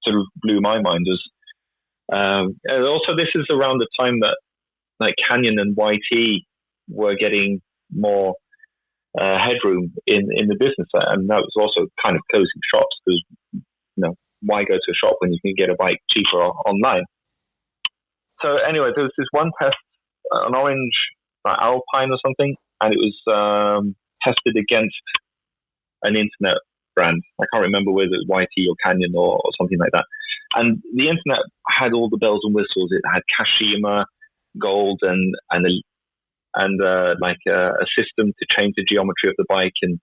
sort of blew my mind was, and also this is around the time that like Canyon and YT were getting more headroom in the business, and that was also kind of closing shops because why go to a shop when you can get a bike cheaper online? So anyway, there was this one test, an orange Alpine or something, and it was tested against an internet brand. I can't remember whether it was YT or Canyon or something like that. And the internet had all the bells and whistles. It had Kashima gold and like a system to change the geometry of the bike, and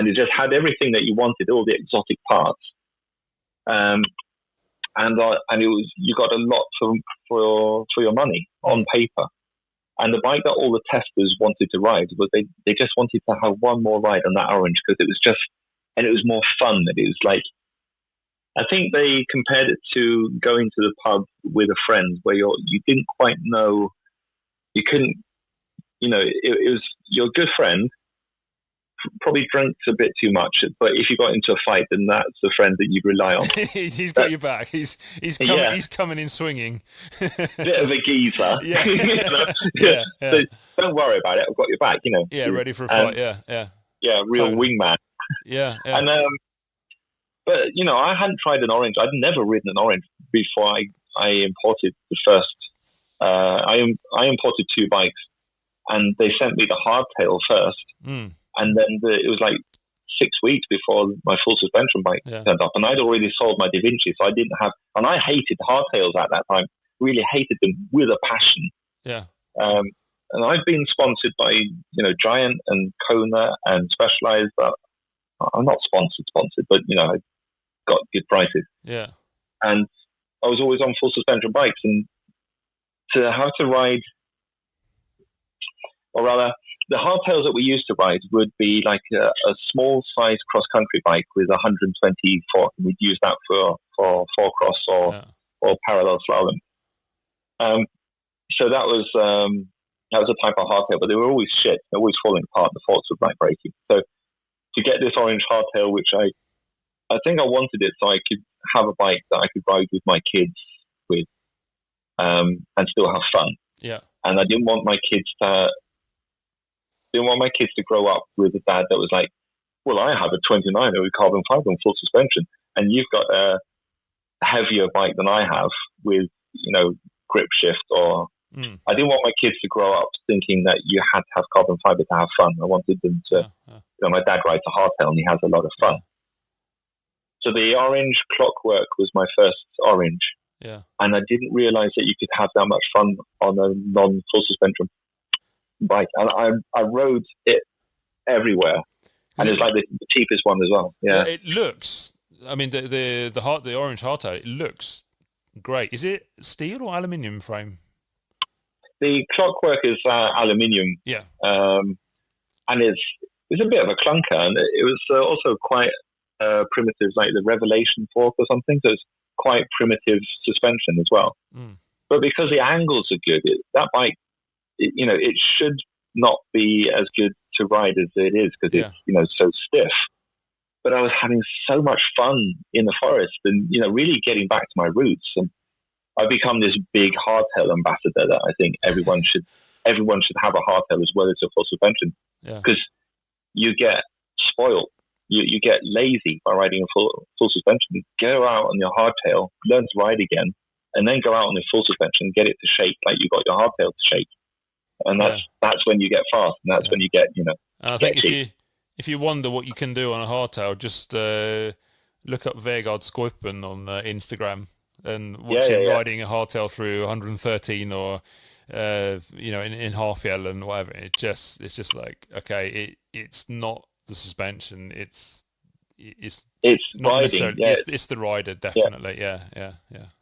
it just had everything that you wanted, all the exotic parts. And it was, you got a lot for your money on paper. And the bike that all the testers wanted to ride was they just wanted to have one more ride on that orange because it was just, and it was more fun. It was like, I think they compared it to going to the pub with a friend where you didn't quite know, you couldn't, it was your good friend, probably drinks a bit too much, but if you got into a fight, then that's the friend that you'd rely on. He's got your back. He's coming in swinging. Bit of a geezer. Yeah. Yeah. So don't worry about it. I've got your back. Yeah, ready for a fight. Yeah. Yeah, real totally. Wingman. Yeah. And but I hadn't tried an orange. I'd never ridden an orange before I imported the first. I imported 2 bikes, and they sent me the hardtail first. And then it was like 6 weeks before my full suspension bike turned up. And I'd already sold my Da Vinci, so I didn't have... And I hated hardtails at that time. Really hated them with a passion. Yeah. And I've been sponsored by, Giant and Kona and Specialized. I'm not sponsored, but, I got good prices. Yeah. And I was always on full suspension bikes. And to have to ride... Or rather... The hardtails that we used to ride would be like a small size cross-country bike with 120 fork. We'd use that for four cross or parallel slalom. So that was a type of hardtail, but they were always shit. They were always falling apart. The forks were like breaking. So to get this orange hardtail, which I think I wanted it so I could have a bike that I could ride with my kids with, and still have fun. Yeah. And I didn't want my kids to grow up with a dad that was like, well, I have a 29er with carbon fiber and full suspension, and you've got a heavier bike than I have with, grip shift or... I didn't want my kids to grow up thinking that you had to have carbon fiber to have fun. I wanted them to... my dad rides a hardtail and he has a lot of fun. So the orange Clockwork was my first orange. Yeah. And I didn't realize that you could have that much fun on a non-full suspension bike, and I rode it everywhere, and it's like the cheapest one as well. Yeah, it looks. I mean, the orange hardtail. It looks great. Is it steel or aluminium frame? The Clockwork is aluminium. Yeah, and it's a bit of a clunker, and it was also quite primitive, like the Revelation fork or something. So it's quite primitive suspension as well. But because the angles are good, that bike. It should not be as good to ride as it is because it's, so stiff. But I was having so much fun in the forest and, really getting back to my roots. And I've become this big hardtail ambassador that I think everyone should have a hardtail as well as a full suspension. Because you get spoiled. You get lazy by riding a full suspension. You go out on your hardtail, learn to ride again, and then go out on your full suspension, get it to shake like you got your hardtail to shake. And that's when you get fast, and that's when you get, And I think if you wonder what you can do on a hardtail, just look up Vegard Skorpen on Instagram and watch him riding a hardtail through 113 or in Halfjell and whatever. It's just like, okay, it's not the suspension, it's it's not riding. necessarily. Yeah. It's the rider, definitely. Yeah,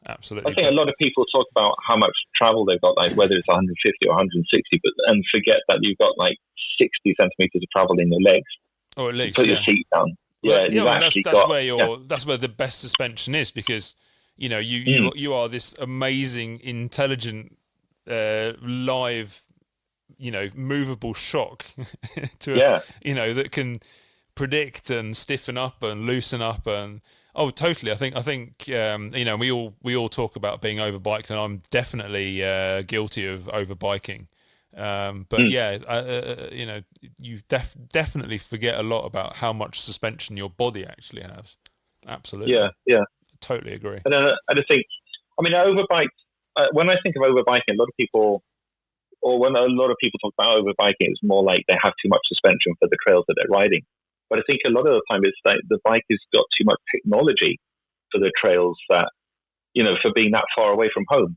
absolutely. I think a lot of people talk about how much travel they've got, like whether it's 150 or 160, and forget that you've got like 60 centimeters of travel in your legs. Or at least put your seat down. Well, Yeah, that's where the best suspension is, because you are this amazing, intelligent, live, movable shock that can predict and stiffen up and loosen up and totally. I think we all talk about being overbiked, and I'm definitely guilty of overbiking. You definitely forget a lot about how much suspension your body actually has. Absolutely. Yeah. Totally agree. And I just think, overbike. When I think of overbiking, when a lot of people talk about overbiking, it's more like they have too much suspension for the trails that they're riding. But I think a lot of the time it's like the bike has got too much technology for the trails that, for being that far away from home.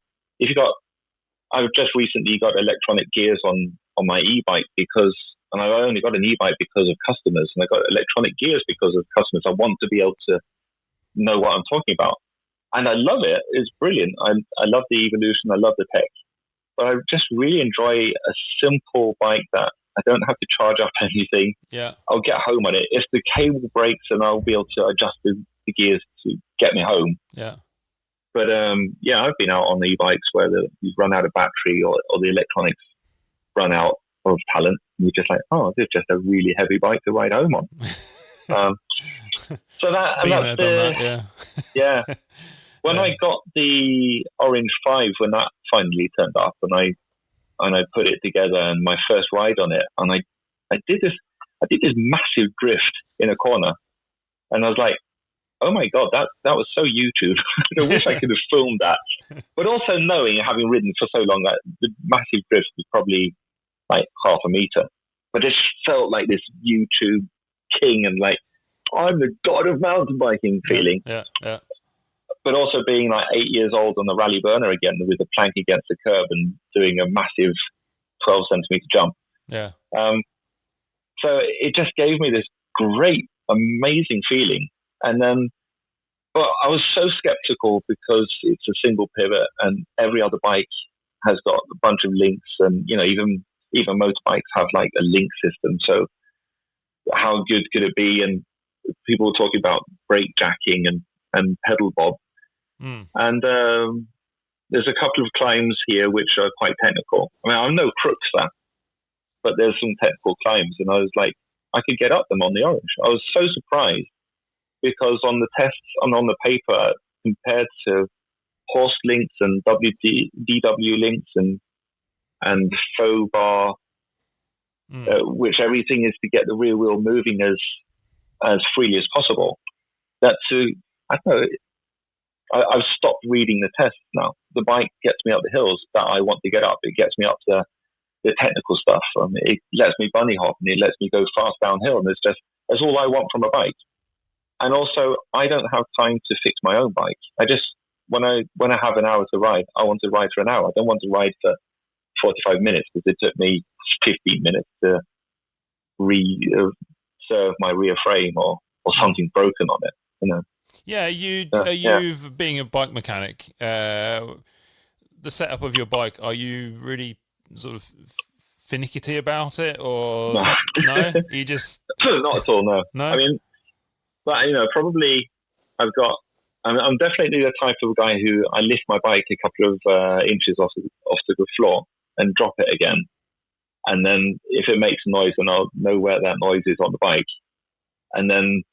I've just recently got electronic gears on my e-bike and I only got an e-bike because of customers, and I got electronic gears because of customers. I want to be able to know what I'm talking about. And I love it. It's brilliant. I love the evolution. I love the tech. But I just really enjoy a simple bike that I don't have to charge up anything. Yeah. I'll get home on it. If the cable breaks, and I'll be able to adjust the gears to get me home. Yeah. But I've been out on e-bikes where you run out of battery or the electronics run out of talent. And you're just like, this is just a really heavy bike to ride home on. So yeah. When I got the Orange 5, when that finally turned up, and I put it together, and my first ride on it, and I did this massive drift in a corner, and I was like, oh my God, that was so YouTube. I wish I could have filmed that. But also knowing, having ridden for so long, that the massive drift was probably like half a meter. But it felt like this YouTube king, and like, I'm the god of mountain biking feeling. Yeah. But also being like 8 years old on the rally burner again with a plank against the curb and doing a massive 12 centimeter jump. Yeah. So it just gave me this great, amazing feeling. And then, but I was so skeptical because it's a single pivot, and every other bike has got a bunch of links, and even motorbikes have like a link system. So how good could it be? And people were talking about brake jacking and pedal bob. And there's a couple of climbs here which are quite technical. I'm no crookster, but there's some technical climbs, and I was like, I could get up them on the Orange. I was so surprised, because on the tests and on the paper, compared to horse links and DW links and faux bar, which everything is to get the rear wheel moving as freely as possible. I've stopped reading the tests now. The bike gets me up the hills that I want to get up. It gets me up the technical stuff. It lets me bunny hop, and it lets me go fast downhill. And that's all I want from a bike. And also, I don't have time to fix my own bike. I just, when I have an hour to ride, I want to ride for an hour. I don't want to ride for 45 minutes, because it took me 15 minutes to serve my rear frame or something broken on it, Yeah, being a bike mechanic, the setup of your bike, are you really sort of finicky about it, or no? You just not at all. No. No. But probably I'm definitely the type of guy who I lift my bike a couple of inches off the floor and drop it again, and then if it makes noise, then I'll know where that noise is on the bike, and then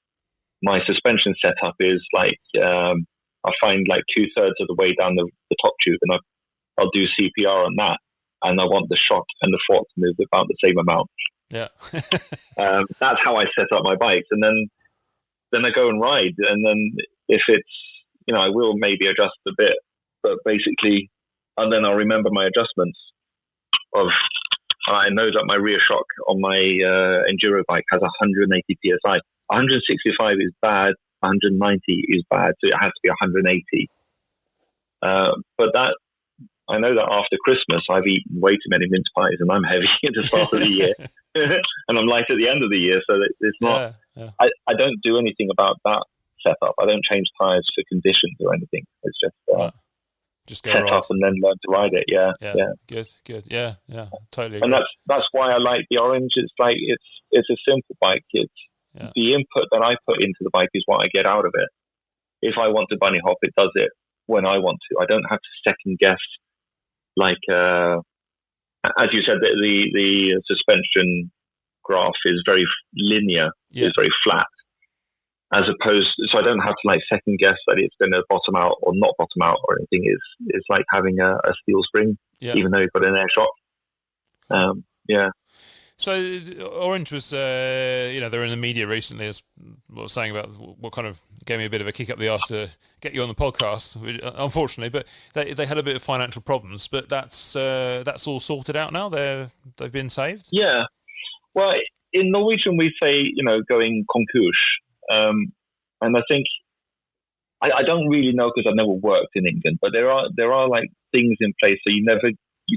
my suspension setup is like, I find like 2/3 of the way down the top tube, and I'll do CPR on that, and I want the shock and the fork to move about the same amount. Yeah. That's how I set up my bikes, and then I go and ride, and then if it's, I will maybe adjust a bit, but basically, and then I'll remember my adjustments I know that my rear shock on my enduro bike has 180 psi. 165 is bad, 190 is bad, so it has to be 180. But I know that after Christmas, I've eaten way too many mince pies, and I'm heavy at the start of the year, and I'm light at the end of the year. So it's not. I don't do anything about that setup. I don't change tires for conditions or anything. It's just go set right up and then learn to ride it. Yeah. Good. Yeah, totally agree. And that's why I like the orange. It's like it's a simple bike. It's the input that I put into the bike is what I get out of it. If I want to bunny hop, it does it when I want to. I don't have to second guess. Like as you said, the suspension graph is very linear. It's very flat. As opposed, so I don't have to like second guess that it's going to bottom out or not bottom out or anything. It's like having a steel spring, even though you've got an air shock. So Orange was, they're in the media recently, as what was saying about what kind of gave me a bit of a kick up the arse to get you on the podcast, unfortunately. But they had a bit of financial problems, but that's all sorted out now. They've been saved. Yeah. Well, in Norwegian we say going konkurs. And I think I don't really know because I've never worked in England, but there are like things in place so you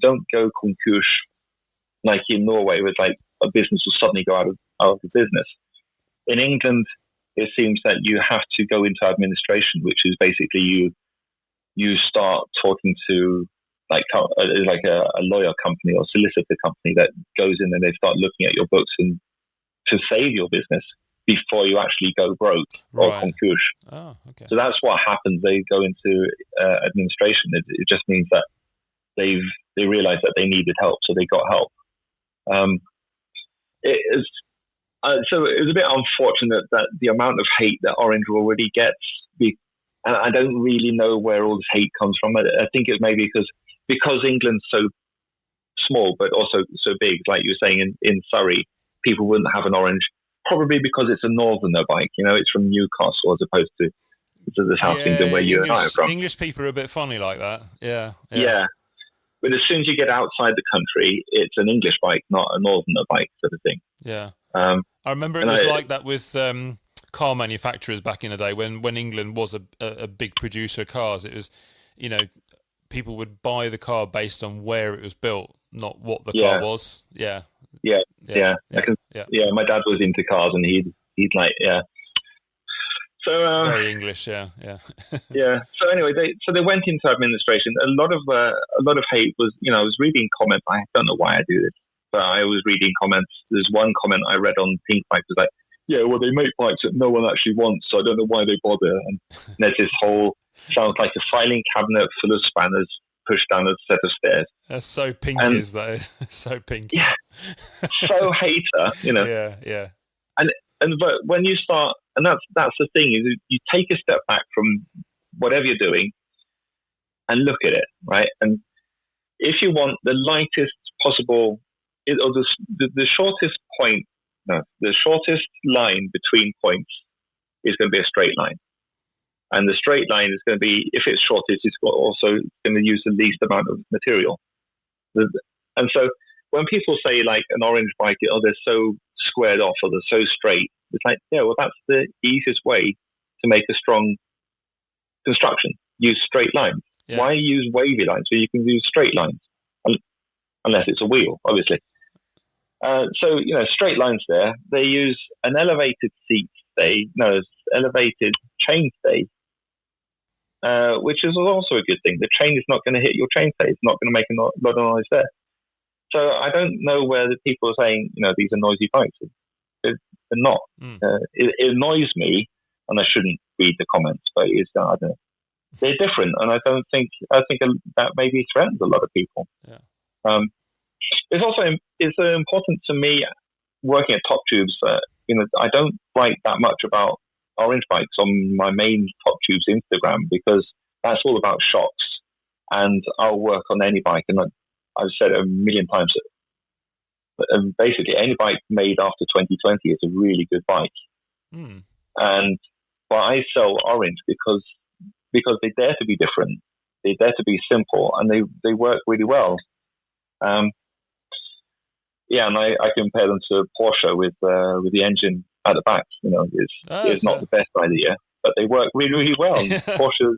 don't go konkurs like in Norway with like a business will suddenly go out of the business. In England, it seems that you have to go into administration, which is basically you start talking to like a lawyer company or solicitor company that goes in and they start looking at your books and to save your business before you actually go broke or konkurs. Oh, okay. So that's what happens. They go into administration. It just means that they realize that they needed help, so they got help. So it was a bit unfortunate that the amount of hate that Orange already gets, and I don't really know where all this hate comes from. I think it's maybe because England's so small, but also so big, like you were saying in Surrey, people wouldn't have an Orange. Probably because it's a northerner bike, it's from Newcastle as opposed to the South England where you and I are from. English people are a bit funny like that. Yeah. But as soon as you get outside the country, it's an English bike, not a northerner bike sort of thing. Yeah. I remember it was like that with car manufacturers back in the day when England was a big producer of cars. It was, people would buy the car based on where it was built, not what the car was. Yeah. My dad was into cars, and he'd like, So very English, yeah. So anyway, they went into administration. A lot of hate was, I was reading comments. I don't know why I do this, but I was reading comments. There's one comment I read on Pink Bike was like, well, they make bikes that no one actually wants, so I don't know why they bother. And there's this whole sounds like a filing cabinet full of spanners pushed down a set of stairs. That's so pinky, is that? So pinky. Yeah. So hater, Yeah. But when you start, and that's the thing, is you take a step back from whatever you're doing and look at it, right? And if you want the lightest possible, or the shortest point, the shortest line between points is going to be a straight line. And the straight line is going to be, if it's shortest, it's also going to use the least amount of material. And so when people say like an Orange bike, they're so squared off or they're so straight, it's like, that's the easiest way to make a strong construction. Use straight lines. Yeah. Why use wavy lines? So you can use straight lines, unless it's a wheel, obviously. So straight lines there. They use an elevated seat stay, elevated chain stay, which is also a good thing. The chain is not going to hit your chain stay. It's not going to make a lot of noise there. So I don't know where the people are saying, these are noisy bikes. They're not. It annoys me, and I shouldn't read the comments, but I don't know. They're different, and I think that maybe threatens a lot of people. Yeah. It's important to me working at TopTubes. I don't write that much about Orange bikes on my main TopTubes Instagram because that's all about shocks, and I'll work on any bike. And I've said it a million times. Basically, any bike made after 2020 is a really good bike. But I sell Orange because they dare to be different, they dare to be simple, and they work really well. And I compare them to Porsche with the engine at the back. It's not the best idea, but they work really, really well. Porsche's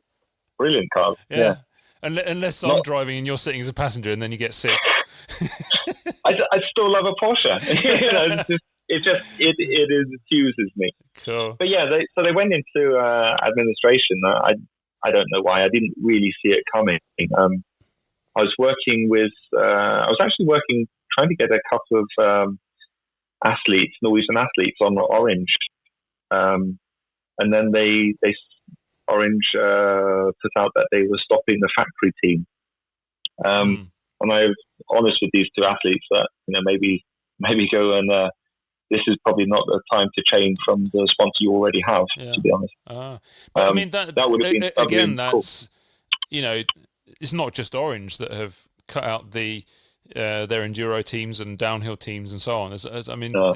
brilliant cars. Yeah. Unless I'm driving and you're sitting as a passenger and then you get sick. I still love a Porsche. it infuses me. Cool. But yeah, they went into administration. I don't know why. I didn't really see it coming. I was actually working, trying to get a couple of Norwegian athletes on Orange. And then Orange put out that they were stopping the factory team. And I was honest with these two athletes that, maybe go and this is probably not the time to change from the sponsor you already have, to be honest. But I mean, that would have been again, that's, cool. It's not just Orange that have cut out their enduro teams and downhill teams and so on.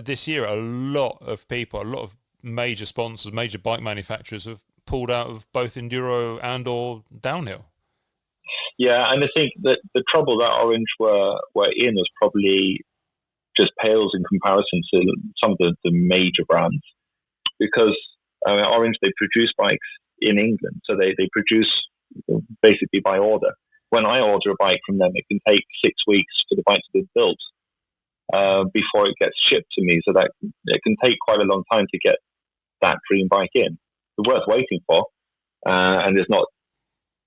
This year, a lot of major sponsors, major bike manufacturers have pulled out of both enduro and or downhill. Yeah, and I think that the trouble that Orange were in was probably just pales in comparison to some of the major brands, because Orange, they produce bikes in England, so they produce basically by order. When I order a bike from them, it can take 6 weeks for the bike to be built before it gets shipped to me, so that it can take quite a long time to get that dream bike in. It's worth waiting for, and there's not.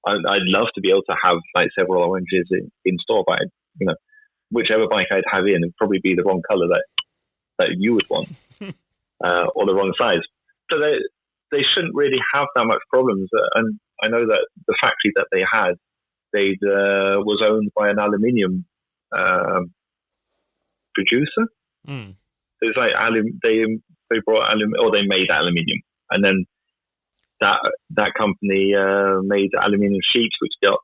I'd love to be able to have like several Oranges in store, but whichever bike I'd have in would probably be the wrong color that you would want, or the wrong size. So they shouldn't really have that much problems. And I know that the factory that they had, was owned by an aluminium producer. It's like they brought or they made aluminium, and then that company made aluminium sheets, which got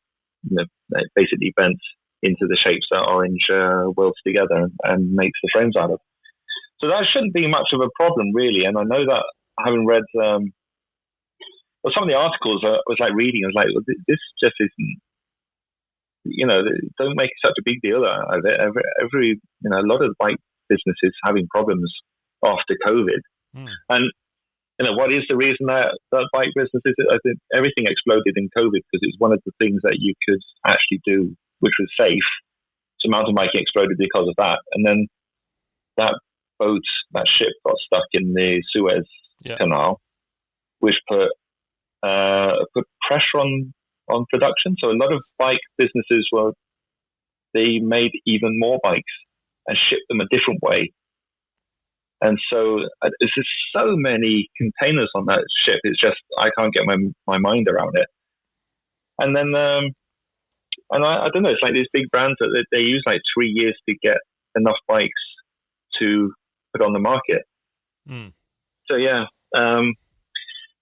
basically bent into the shapes that Orange welds together and makes the frames out of. So that shouldn't be much of a problem, really. And I know that, having read some of the articles I was like reading, I was like, well, this just isn't, don't make such a big deal out of it. A lot of the bike businesses having problems after COVID. And what is the reason that bike businesses, I think everything exploded in COVID because it's one of the things that you could actually do, which was safe. So mountain biking exploded because of that. And then that ship got stuck in the Suez Canal, which put pressure on production. So a lot of bike businesses they made even more bikes and shipped them a different way. And so there's just so many containers on that ship. It's just, I can't get my mind around it. And then, and I don't know, it's like these big brands that they use like 3 years to get enough bikes to put on the market. So yeah,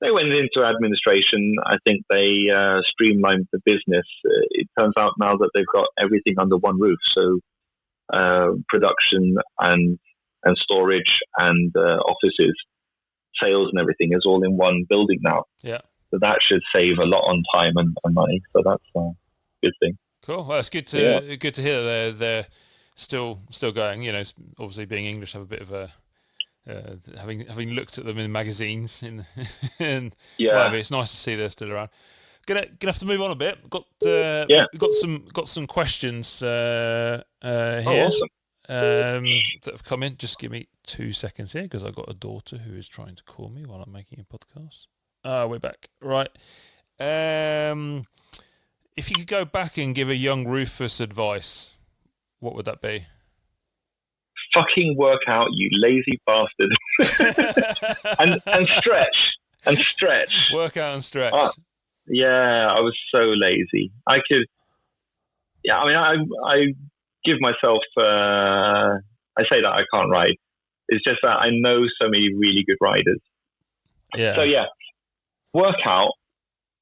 they went into administration. I think they streamlined the business. It turns out now that they've got everything under one roof. So production and storage and offices, sales and everything is all in one building now. Yeah. So that should save a lot on time and money. So that's a good thing. Cool. Well, it's good to hear that they're still going. Obviously being English, have a bit of a having looked at them in magazines and whatever. It's nice to see they're still around. Gonna have to move on a bit. Got some questions here. Awesome. That have come in. Just give me 2 seconds here because I've got a daughter who is trying to call me while I'm making a podcast. We're back. Right. If you could go back and give a young Rufus advice, what would that be? Fucking work out, you lazy bastard. and stretch. Work out and stretch. I was so lazy. I give myself, I say that I can't ride. It's just that I know so many really good riders. Yeah. So work out,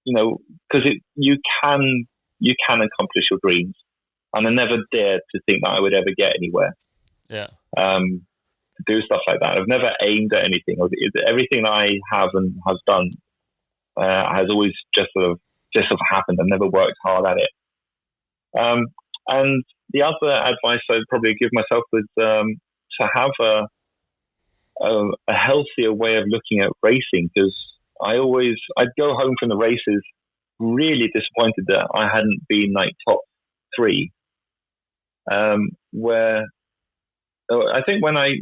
because you can accomplish your dreams. And I never dared to think that I would ever get anywhere. Yeah. To do stuff like that. I've never aimed at anything. Everything I have and have done has always just sort of happened. I've never worked hard at it. And the other advice I'd probably give myself was to have a healthier way of looking at racing, because I'd go home from the races really disappointed that I hadn't been like top 3, where I think when I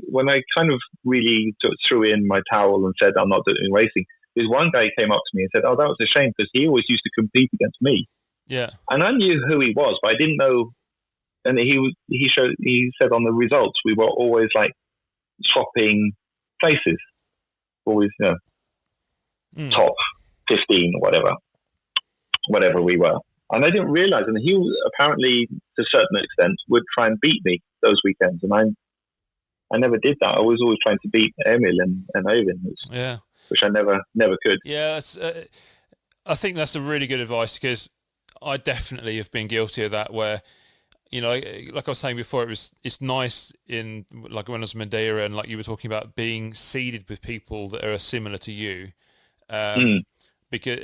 kind of really threw in my towel and said I'm not doing racing, there's one guy came up to me and said, "Oh, that was a shame because he always used to compete against me." Yeah. And I knew who he was, but I didn't know. And he said on the results we were always like swapping places, always top 15 or whatever we were. And I didn't realize, and he apparently to a certain extent would try and beat me those weekends, and I never did that. I was always trying to beat Emil and Owen, which I never could. Yeah, I think that's a really good advice because I definitely have been guilty of that where, like I was saying before, it's nice in like when I was in Madeira and like you were talking about being seeded with people that are similar to you, because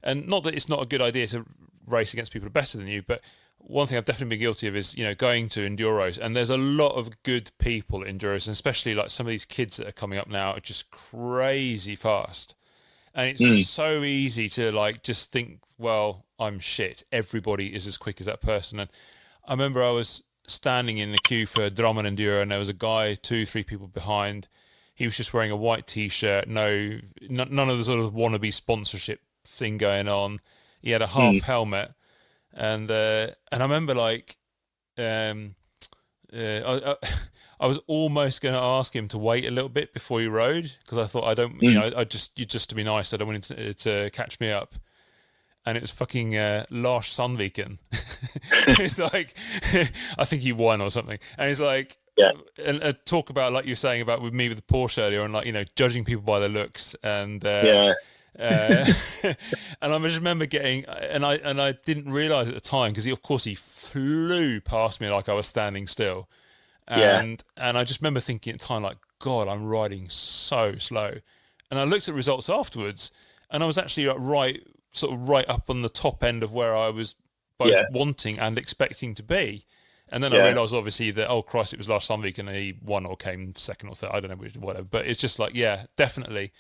and not that it's not a good idea to race against people who are better than you, but one thing I've definitely been guilty of is going to enduros, and there's a lot of good people at enduros, and especially like some of these kids that are coming up now are just crazy fast. And it's so easy to like just think, well, I'm shit. Everybody is as quick as that person. And I remember I was standing in the queue for Drum and Enduro, and there was a guy 2-3 people behind. He was just wearing a white T-shirt, none of the sort of wannabe sponsorship thing going on. He had a half helmet, and I remember like I was almost going to ask him to wait a little bit before he rode because I thought just to be nice, I don't want him to catch me up. And it was fucking Lars Sandviken. It's like, I think he won or something. And he's like, and talk about like you were saying about with me with the Porsche earlier, and like judging people by their looks, and and I just remember getting, and I didn't realize at the time because of course he flew past me like I was standing still. And I just remember thinking at the time, like, God, I'm riding so slow. And I looked at results afterwards, and I was actually right up on the top end of where I was both wanting and expecting to be. And then I realised, obviously, that, oh, Christ, it was last Sunday, and he won or came second or third. I don't know, whatever. But it's just like, definitely.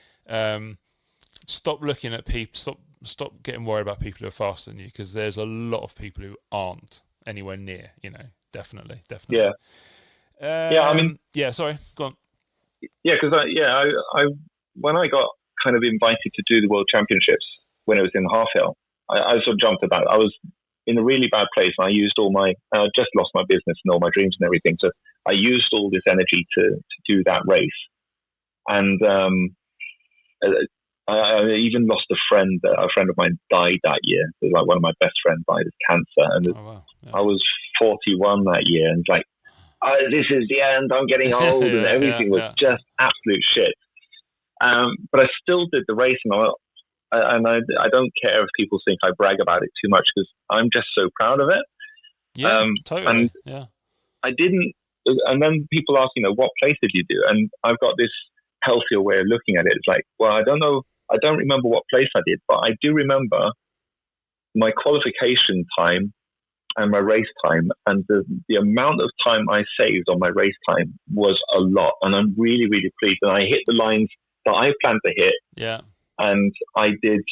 Stop looking at people. Stop getting worried about people who are faster than you, because there's a lot of people who aren't anywhere near, definitely. Yeah. I mean, sorry, go on. Yeah, because I when I got kind of invited to do the World Championships when it was in Half Hill, I sort of jumped at that. I was in a really bad place, and I used I just lost my business and all my dreams and everything. So I used all this energy to do that race, and I even lost a friend. A friend of mine died that year. So like one of my best friends died of cancer, and I was 41 that year, and like, this is the end, I'm getting old, and everything was just absolute shit. But I still did the race, and I don't care if people think I brag about it too much, because I'm just so proud of it. Yeah, totally. And I didn't, and then people ask, what place did you do? And I've got this healthier way of looking at it. It's like, well, I don't know, I don't remember what place I did, but I do remember my qualification time and my race time, and the amount of time I saved on my race time was a lot, and I'm really, really pleased. And I hit the lines that I planned to hit. Yeah. And I did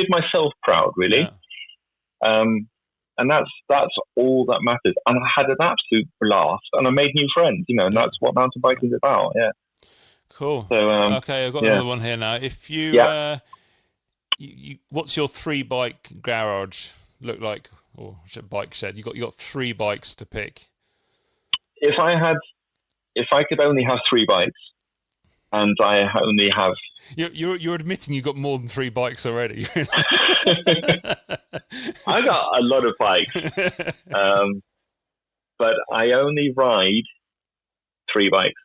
myself proud, really. Yeah. And that's all that matters. And I had an absolute blast, and I made new friends, and that's what mountain biking is about. Yeah. Cool. So, okay, I've got another one here now. If you, what's your 3-bike garage look like? Or bike shed? You got 3 bikes to pick. If I could only have 3 bikes, and I only have, you're admitting you got more than 3 bikes already. I got a lot of bikes, but I only ride 3 bikes.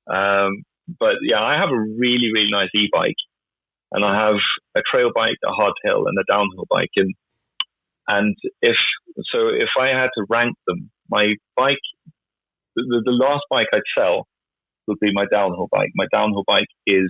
But I have a really, really nice e-bike, and I have a trail bike, a hardtail, and a downhill bike, and if I had to rank them, my bike, the last bike I'd sell would be my downhill bike. My downhill bike is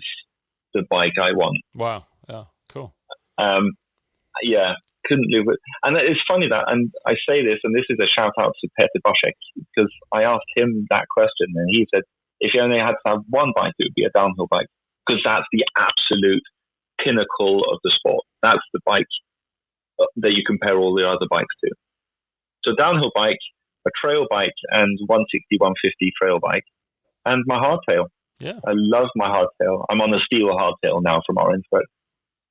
the bike I want. Wow. Yeah. Cool. Couldn't live with. And it's funny that, and I say this, and this is a shout out to Peter Boschek, because I asked him that question, and he said, if you only had to have one bike, it would be a downhill bike, because that's the absolute pinnacle of the sport. That's the bike that you compare all the other bikes to. So downhill bike, a trail bike and 160, 150 trail bike, and my hardtail. Yeah. I love my hardtail. I'm on a steel hardtail now from Orange, but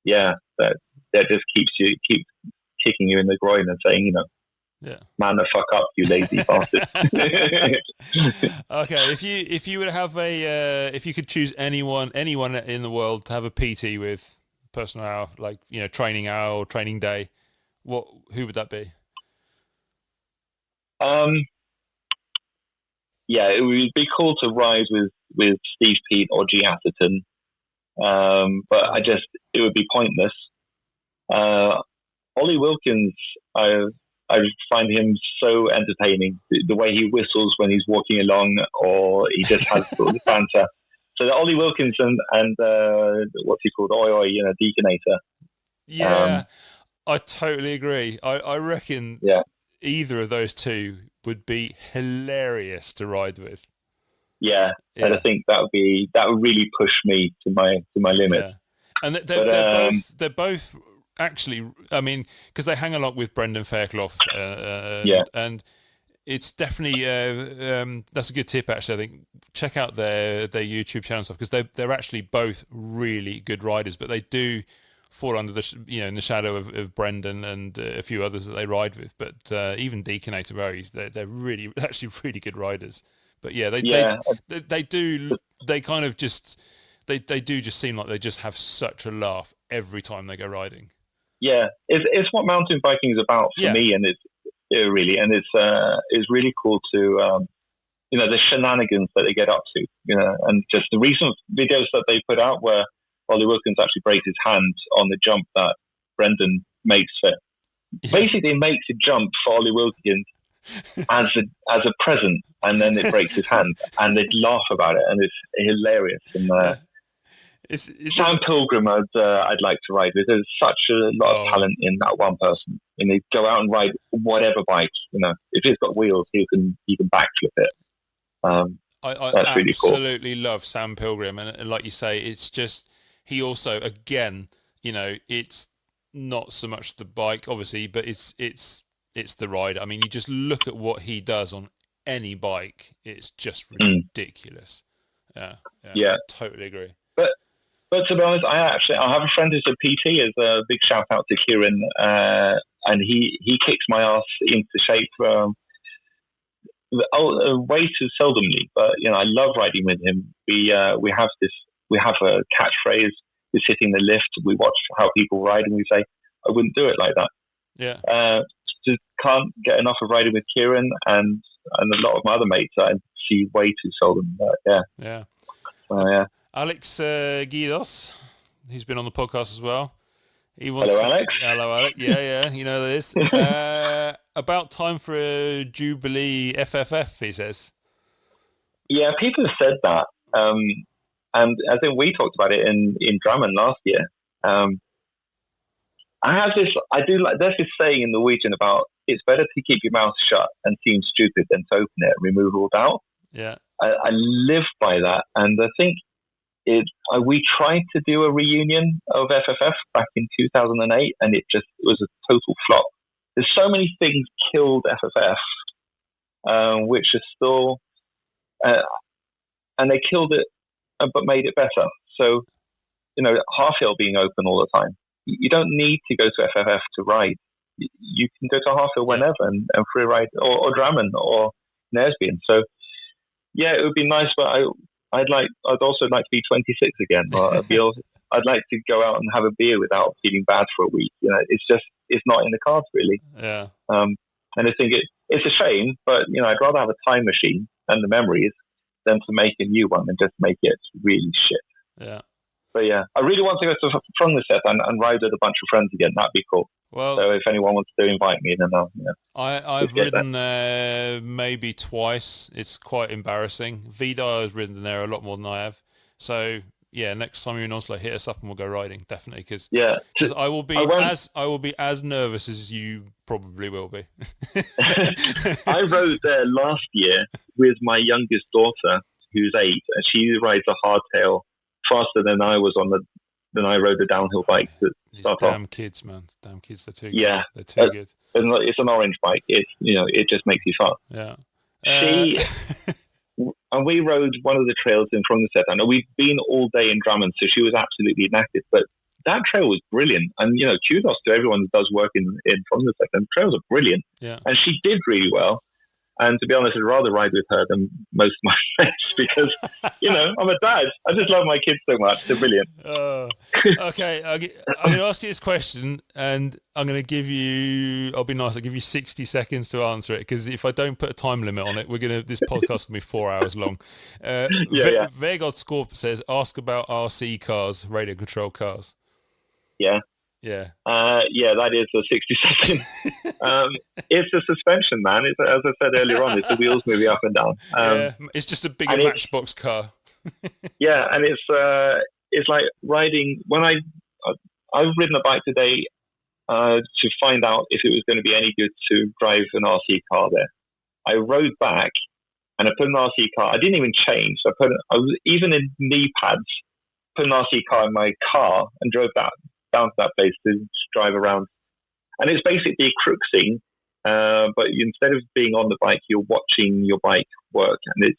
yeah, that just keeps kicking you in the groin and saying, man, the fuck up, you lazy bastard. Okay, if you would have if you could choose anyone in the world to have a PT with, personal hour, like training hour or training day, who would that be? Yeah, it would be cool to ride with Steve Pete or G-Atherton, but it would be pointless. Ollie Wilkins, I find him so entertaining. The way he whistles when he's walking along, or he just has sort of banter. So Ollie Wilkins and what's he called? Oi, Deaconator. Yeah, I totally agree. I reckon either of those two would be hilarious to ride with. Yeah. And I think that would really push me to my limit. Yeah. And they're both actually, I mean, because they hang along with Brendan Fairclough, and it's definitely that's a good tip. Actually, I think check out their YouTube channel stuff, because they're actually both really good riders, but they do fall under the in the shadow of Brendan and a few others that they ride with. But even Deaconator, they're really actually really good riders. But they do just seem like they just have such a laugh every time they go riding. Yeah, it's what mountain biking is about for me, and it's really cool to the shenanigans that they get up to, and just the recent videos that they put out where Ollie Wilkins actually breaks his hand on the jump that Brendan makes for. Basically, makes a jump for Ollie Wilkins as a present, and then it breaks his hand, and they laugh about it, and it's hilarious. And it's Sam Pilgrim, I'd like to ride with. There's such a lot of talent in that one person. And they go out and ride whatever bike. If it's got wheels, he can backflip it. I that's really cool. Absolutely love Sam Pilgrim, and like you say, it's just he also again, it's not so much the bike, obviously, but it's the ride. I mean, you just look at what he does on any bike; it's just ridiculous. Yeah, totally agree. But to be honest, I have a friend who's a PT. Is a big shout out to Kieran, and he kicks my ass into shape. Way too seldomly, but I love riding with him. We have a catchphrase. We're sitting in the lift. We watch how people ride, and we say, "I wouldn't do it like that." Yeah. Just can't get enough of riding with Kieran and a lot of my other mates that I see way too seldom. Yeah. Yeah. Alex Guidos, he's been on the podcast as well. Hello, Alex. Hello, Alex. Yeah, you know this. About time for a Jubilee FFF, he says. Yeah, people have said that. And I think we talked about it in Drammen last year. There's this saying in Norwegian about it's better to keep your mouth shut and seem stupid than to open it and remove all doubt. Yeah. I live by that. And I think we tried to do a reunion of FFF back in 2008, and it was a total flop. There's so many things killed FFF, which are still, and they killed it, but made it better. So, Halfhill being open all the time. You don't need to go to FFF to ride. You can go to Halfhill whenever and free ride, or Drammen or Nesbyen. So, yeah, it would be nice, but I'd also like to be 26 again. Or I'd like to go out and have a beer without feeling bad for a week. It's not in the cards really. Yeah. And I think it's a shame, but I'd rather have a time machine and the memories than to make a new one and just make it really shit. Yeah. But yeah, I really want to go to Frognerseteren and ride with a bunch of friends again. That'd be cool. Well, so if anyone wants to invite me, then I've ridden there maybe twice. It's quite embarrassing. Vidar has ridden there a lot more than I have. So yeah, next time you're in Oslo, hit us up and we'll go riding, definitely. Because I will be as nervous as you probably will be. I rode there last year with my youngest daughter, who's 8, and she rides a hardtail faster than I was on than I rode the downhill bike to start off. Damn kids, man! Damn kids, they're too good. Yeah, They're too good. It's an orange bike. It just makes you fun. Yeah. And we rode one of the trails in Frognerseteren. And we've been all day in Drummond, so she was absolutely knackered. But that trail was brilliant. And, kudos to everyone who does work in Frognerseteren. The trails are brilliant. Yeah. And she did really well. And to be honest, I'd rather ride with her than most of my friends because, I'm a dad. I just love my kids so much. They're brilliant. Okay, I'm going to ask you this question, and I'm going to give you, I'll be nice, I'll give you 60 seconds to answer it, because if I don't put a time limit on it, this podcast will be 4 hours long. Vegard Skorp says, ask about RC cars, radio control cars. Yeah. Yeah. That is a 60 second. It's a suspension, man. It's, as I said earlier on, it's the wheels moving up and down. It's just a bigger Matchbox car. Yeah, and it's like riding. When I've ridden a bike today to find out if it was going to be any good to drive an RC car there. I rode back and I put an RC car. I didn't even change. I was even in knee pads. Put an RC car in my car and drove down to that place to drive around. And it's basically cruising, but instead of being on the bike, you're watching your bike work, and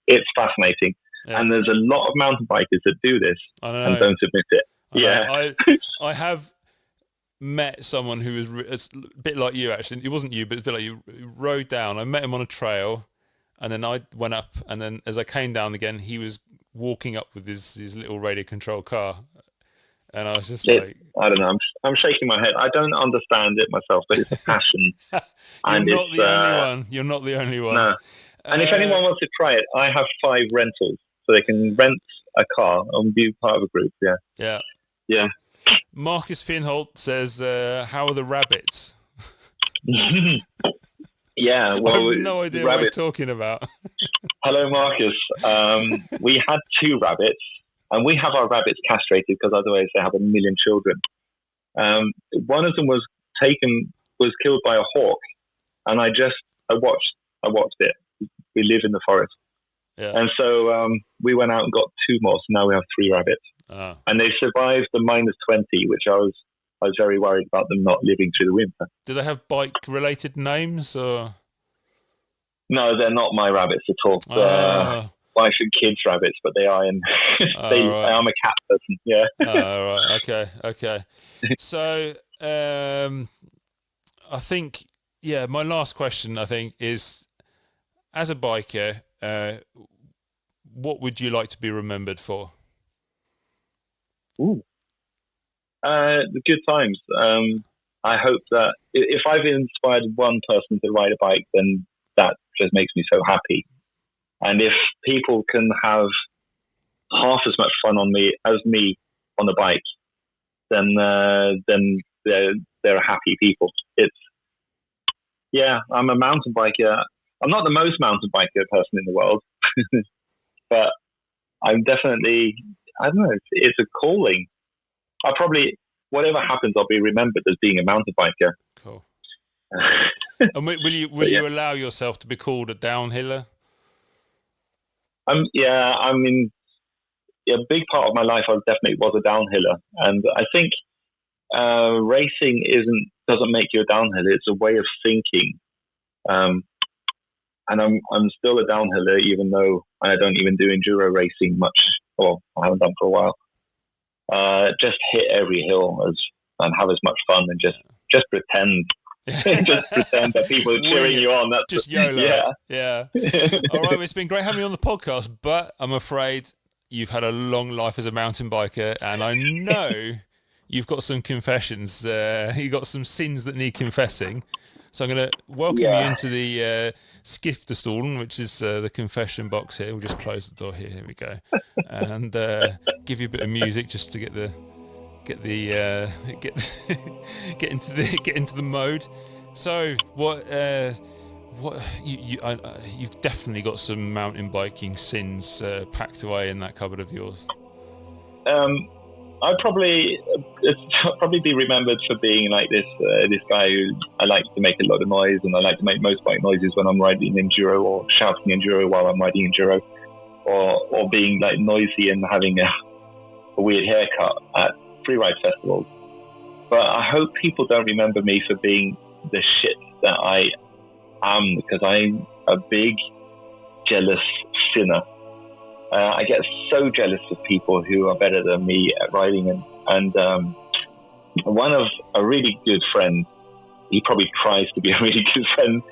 it's fascinating. Yeah. And there's a lot of mountain bikers that do this and don't admit it. I have met someone who was a bit like you, actually. It wasn't you, but it's a bit like you. Rode down. I met him on a trail, and then I went up, and then as I came down again, he was walking up with his little radio control car. And I was just I don't know. I'm shaking my head. I don't understand it myself, but it's a passion. You're not the only one. No. And if anyone wants to try it, I have 5 rentals, so they can rent a car and be part of a group. Yeah. Marcus Finholt says, "How are the rabbits?" Yeah, well, I have no idea what he's talking about. Hello, Marcus. We had 2 rabbits. And we have our rabbits castrated because otherwise they have a million children. One of them was killed by a hawk, and I watched it. We live in the forest, and so we went out and got 2 more. So now we have 3 rabbits, and they survived the -20, which I was very worried about them not living through the winter. Do they have bike-related names or? No, they're not my rabbits at all. Wife and kids rabbits, but they are in. I'm a cat person. Yeah. Right. Okay. So, I think, my last question, I think, is, as a biker, what would you like to be remembered for? Ooh. The good times. I hope that if I've inspired one person to ride a bike, then that just makes me so happy. And if people can have half as much fun as me on the bike, then they're happy people. I'm a mountain biker. I'm not the most mountain biker person in the world, but I'm definitely, I don't know, it's a calling. Whatever happens, I'll be remembered as being a mountain biker. Cool. And will you allow yourself to be called a downhiller? I mean, a big part of my life, I definitely was a downhiller, and I think racing doesn't make you a downhiller. It's a way of thinking, and I'm still a downhiller, even though I don't even do enduro racing much, or I haven't done for a while. Just hit every hill and have as much fun, and just pretend. Just pretend that people are cheering you on. That's just YOLO. Yeah. All right, it's been great having you on the podcast, but I'm afraid you've had a long life as a mountain biker, and I know you've got some confessions. You've got some sins that need confessing. So I'm going to welcome you into the Skiftestolen, which is the confession box here. We'll just close the door here. Here we go, and give you a bit of music just to get into the mode. So you've definitely got some mountain biking sins packed away in that cupboard of yours. I'd probably be remembered for being like this guy who I like to make a lot of noise, and I like to make motorbike noises when I'm riding enduro, or shouting enduro while I'm riding enduro, or being like noisy and having a weird haircut at freeride festivals. But I hope people don't remember me for being the shit that I am, because I'm a big, jealous sinner. I get so jealous of people who are better than me at riding, and one of a really good friend, he probably tries to be a really good friend,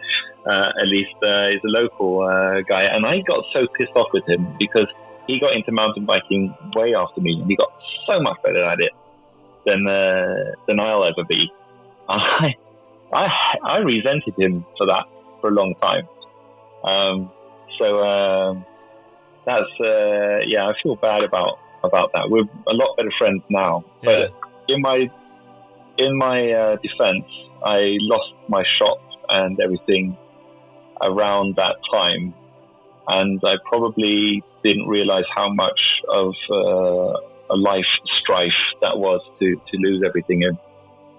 at least he's a local guy, and I got so pissed off with him because he got into mountain biking way after me, and he got so much better at it than I'll ever be. I resented him for that for a long time. That's I feel bad about that. We're a lot better friends now. Yeah. But in my defense, I lost my shop and everything around that time, and I probably didn't realize how much of a life strife that was to lose everything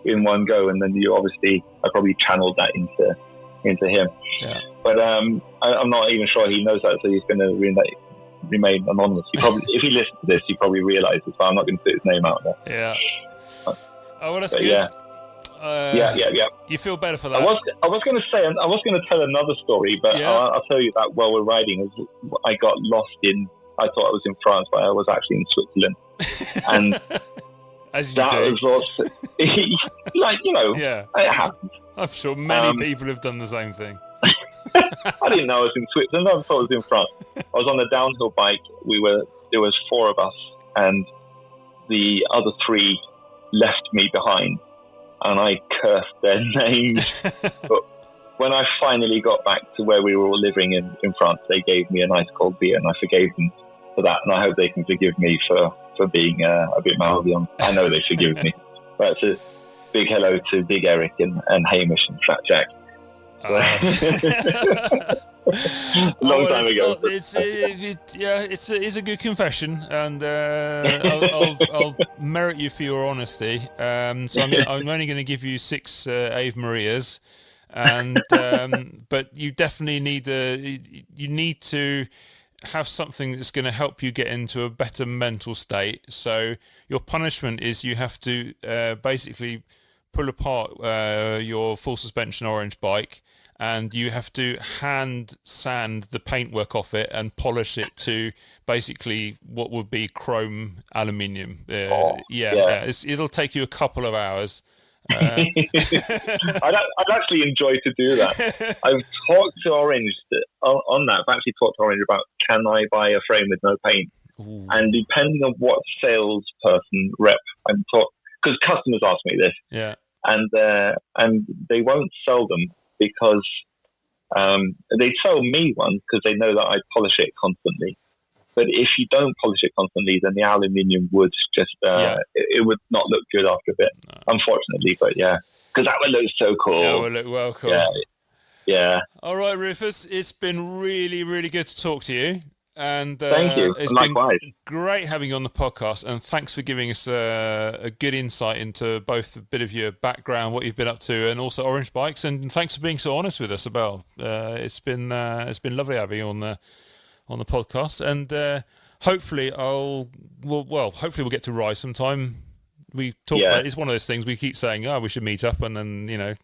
in one go. And then I probably channeled that into him. Yeah. But I'm not even sure he knows that, so he's going to remain anonymous. If he listens to this, he probably realizes, so I'm not going to put his name out there. Yeah. Oh, well, that's good. Yeah. You feel better for that. I was going to say, I was going to tell another story, but I'll tell you that while we're riding, I got lost I thought I was in France, but I was actually in Switzerland. And as you that do. was also, it happens. I'm sure many people have done the same thing. I didn't know I was in Switzerland. I thought I was in France. I was on a downhill bike. There was 4 of us, and the other 3 left me behind, and I cursed their names. But when I finally got back to where we were all living in France, they gave me a nice cold beer, and I forgave them for that. And I hope they can forgive me for being a bit mouthy on. I know they forgive me. But it's a big hello to Big Eric and Hamish and Fat Jack. Long time ago. It's a good confession, and I'll merit you for your honesty. So I'm only going to give you 6 Ave Marias, and but you definitely need to have something that's going to help you get into a better mental state. So your punishment is you have to basically pull apart your full suspension orange bike, and you have to hand sand the paintwork off it and polish it to basically what would be chrome aluminium. It'll take you a couple of hours. I'd actually enjoy to do that. I've talked to Orange on that. I've actually talked to Orange about, can I buy a frame with no paint? Ooh. And depending on what salesperson rep I'm talking, because customers ask me this, and they won't sell them because they sell me one because they know that I polish it constantly. But if you don't polish it constantly, then the aluminium would just, it would not look good after a bit, unfortunately. But because that would look so cool. That would look well cool. Yeah. All right, Rufus, it's been really, really good to talk to you. And thank you. It's Likewise. been great having you on the podcast, and thanks for giving us a good insight into both a bit of your background, what you've been up to, and also Orange Bikes. And thanks for being so honest with us about. It's been lovely having you on the podcast, and hopefully hopefully we'll get to ride sometime. We talk about it. It's one of those things we keep saying, we should meet up, and then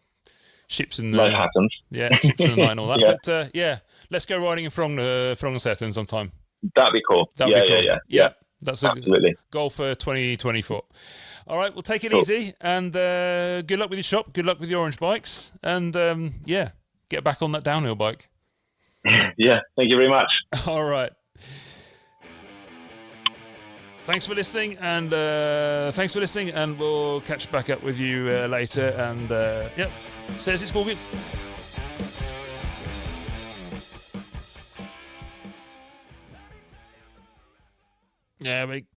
ships and life happens. Yeah, ships in the night and all that. But let's go riding in Frognerseteren sometime. That'd be cool. Yeah. That's absolutely a goal for 2024. All right, well, take it easy, and good luck with your shop. Good luck with your Orange Bikes, and get back on that downhill bike. Yeah, thank you very much. All right. Thanks for listening, and we'll catch back up with you later. And says it's all good. Yeah,